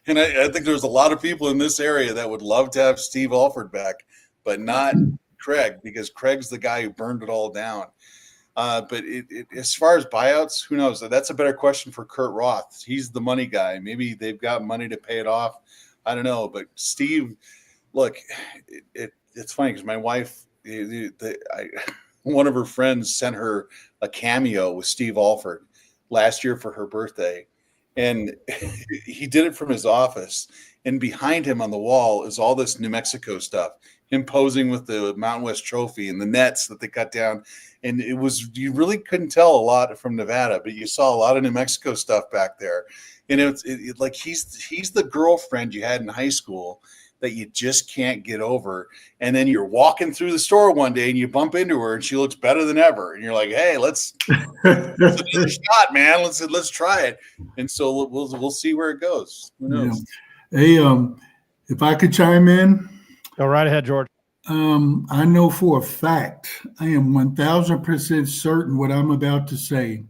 and I think there's a lot of people in this area that would love to have Steve Alford back, but not Craig, because Craig's the guy who burned it all down. But as far as buyouts, who knows? That's a better question for Kurt Roth. He's the money guy. Maybe they've got money to pay it off. I don't know. But Steve, look, it's funny because my wife, one of her friends sent her a cameo with Steve Alford last year for her birthday. And he did it from his office. And behind him on the wall is all this New Mexico stuff, him posing with the Mountain West Trophy and the nets that they cut down. And you really couldn't tell a lot from Nevada, but you saw a lot of New Mexico stuff back there. And it's like he's the girlfriend you had in high school that you just can't get over. And then you're walking through the store one day and you bump into her and she looks better than ever. And you're like, hey, let's another shot, man. Let's try it. And so we'll see where it goes. Who knows? Yeah. Hey, if I could chime in. Go right ahead, George. I know for a fact, I am 1000% certain what I'm about to say.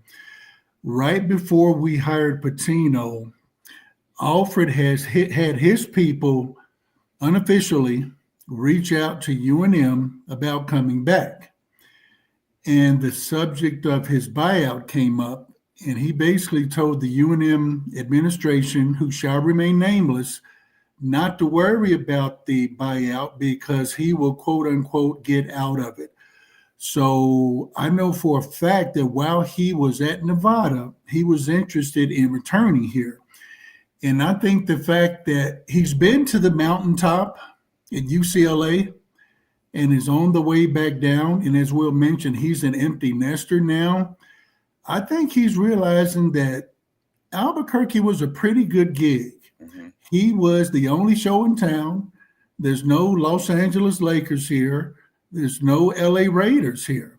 Right before we hired Patino, Alfred had his people unofficially reach out to UNM about coming back. And the subject of his buyout came up, and he basically told the UNM administration, who shall remain nameless, not to worry about the buyout because he will, quote unquote, get out of it. So I know for a fact that while he was at Nevada, he was interested in returning here. And I think the fact that he's been to the mountaintop at UCLA and is on the way back down, and as Will mentioned, he's an empty nester now. I think he's realizing that Albuquerque was a pretty good gig. Mm-hmm. He was the only show in town. There's no Los Angeles Lakers here. There's no LA Raiders here.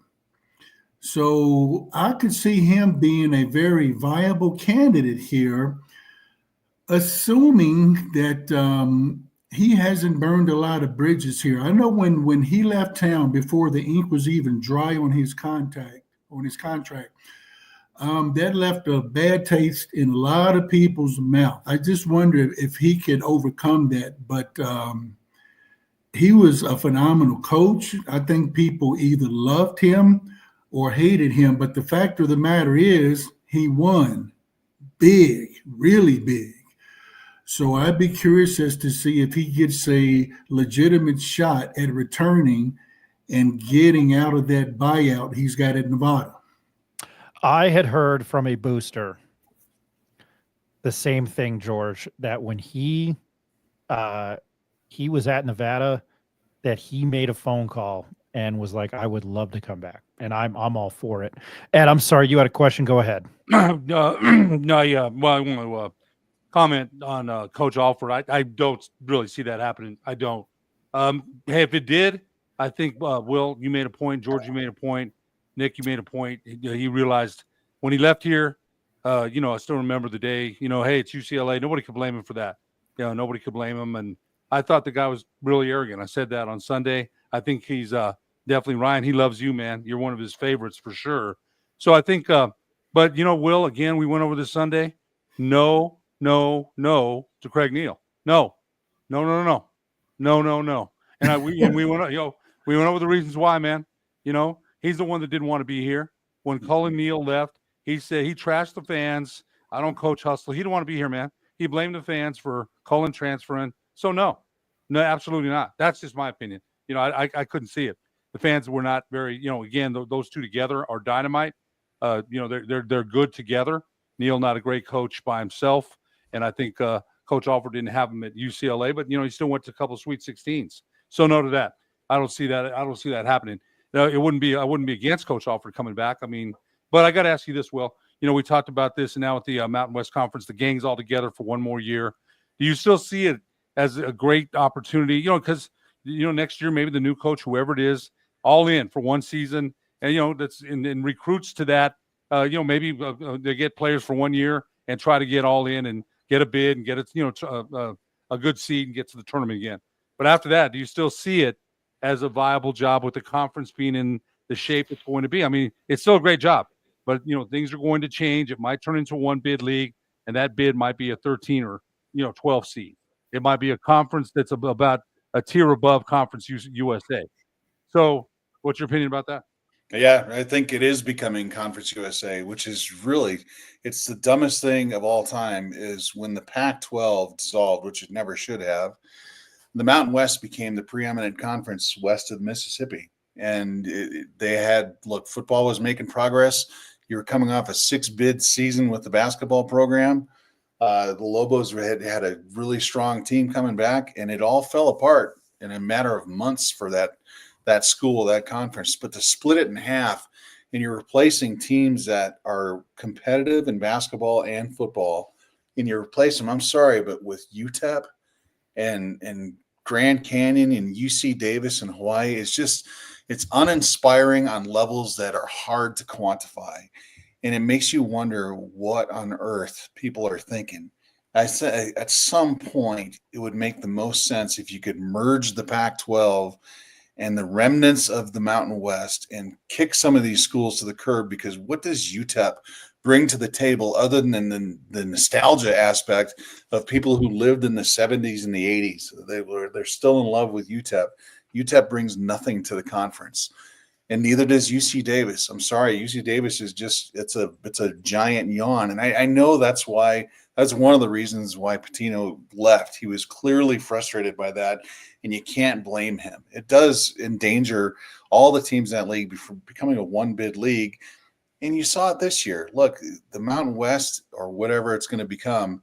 So I could see him being a very viable candidate here, assuming that he hasn't burned a lot of bridges here. I know when he left town before the ink was even dry on his contract, that left a bad taste in a lot of people's mouth. I just wonder if he could overcome that. But he was a phenomenal coach. I think people either loved him or hated him. But the fact of the matter is he won big, really big. So I'd be curious as to see if he gets a legitimate shot at returning and getting out of that buyout he's got at Nevada. I had heard from a booster the same thing, George, that when he was at Nevada, that he made a phone call and was like, I would love to come back. And I'm all for it. Ed, I'm sorry, you had a question. Go ahead. No, yeah. Well, I want to comment on Coach Alford. I don't really see that happening. I don't. Hey, if it did, I think, Will, you made a point. George, you made a point. Nick, you made a point. He realized when he left here, I still remember the day, hey, it's UCLA. Nobody could blame him for that. Nobody could blame him. And I thought the guy was really arrogant. I said that on Sunday. I think he's definitely, Ryan, he loves you, man. You're one of his favorites for sure. So I think, but, Will, again, we went over this Sunday. No to Craig Neal. No. And we went over the reasons why, man. He's the one that didn't want to be here. When Colin Neal left, he said he trashed the fans. I don't coach hustle. He didn't want to be here, man. He blamed the fans for Colin transferring. So no, absolutely not. That's just my opinion. I couldn't see it. The fans were not very, again, those two together are dynamite. They're good together. Neal, not a great coach by himself. And I think Coach Alford didn't have him at UCLA, but, he still went to a couple of Sweet 16s. So no to that. I don't see that happening. I wouldn't be against Coach Alford coming back. I mean, but I got to ask you this, Will. We talked about this, and now at the Mountain West Conference, the gang's all together for one more year. Do you still see it as a great opportunity? Because next year maybe the new coach, whoever it is, all in for one season, and that's in recruits to that. Maybe they get players for 1 year and try to get all in and get a bid and get a good seed and get to the tournament again. But after that, do you still see it as a viable job with the conference being in the shape it's going to be? I mean, it's still a great job, but things are going to change. It might turn into a one bid league, and that bid might be a 13 or 12 seed. It might be a conference that's about a tier above Conference USA. So, what's your opinion about that? Yeah, I think it is becoming Conference USA, which is really, it's the dumbest thing of all time is when the Pac-12 dissolved, which it never should have. The Mountain West became the preeminent conference west of Mississippi. And football was making progress. You were coming off a 6-bid season with the basketball program. The Lobos had a really strong team coming back, and it all fell apart in a matter of months for that school, that conference. But to split it in half, and you're replacing teams that are competitive in basketball and football, and you replace them, I'm sorry, but with UTEP and Grand Canyon and UC Davis and Hawaii, it's uninspiring on levels that are hard to quantify. And it makes you wonder what on earth people are thinking. I say at some point it would make the most sense if you could merge the Pac-12 and the remnants of the Mountain West and kick some of these schools to the curb, because what does UTEP bring to the table other than the nostalgia aspect of people who lived in the 70s and the 80s? They're still in love with UTEP. UTEP brings nothing to the conference, and neither does UC Davis. I'm sorry, UC Davis is it's a giant yawn, and I know that's one of the reasons why Pitino left. He was clearly frustrated by that, and you can't blame him. It does endanger all the teams in that league from becoming a one-bid league. And you saw it this year. Look, the Mountain West, or whatever it's going to become,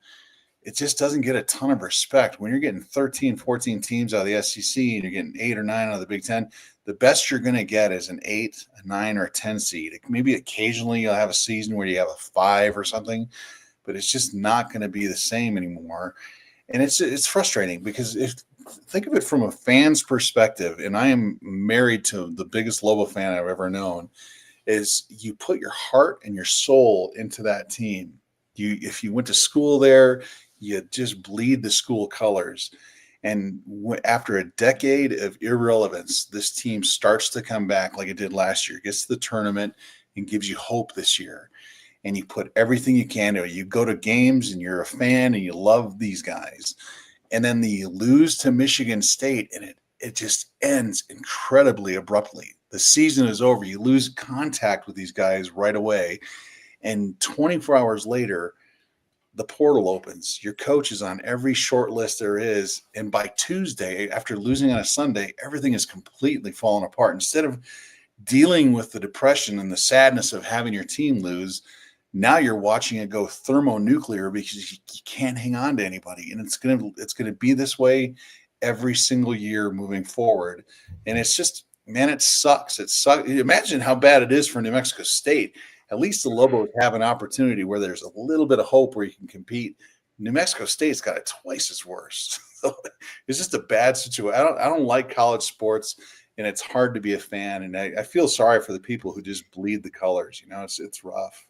it just doesn't get a ton of respect. When you're getting 13, 14 teams out of the SEC and you're getting 8 or 9 out of the Big Ten, the best you're going to get is an 8, a 9, or a 10 seed. Maybe occasionally you'll have a season where you have a 5 or something, but it's just not going to be the same anymore. And it's frustrating because think of it from a fan's perspective, and I am married to the biggest Lobo fan I've ever known, is you put your heart and your soul into that team. If you went to school there, you just bleed the school colors. And after a decade of irrelevance, this team starts to come back like it did last year, gets to the tournament and gives you hope this year. And you put everything you can into it. You go to games and you're a fan and you love these guys. And then you lose to Michigan State, and it just ends incredibly abruptly. The season is over. You lose contact with these guys right away. And 24 hours later, the portal opens. Your coach is on every short list there is. And by Tuesday, after losing on a Sunday, everything is completely fallen apart. Instead of dealing with the depression and the sadness of having your team lose, now you're watching it go thermonuclear because you can't hang on to anybody. And it's gonna be this way every single year moving forward. And it's just, man, it sucks. It sucks. Imagine how bad it is for New Mexico State. At least the Lobos have an opportunity where there's a little bit of hope where you can compete. New Mexico State's got it twice as worse. So it's just a bad situation. I don't like college sports, and it's hard to be a fan. And I feel sorry for the people who just bleed the colors. It's rough.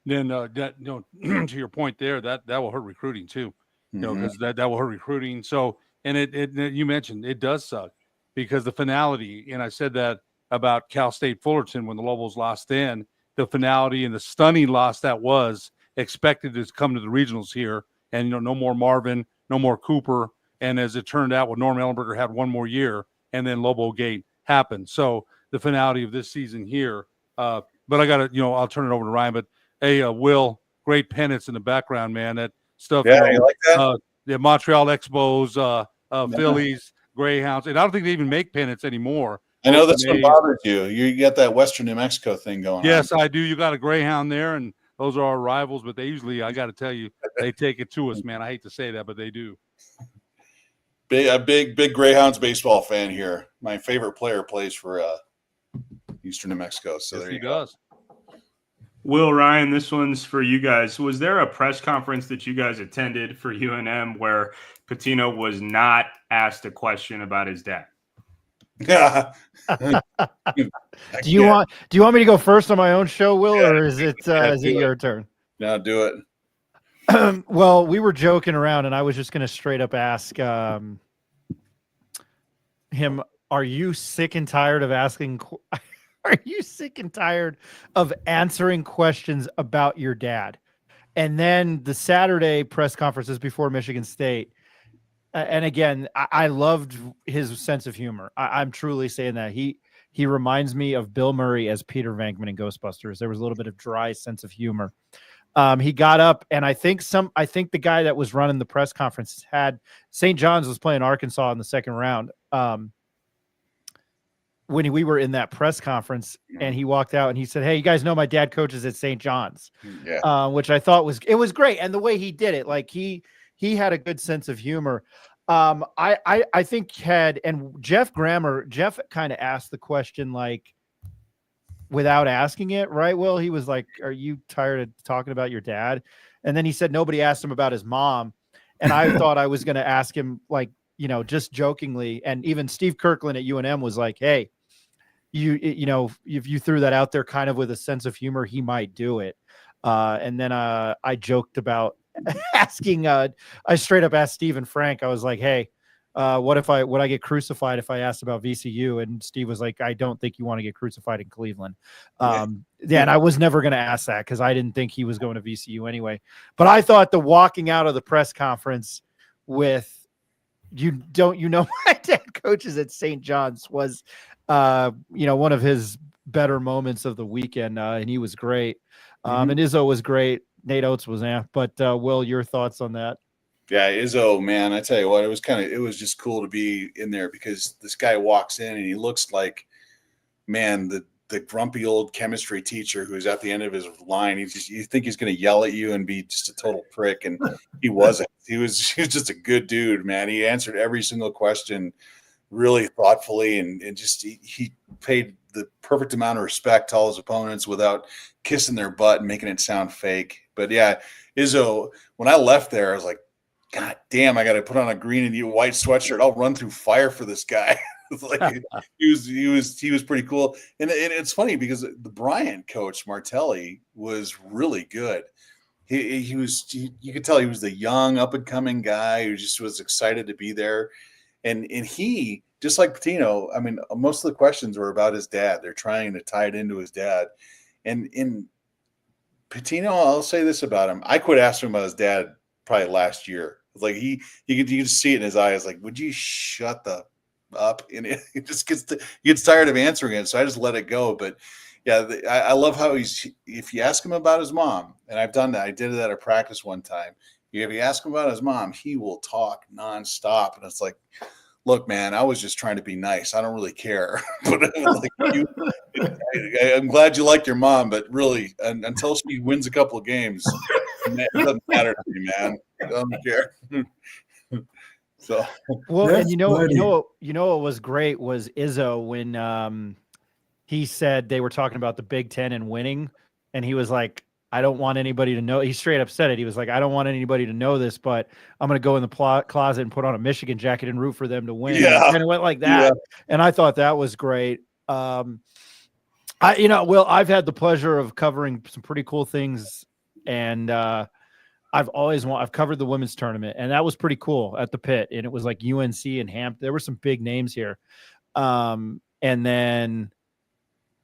Then to your point there, that will hurt recruiting too. Because that will hurt recruiting. So, and it you mentioned it does suck because the finality, and I said that about Cal State Fullerton when the Lobos lost then, the finality and the stunning loss that was expected to come to the regionals here, and no more Marvin, no more Cooper, and as it turned out, Norm Ellenberger had one more year, and then Lobo Gate happened. So the finality of this season here. But I got to, I'll turn it over to Ryan. But hey, Will, great pennants in the background, man. That stuff. Yeah, you like that? The Montreal Expos, Phillies, Greyhounds, and I don't think they even make pennants anymore. I know this one bothers you. You got that Western New Mexico thing going on. Yes, I do. You got a Greyhound there, and those are our rivals, but they usually, I got to tell you, they take it to us, man. I hate to say that, but they do. Big Greyhounds baseball fan here. My favorite player plays for Eastern New Mexico. So yes, there he go. Does. Will, Ryan, this one's for you guys. Was there a press conference that you guys attended for UNM where Patino was not asked a question about his dad? Yeah. Do you want me to go first on my own show, Will, or is it your turn? No, do it. Well, we were joking around, and I was just going to straight up ask him, "Are you sick and tired of asking? Are you sick and tired of answering questions about your dad?" And then the Saturday press conferences before Michigan State. And again, I loved his sense of humor. I'm truly saying that. He reminds me of Bill Murray as Peter Venkman in Ghostbusters. There was a little bit of dry sense of humor. He got up, and I think the guy that was running the press conference had St. John's was playing Arkansas in the second round. When we were in that press conference, and he walked out and he said, "Hey, you guys know my dad coaches at St. John's," which I thought was great. And the way he did it, like he had a good sense of humor. I think Jeff kind of asked the question like without asking it, right? Will, he was like, "Are you tired of talking about your dad?" And then he said nobody asked him about his mom. And I thought I was going to ask him, like, just jokingly. And even Steve Kirkland at UNM was like, "Hey, if you threw that out there kind of with a sense of humor, he might do it." And then I joked about asking, I straight up asked Steve and Frank, I was like, "Hey, would I get crucified if I asked about VCU?" And Steve was like, "I don't think you want to get crucified in Cleveland." And I was never going to ask that because I didn't think he was going to VCU anyway. But I thought the walking out of the press conference with, my dad coaches at St. John's was, one of his better moments of the weekend. And he was great. And Izzo was great. Nate Oates was, but Will, your thoughts on that? Yeah, Izzo, man, I tell you what, it was just cool to be in there because this guy walks in and he looks like, man, the grumpy old chemistry teacher who's at the end of his line. You think he's going to yell at you and be just a total prick, and he wasn't. He was just a good dude, man. He answered every single question really thoughtfully, and just he paid the perfect amount of respect to all his opponents without kissing their butt and making it sound fake. But yeah, Izzo, when I left there, I was like, God damn, I got to put on a green and white sweatshirt. I'll run through fire for this guy. Like he was pretty cool. And it's funny because the Bryant coach Martelli was really good. You could tell he was the young up and coming guy who just was excited to be there. And he, just like Pitino, I mean, most of the questions were about his dad. They're trying to tie it into his dad. And in Pitino, I'll say this about him. I quit asking him about his dad probably last year. Like you could see it in his eyes. Like, would you shut the up? And it just gets tired of answering it. So I just let it go. But yeah, I love how if you ask him about his mom, and I've done that. I did it at a practice one time. If you ask him about his mom, he will talk nonstop. And it's like, look, man, I was just trying to be nice. I don't really care. But I'm glad you like your mom, but really, until she wins a couple of games, it doesn't matter to me, man. I don't care. So well, and what was great was Izzo when he said they were talking about the Big Ten and winning, and he was like, "I don't want anybody to know." He straight up said it. He was like, "I don't want anybody to know this, but I'm going to go in the closet and put on a Michigan jacket and root for them to win." Yeah. And it went like that. Yeah. And I thought that was great. Will, I've had the pleasure of covering some pretty cool things, and I've covered the women's tournament, and that was pretty cool at the Pit. And it was like UNC and Hampton. There were some big names here. And then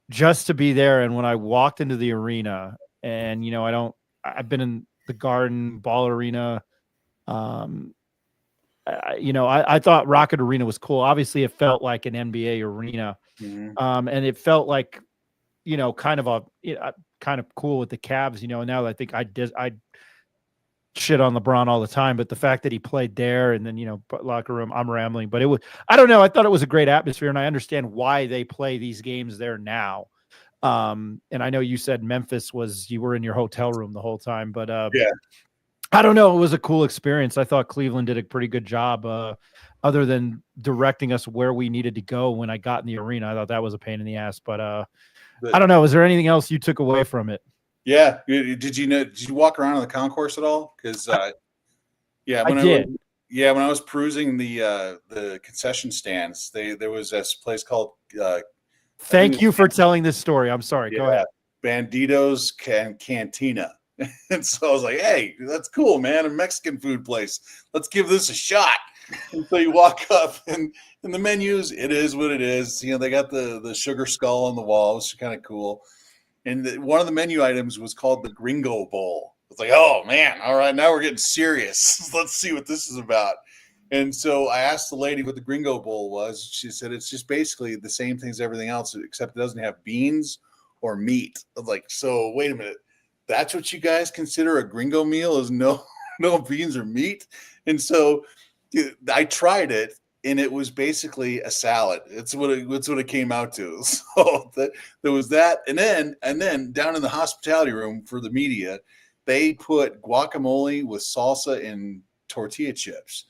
just to be there. And when I walked into the arena, and, I've been in the Garden, Ball Arena. I thought Rocket Arena was cool. Obviously it felt like an NBA arena. Mm-hmm. And it felt like, kind of cool with the Cavs, now I think I shit on LeBron all the time, but the fact that he played there and then, locker room, I'm rambling, but I don't know. I thought it was a great atmosphere, and I understand why they play these games there now. And I know you said Memphis you were in your hotel room the whole time, but yeah, I don't know. It was a cool experience. I thought Cleveland did a pretty good job, other than directing us where we needed to go when I got in the arena. I thought that was a pain in the ass, but I don't know. Is there anything else you took away from it? Yeah. Did you walk around on the concourse at all? Because when I was perusing the concession stands, there was this place called Thank you for telling this story. I'm sorry. Go ahead. Bandito's Cantina. And so I was like, hey, that's cool, man. A Mexican food place. Let's give this a shot. And so you walk up, and the menus, it is what it is. They got the sugar skull on the wall, which is kind of cool. And one of the menu items was called the Gringo Bowl. It's like, oh man, all right, now we're getting serious. Let's see what this is about. And so I asked the lady what the Gringo Bowl was. She said it's just basically the same thing as everything else, except it doesn't have beans or meat. I'm like, so wait a minute, that's what you guys consider a Gringo meal? Is no beans or meat? And so I tried it, and it was basically a salad. It's what it came out to. So there was that, and then down in the hospitality room for the media, they put guacamole with salsa and tortilla chips.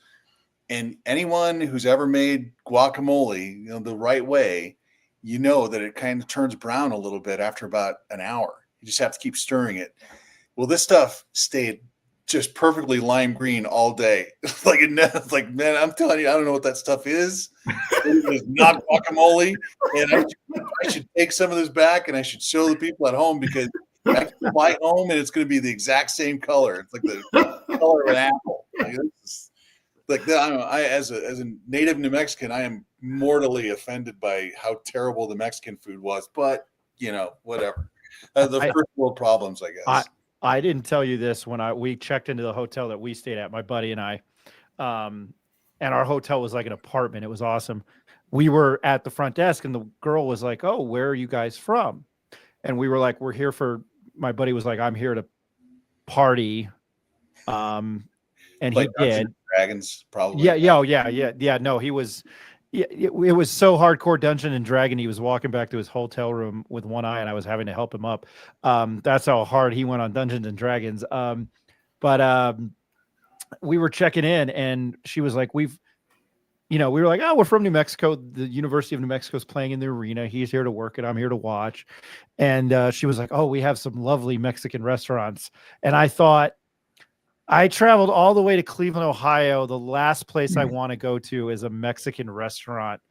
And anyone who's ever made guacamole, the right way, that it kind of turns brown a little bit after about an hour. You just have to keep stirring it. Well, this stuff stayed just perfectly lime green all day. Like, man, I'm telling you, I don't know what that stuff is. It is not guacamole. And I should take some of this back, and I should show the people at home, because I have to fly home and it's going to be the exact same color. It's like the color of an apple. Like that, as a native New Mexican, I am mortally offended by how terrible the Mexican food was. But whatever. The first world problems, I guess. I didn't tell you this when we checked into the hotel that we stayed at, my buddy and I, and our hotel was like an apartment. It was awesome. We were at the front desk, and the girl was like, "Oh, where are you guys from?" And we were like, "We're here for." My buddy was like, "I'm here to party," and like he did. Dragons, probably. Yeah. No, he was. Yeah, it was so hardcore Dungeon and Dragon. He was walking back to his hotel room with one eye, and I was having to help him up. That's how hard he went on Dungeons and Dragons. But we were checking in, and she was like, we were like, "Oh, we're from New Mexico. The University of New Mexico is playing in the arena. He's here to work, and I'm here to watch." And she was like, "Oh, we have some lovely Mexican restaurants." And I thought, I traveled all the way to Cleveland, Ohio. The last place I want to go to is a Mexican restaurant.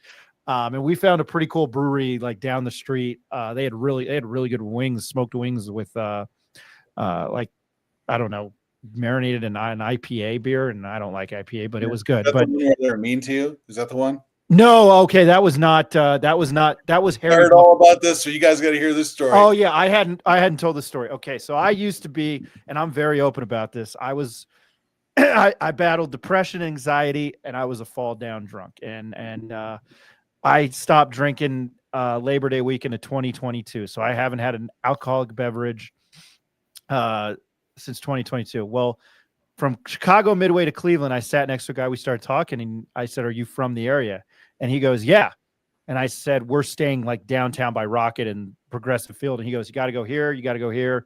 And we found a pretty cool brewery like down the street. They had really good wings, smoked wings with I don't know, marinated in an IPA beer. And I don't like IPA, but it was good. But they're mean to you? Is that the one? No, okay, that was Harry. I heard all about this, so you guys got to hear this story. Oh yeah, I hadn't told this story. Okay, so I used to be, and I'm very open about this. I battled depression, anxiety, and I was a fall down drunk, and I stopped drinking Labor Day weekend of 2022. So I haven't had an alcoholic beverage since 2022. Well, from Chicago Midway to Cleveland, I sat next to a guy. We started talking, and I said, "Are you from the area?" And he goes, "Yeah." And I said, "We're staying like downtown by Rocket and Progressive Field." And he goes, "You got to go here. You got to go here."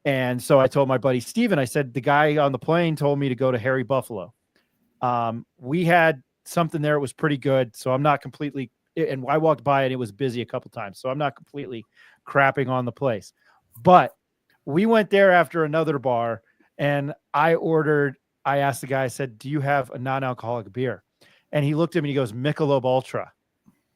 And so I told my buddy Steven, I said, "The guy on the plane told me to go to Harry Buffalo." We had something there. It was pretty good. So I'm not completely, and I walked by and it was busy a couple times. So I'm not completely crapping on the place, but we went there after another bar, and I asked the guy, I said, "Do you have a non-alcoholic beer?" And he looked at me and he goes, "Michelob Ultra."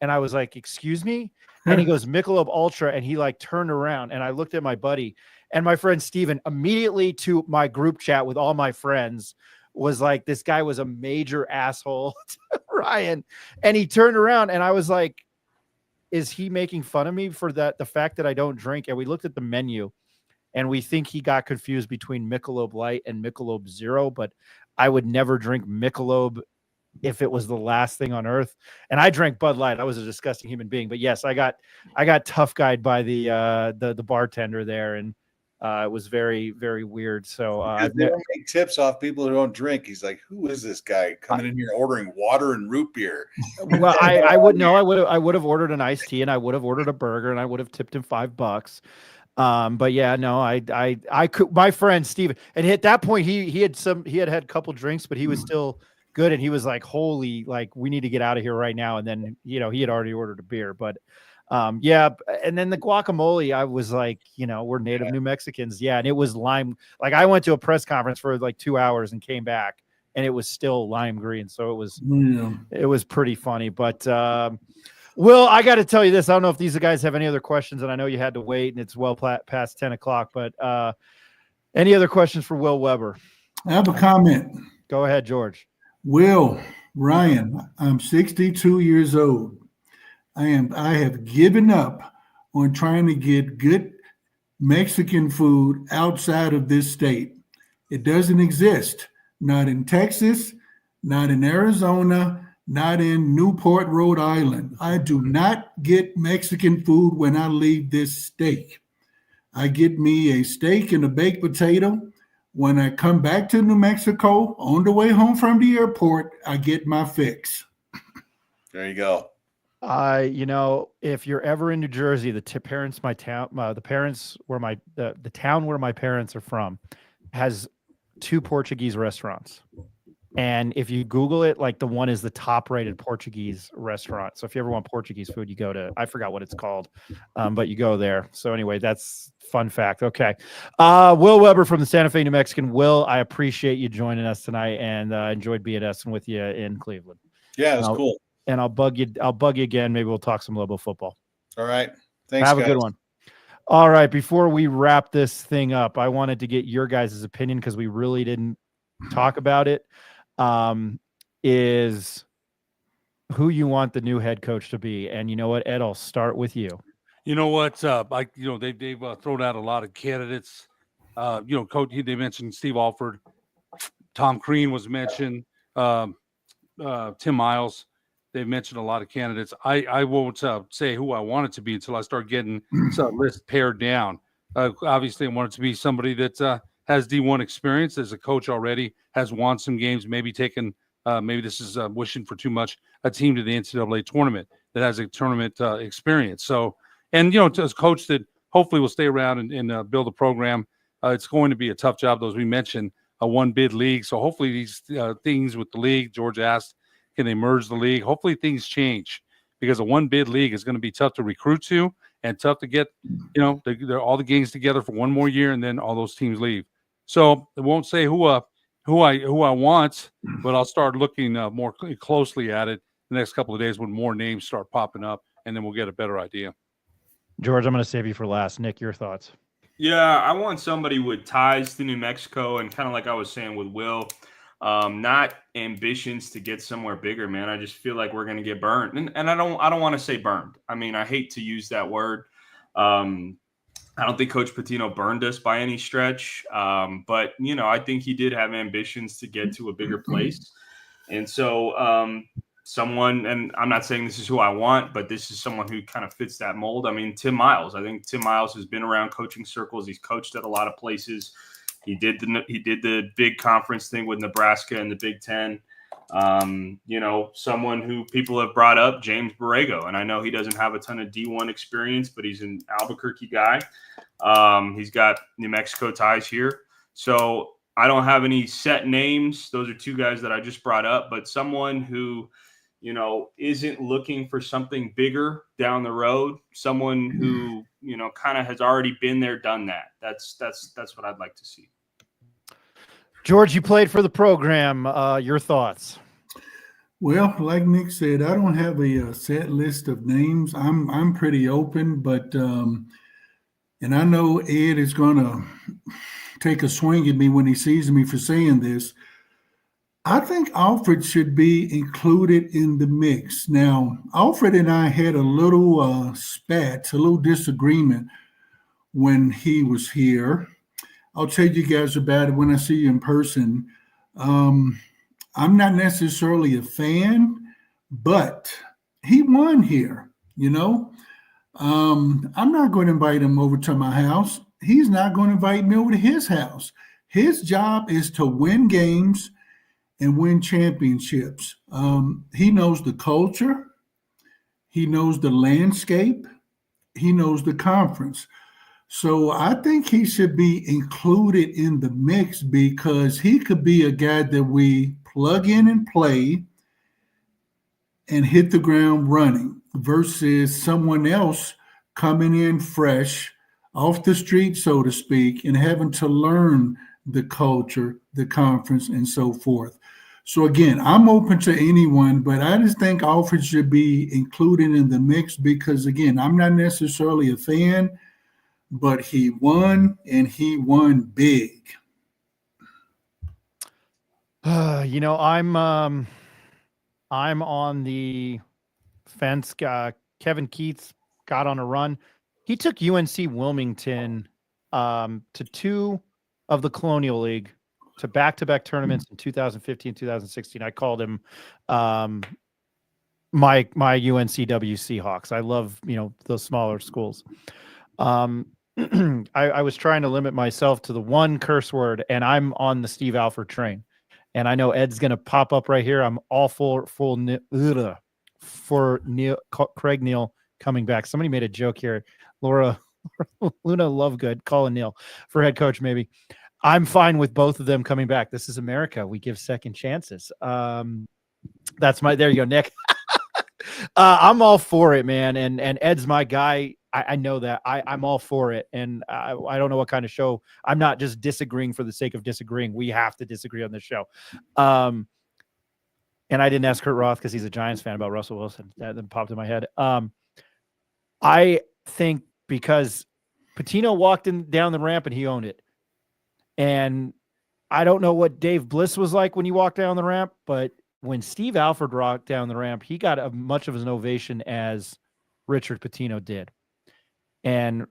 And I was like, "Excuse me?" And he goes, "Michelob Ultra." And he like turned around, and I looked at my buddy, and my friend Steven immediately to my group chat with all my friends was like, this guy was a major asshole to Ryan. And he turned around, and I was like, is he making fun of me for the fact that I don't drink? And we looked at the menu, and we think he got confused between Michelob Light and Michelob Zero, but I would never drink Michelob if it was the last thing on earth. And I drank Bud Light. I was a disgusting human being, but yes, I got tough guyed by the bartender there, and it was very, very weird. So they don't make tips off people who don't drink. He's like, "Who is this guy coming in here ordering water and root beer?" Well, I would have ordered an iced tea, and I would have ordered a burger, and I would have tipped him $5. But yeah, no, I could, my friend Steven, and at that point he had had a couple drinks, but he was still good. And he was like, "Holy, like, we need to get out of here right now." And then, he had already ordered a beer, but yeah. And then the guacamole, I was like, we're native New Mexicans. Yeah. And it was lime. Like, I went to a press conference for like 2 hours and came back, and it was still lime green. So it was pretty funny, but, Will, I got to tell you this. I don't know if these guys have any other questions, and I know you had to wait, and it's well past 10 o'clock, but any other questions for Will Weber? I have a comment. Go ahead, George. Will, Ryan, I'm 62 years old. I have given up on trying to get good Mexican food outside of this state. It doesn't exist. Not in Texas, not in Arizona, not in Newport, Rhode Island. I do not get Mexican food when I leave this state. I get me a steak and a baked potato. When I come back to New Mexico on the way home from the airport, I get my fix. There you go. If you're ever in New Jersey, the town where my parents are from has 2 Portuguese restaurants. And if you Google it, like the one is the top rated Portuguese restaurant. So if you ever want Portuguese food, you go to, I forgot what it's called, but you go there. So anyway, that's fun fact. Okay. Will Weber from the Santa Fe New Mexican. Will, I appreciate you joining us tonight and enjoyed BSing with you in Cleveland. Yeah, it was cool. And I'll bug you again. Maybe we'll talk some Lobo football. All right. Thanks. Have a good one. All right. Before we wrap this thing up, I wanted to get your guys' opinion because we really didn't talk about it. Is who you want the new head coach to be. And you know what, Ed, I'll start with you. You know what? They've thrown out a lot of candidates. Coach, they mentioned Steve Alford, Tom Crean was mentioned, Tim Miles. They've mentioned a lot of candidates. I won't say who I want it to be until I start getting some list pared down. Obviously, I want it to be somebody that has D1 experience as a coach already, has won some games, maybe taken, maybe this is wishing for too much, a team to the NCAA tournament that has a tournament experience. So, and, as a coach that hopefully will stay around and build a program, it's going to be a tough job, though, as we mentioned, a one-bid league. So hopefully these things with the league, George asked, can they merge the league? Hopefully things change because a one-bid league is going to be tough to recruit to and tough to get, all the games together for one more year and then all those teams leave. So I won't say who I want, but I'll start looking more closely at it the next couple of days when more names start popping up, and then we'll get a better idea. George, I'm going to save you for last. Nick, your thoughts? Yeah, I want somebody with ties to New Mexico and kind of like I was saying with Will, not ambitions to get somewhere bigger, man. I just feel like we're going to get burned. And I don't want to say burned. I mean, I hate to use that word. I don't think Coach Pitino burned us by any stretch. But, I think he did have ambitions to get to a bigger place. And so someone, and I'm not saying this is who I want, but this is someone who kind of fits that mold. I mean, Tim Miles. I think Tim Miles has been around coaching circles. He's coached at a lot of places. He did the big conference thing with Nebraska and the Big Ten. Someone who people have brought up, James Borrego. And I know he doesn't have a ton of D1 experience, but he's an Albuquerque guy. He's got New Mexico ties here. So I don't have any set names. Those are 2 guys that I just brought up, but someone who, isn't looking for something bigger down the road, someone who, kind of has already been there, done that. That's what I'd like to see. George, you played for the program. Your thoughts? Well, like Nick said, I don't have a set list of names. I'm pretty open, but and I know Ed is going to take a swing at me when he sees me for saying this. I think Alfred should be included in the mix. Now, Alfred and I had a little spat, a little disagreement when he was here. I'll tell you guys about it when I see you in person. I'm not necessarily a fan, but he won here, I'm not going to invite him over to my house. He's not going to invite me over to his house. His job is to win games and win championships. He knows the culture. He knows the landscape. He knows the conference. So I think he should be included in the mix because he could be a guy that we plug in and play and hit the ground running versus someone else coming in fresh off the street, so to speak, and having to learn the culture, the conference, and so forth. So again, I'm open to anyone, but I just think Alfred should be included in the mix because, again, I'm not necessarily a fan, but he won, and he won big. I'm on the fence. Kevin Keats got on a run. He took UNC Wilmington to 2 of the Colonial League to back-to-back tournaments in 2015, 2016. I called him my UNCW Seahawks. I love, those smaller schools. I was trying to limit myself to the one curse word, and I'm on the Steve Alford train. And I know Ed's going to pop up right here. I'm all for Craig Neal coming back. Somebody made a joke here. Luna Lovegood calling Neal for head coach, maybe. I'm fine with both of them coming back. This is America. We give second chances. There you go, Nick. I'm all for it, man. And Ed's my guy. I know that. I'm all for it. And I don't know what kind of show. I'm not just disagreeing for the sake of disagreeing. We have to disagree on this show. And I didn't ask Kurt Roth because he's a Giants fan about Russell Wilson. That then popped in my head. I think because Patino walked down the ramp and he owned it. And I don't know what Dave Bliss was like when he walked down the ramp, but when Steve Alford walked down the ramp, he got as much of an ovation as Richard Pitino did. And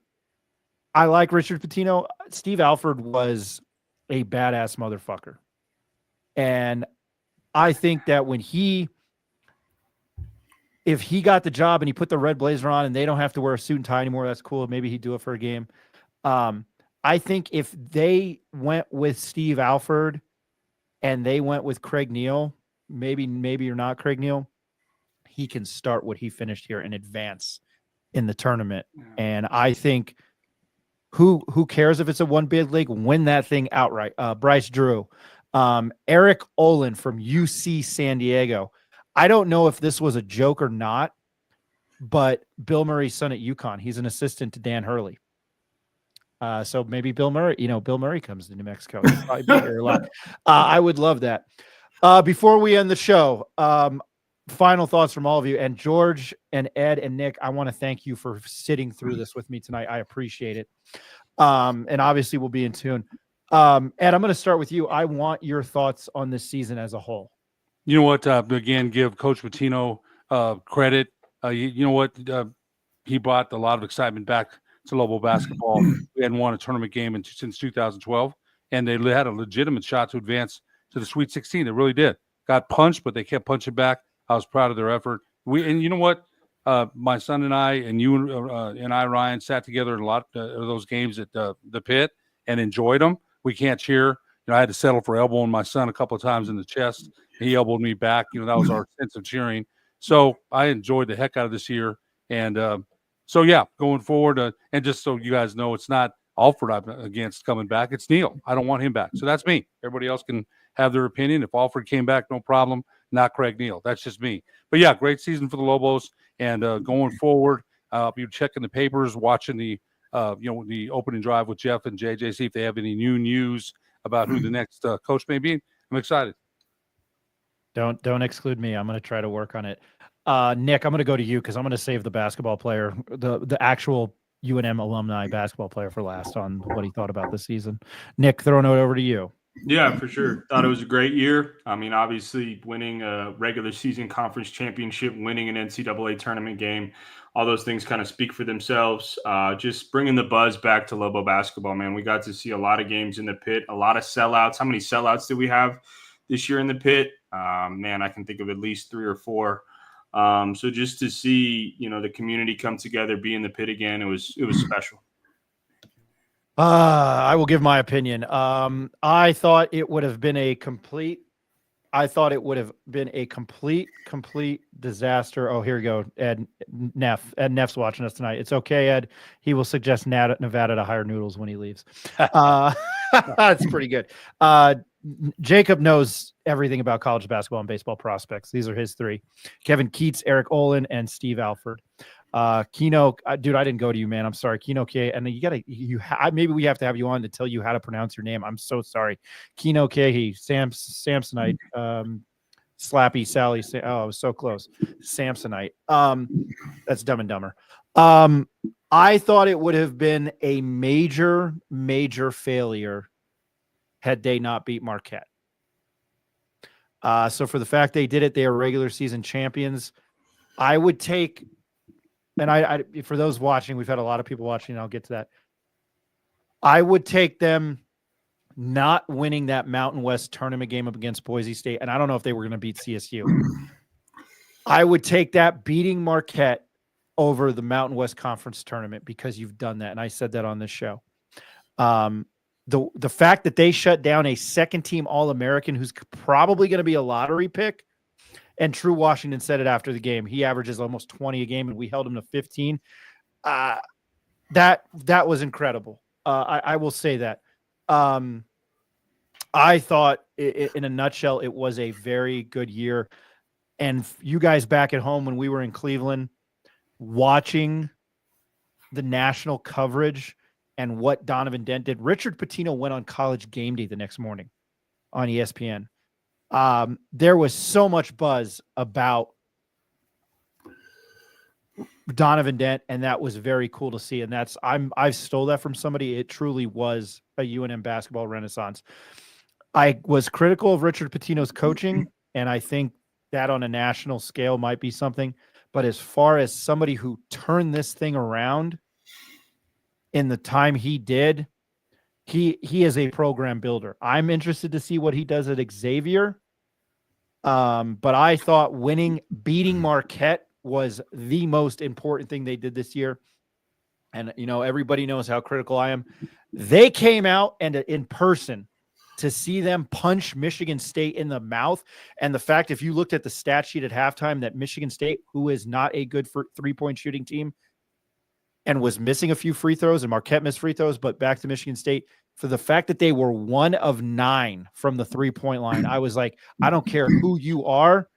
I like Richard Pitino. Steve Alford was a badass motherfucker. And I think that if he got the job and he put the red blazer on and they don't have to wear a suit and tie anymore, that's cool. Maybe he'd do it for a game. I think if they went with Steve Alford and they went with Craig Neal, maybe you're not Craig Neal, he can start what he finished here and advance in the tournament. And I think who cares if it's a one bid league, win that thing outright. Bryce Drew, Eric Olin from UC San Diego. I don't know if this was a joke or not, but Bill Murray's son at UConn, he's an assistant to Dan Hurley. So maybe Bill Murray comes to New Mexico. He'll probably be here a lot. I would love that. Before we end the show, final thoughts from all of you. And George and Ed and Nick, I want to thank you for sitting through this with me tonight. I appreciate it. And obviously we'll be in tune. Ed, I'm going to start with you. I want your thoughts on this season as a whole. You know what? Again, give Coach Patino credit. You know what? He brought a lot of excitement back to Lobo basketball. We hadn't won a tournament game since 2012, and they had a legitimate shot to advance to the Sweet 16. They really did. Got punched, but they kept punching back. I was proud of their effort. And you know what? My son and I, and you and I, Ryan, sat together in a lot of those games at the pit and enjoyed them. We can't cheer. I had to settle for elbowing my son a couple of times in the chest. He elbowed me back. That was our sense of cheering. So I enjoyed the heck out of this year. And going forward, and just so you guys know, it's not Alford I'm against coming back. It's Neal. I don't want him back. So that's me. Everybody else can have their opinion. If Alford came back, no problem. Not Craig Neal. That's just me. But yeah, great season for the Lobos. And going forward, I'll be checking the papers, watching the opening drive with Jeff and JJ, see if they have any new news about who the next coach may be. I'm excited. Don't exclude me. I'm going to try to work on it. Nick, I'm going to go to you because I'm going to save the basketball player, the actual UNM alumni basketball player for last on what he thought about the season. Nick, throwing it over to you. Yeah, for sure. Thought it was a great year. I mean, obviously winning a regular season conference championship, winning an NCAA tournament game, all those things kind of speak for themselves. Just bringing the buzz back to Lobo basketball, man. We got to see a lot of games in the pit, a lot of sellouts. How many sellouts did we have this year in the pit? Man, I can think of at least 3 or 4. So just to see, the community come together, be in the pit again, it was special. I will give my opinion. I thought it would have been a complete disaster. Oh, here we go. Ed Neff's watching us tonight. It's okay, Ed. He will suggest Nevada to hire Noodles when he leaves. That's pretty good. Jacob knows everything about college basketball and baseball prospects. These are his 3: Kevin Keats, Eric Olin, and Steve Alford. Kino, dude, I didn't go to you, man. I'm sorry. Kino K. And maybe we have to have you on to tell you how to pronounce your name. I'm so sorry. Kino K. Samsonite, Slappy Sally. I was so close. Samsonite. That's Dumb and Dumber. I thought it would have been a major, major failure had they not beat Marquette. So for the fact they did it, they are regular season champions. I would take, and I for those watching, we've had a lot of people watching, and I'll get to that. I would take them not winning that Mountain West tournament game up against Boise State, and I don't know if they were going to beat CSU. I would take that beating Marquette over the Mountain West Conference tournament because you've done that, and I said that on this show. The fact that they shut down a second-team All-American who's probably going to be a lottery pick, and True Washington said it after the game. He averages almost 20 a game, and we held him to 15. That was incredible. I will say that. I thought, in a nutshell, it was a very good year. And you guys back at home when we were in Cleveland, watching the national coverage and what Donovan Dent did. Richard Pitino went on College Game Day the next morning on ESPN. There was so much buzz about Donovan Dent, and that was very cool to see. And I stole that from somebody. It truly was a UNM basketball renaissance. I was critical of Richard Pitino's coaching, and I think that on a national scale might be something. But as far as somebody who turned this thing around in the time he did, he is a program builder. I'm interested to see what he does at Xavier. But I thought beating Marquette was the most important thing they did this year. And, everybody knows how critical I am. They came out and in person to see them punch Michigan State in the mouth. And the fact, if you looked at the stat sheet at halftime, that Michigan State, who is not a good three-point shooting team and was missing a few free throws, and Marquette missed free throws, but back to Michigan State, for the fact that they were 1 of 9 from the three-point line, I was like, I don't care who you are,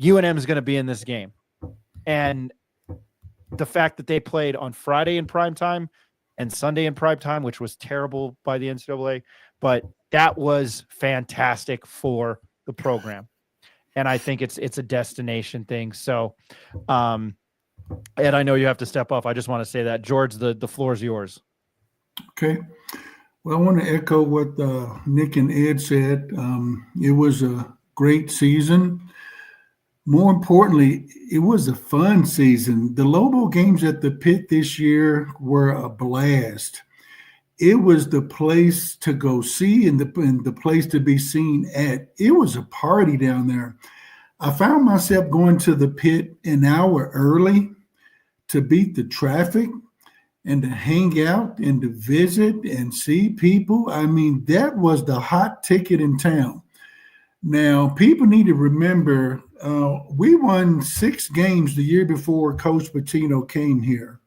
UNM is going to be in this game. And the fact that they played on Friday in primetime and Sunday in primetime, which was terrible by the NCAA, but that was fantastic for the program. And I think it's a destination thing. So, Ed, I know you have to step off. I just want to say that. George, the floor is yours. Okay. Well, I want to echo what Nick and Ed said. It was a great season. More importantly, it was a fun season. The Lobo games at the Pit this year were a blast. It was the place to go see and the place to be seen at. It was a party down there. I found myself going to the Pit an hour early to beat the traffic and to hang out and to visit and see people. I mean, that was the hot ticket in town. Now, people need to remember, we won 6 games the year before Coach Patino came here.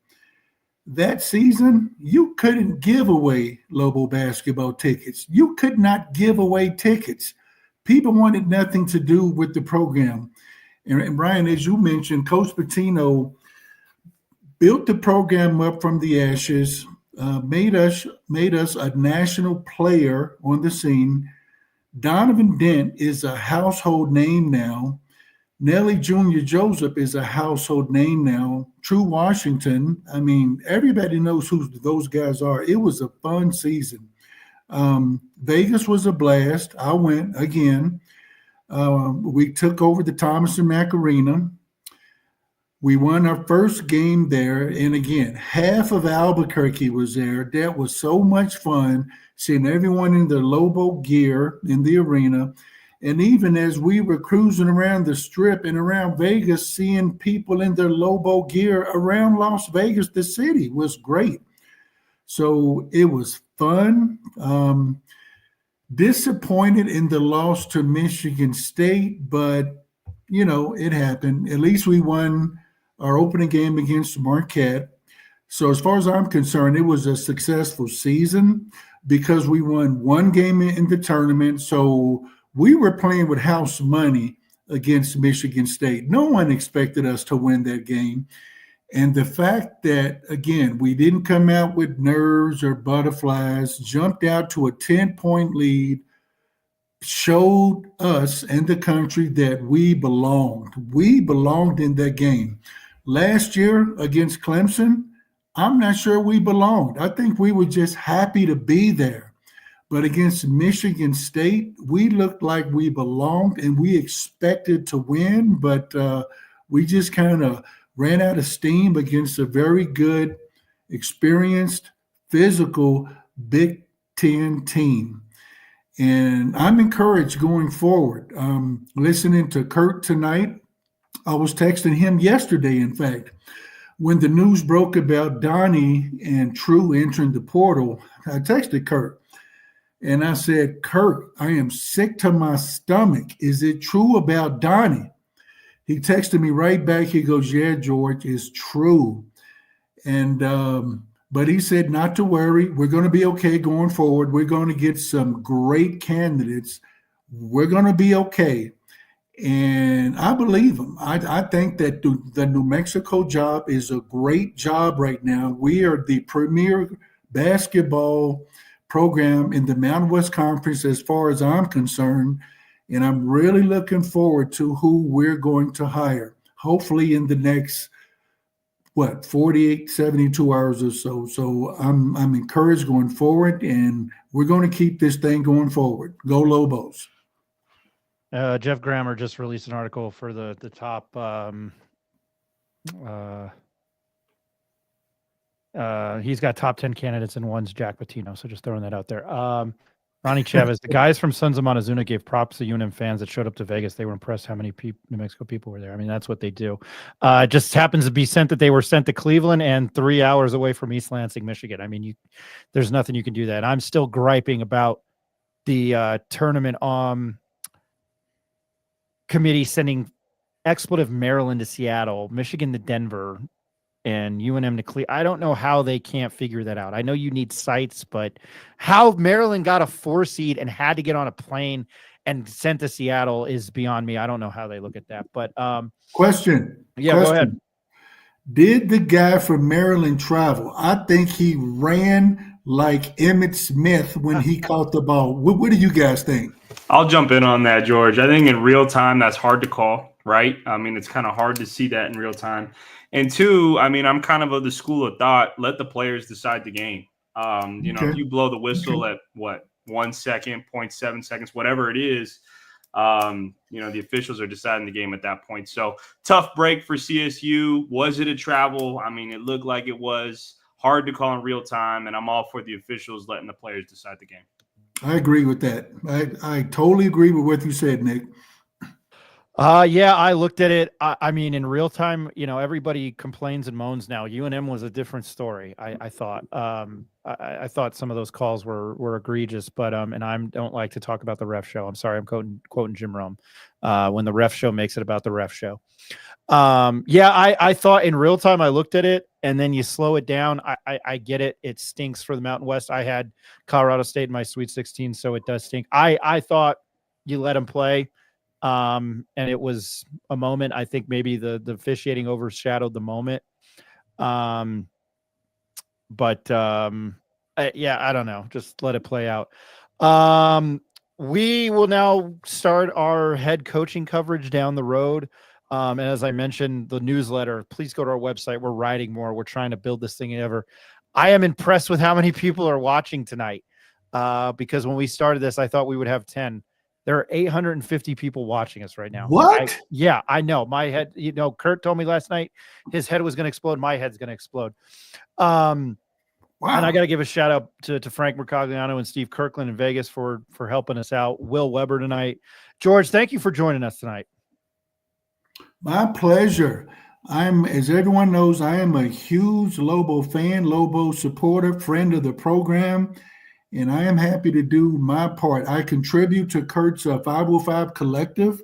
That season, you couldn't give away Lobo basketball tickets. You could not give away tickets. People wanted nothing to do with the program. And Brian, as you mentioned, Coach Patino built the program up from the ashes, made us a national player on the scene. Donovan Dent is a household name now. Nelly Jr. Joseph is a household name now. True Washington, I mean, everybody knows who those guys are. It was a fun season. Vegas was a blast. I went again. We took over the Thomas and Mack Arena. We won our first game there. And again, half of Albuquerque was there. That was so much fun, seeing everyone in their Lobo gear in the arena. And even as we were cruising around the Strip and around Vegas, seeing people in their Lobo gear around Las Vegas, the city, was great. So it was fun. Disappointed in the loss to Michigan State, but, it happened. At least we won our opening game against Marquette. So as far as I'm concerned, it was a successful season because we won 1 game in the tournament. So we were playing with house money against Michigan State. No one expected us to win that game. And the fact that, again, we didn't come out with nerves or butterflies, jumped out to a 10-point lead, showed us and the country that we belonged. We belonged in that game. Last year against Clemson, I'm not sure we belonged. I think we were just happy to be there. But against Michigan State, we looked like we belonged and we expected to win, but we just kind of ran out of steam against a very good, experienced, physical, big 10 team. And I'm encouraged going forward. Listening to Kurt tonight, I was texting him yesterday, in fact, when the news broke about Donnie and True entering the portal. I texted Kurt and I said, Kurt, I am sick to my stomach. Is it true about Donnie? He texted me right back. He goes, yeah, George, it's true. And but he said not to worry. We're going to be okay going forward. We're going to get some great candidates. We're going to be okay. And I believe him. I think that the New Mexico job is a great job right now. We are the premier basketball program in the Mountain West Conference as far as I'm concerned. And I'm really looking forward to who we're going to hire, hopefully in the next 48, 72 hours or so. So I'm encouraged going forward, and we're going to keep this thing going forward. Go Lobos. Jeff Grammer just released an article for the top. He's got top 10 candidates, and one's Jack Pitino. So just throwing that out there. Ronnie Chavez, the guys from Sons of Montezuma gave props to UNM fans that showed up to Vegas. They were impressed how many New Mexico people were there. I mean, that's what they do. It just happens to be sent that they were sent to Cleveland and 3 hours away from East Lansing, Michigan. I mean, there's nothing you can do that. I'm still griping about the tournament committee sending expletive Maryland to Seattle, Michigan to Denver, and UNM to Cleveland. I don't know how they can't figure that out. I know you need sites, but how Maryland got a 4 seed and had to get on a plane and sent to Seattle is beyond me. I don't know how they look at that. But question. Go ahead. Did the guy from Maryland travel? I think he ran like Emmitt Smith when he caught the ball. What do you guys think? I'll jump in on that, George. I think in real time, that's hard to call, right? I mean, it's kind of hard to see that in real time. And two, I mean, I'm kind of the school of thought, let the players decide the game. If you blow the whistle at 1 second, 0.7 seconds, whatever it is, the officials are deciding the game at that point. So tough break for CSU. Was it a travel? I mean, it looked like it was. Hard to call in real time, and I'm all for the officials letting the players decide the game. I agree with that. I totally agree with what you said, Nick. Yeah, I looked at it. I mean, in real time, everybody complains and moans now. UNM was a different story. I thought. I thought some of those calls were egregious, but and I don't like to talk about the ref show. I'm sorry, I'm quoting Jim Rome. When the ref show makes it about the ref show. I thought in real time. I looked at it, and then you slow it down. I get it. It stinks for the Mountain West. I had Colorado State in my Sweet 16, so it does stink. I thought you let them play. And it was a moment. I think maybe the officiating overshadowed the moment. I don't know. Just let it play out. We will now start our head coaching coverage down the road. And as I mentioned, the newsletter, please go to our website. We're writing more. We're trying to build this thing ever. I am impressed with how many people are watching tonight. Because when we started this, I thought we would have 10. There are 850 people watching us right now. What? I know. My head, Kurt told me last night his head was going to explode. My head's going to explode. Wow. And I got to give a shout out to Frank Mercogliano and Steve Kirkland in Vegas for helping us out. Will Weber tonight. George, thank you for joining us tonight. My pleasure. As everyone knows, I am a huge Lobo fan, Lobo supporter, friend of the program. And I am happy to do my part. I contribute to Kurt's 505 Collective,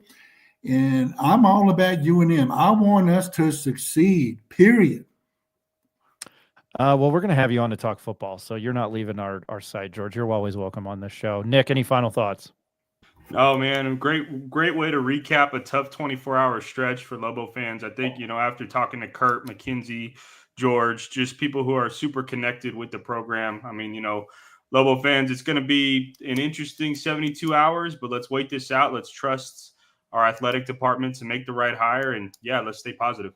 and I'm all about UNM. I want us to succeed, period. Well, we're going to have you on to talk football, so you're not leaving our site, George. You're always welcome on this show. Nick, any final thoughts? Oh, man, great way to recap a tough 24-hour stretch for Lobo fans. I think, after talking to Kurt, Mackenzie, George, just people who are super connected with the program. I mean, Lobo fans, it's going to be an interesting 72 hours, but let's wait this out. Let's trust our athletic department to make the right hire, and let's stay positive.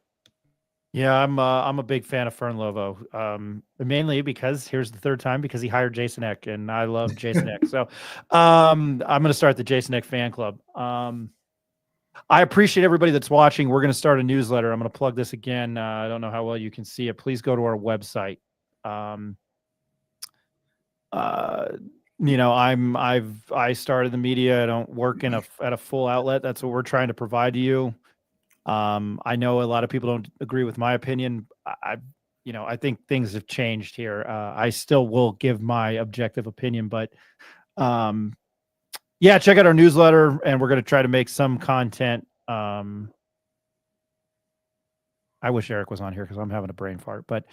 Yeah, I'm a big fan of Fern Lovo, mainly because here's the third time because he hired Jason Eck, and I love Jason Eck. So I'm going to start the Jason Eck fan club. I appreciate everybody that's watching. We're going to start a newsletter. I'm going to plug this again. I don't know how well you can see it. Please go to our website. I started the media. I don't work at a full outlet. That's what we're trying to provide to you. I know a lot of people don't agree with my opinion. I think things have changed here. I still will give my objective opinion, but check out our newsletter, and we're going to try to make some content. I wish Eric was on here because I'm having a brain fart, but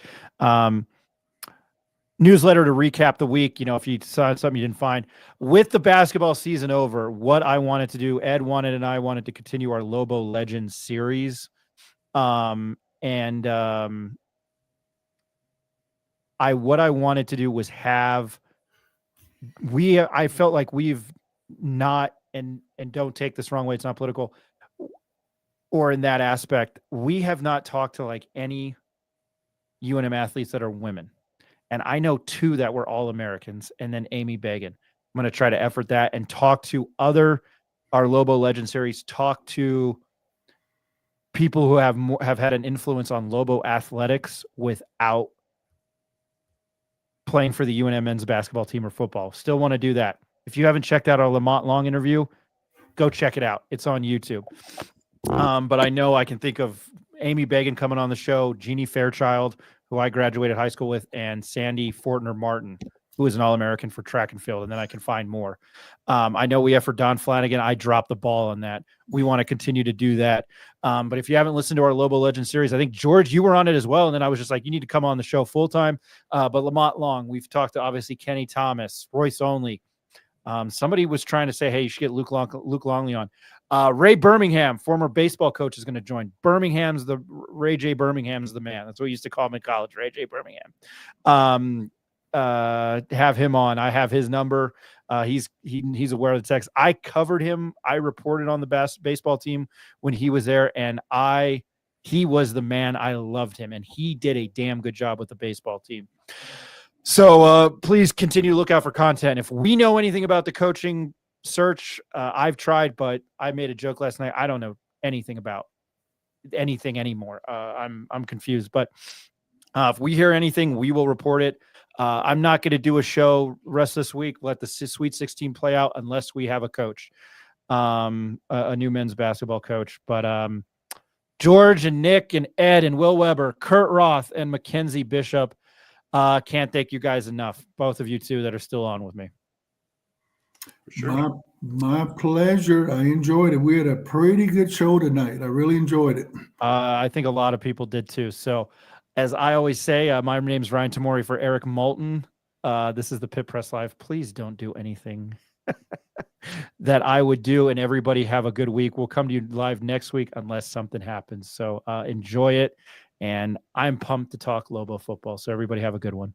newsletter to recap the week. If you saw something you didn't find with the basketball season over, what I wanted to do, Ed wanted, and I wanted to continue our Lobo Legends series. What I wanted to do was I felt like we've not, and don't take this wrong way, it's not political or in that aspect, we have not talked to like any UNM athletes that are women. And I know 2 that were All-Americans, and then Amy Bagan. I'm going to try to effort that and talk to our Lobo Legend series, talk to people who have had an influence on Lobo athletics without playing for the UNM men's basketball team or football. Still want to do that. If you haven't checked out our Lamont Long interview, go check it out. It's on YouTube. But I know I can think of Amy Bagan coming on the show, Jeannie Fairchild, who I graduated high school with, and Sandy Fortner Martin, who is an All-American for track and field, and then I can find more. I know we have for Don Flanagan. I dropped the ball on that. We want to continue to do that. But if you haven't listened to our Lobo Legends series, I think, George, you were on it as well, and then I was just like, you need to come on the show full-time. But Lamont Long, we've talked to, obviously, Kenny Thomas, Royce Only. Somebody was trying to say, hey, you should get Luke Longley on. Ray Birmingham, former baseball coach, is going to join. Ray J. Birmingham's the man. That's what we used to call him in college, Ray J. Birmingham. Have him on. I have his number. He's aware of the text. I covered him. I reported on the best baseball team when he was there, and he was the man. I loved him, and he did a damn good job with the baseball team. So please continue to look out for content. If we know anything about the coaching search, I've tried, but I made a joke last night. I don't know anything about anything anymore. I'm confused, but if we hear anything, we will report it. I'm not going to do a show rest this week. Let the Sweet 16 play out unless we have a coach, a new men's basketball coach. But George and Nick and Ed and Will Weber, Kurt Roth and Mackenzie Bishop, can't thank you guys enough. Both of you two that are still on with me. For sure. My pleasure. I enjoyed it. We had a pretty good show tonight. I really enjoyed it. I think a lot of people did too. So, as I always say, my name is Ryan Tamori for Eric Moulton. This is the Pit Press Live. Please don't do anything that I would do, and everybody have a good week. We'll come to you live next week unless something happens. So enjoy it, and I'm pumped to talk Lobo football. So everybody have a good one.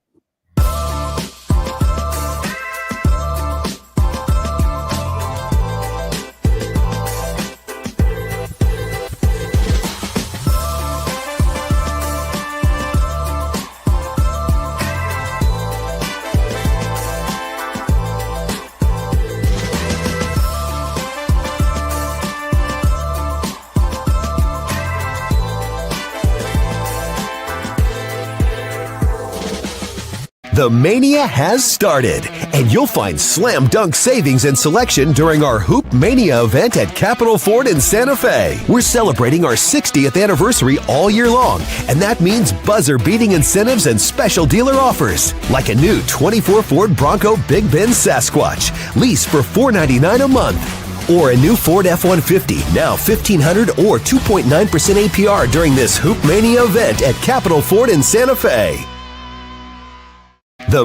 The Mania has started, and you'll find slam dunk savings and selection during our Hoop Mania event at Capitol Ford in Santa Fe. We're celebrating our 60th anniversary all year long, and that means buzzer-beating incentives and special dealer offers, like a new 24 Ford Bronco Big Bend Sasquatch, lease for $499 a month. Or a new Ford F-150, now $1,500 or 2.9% APR during this Hoop Mania event at Capitol Ford in Santa Fe. The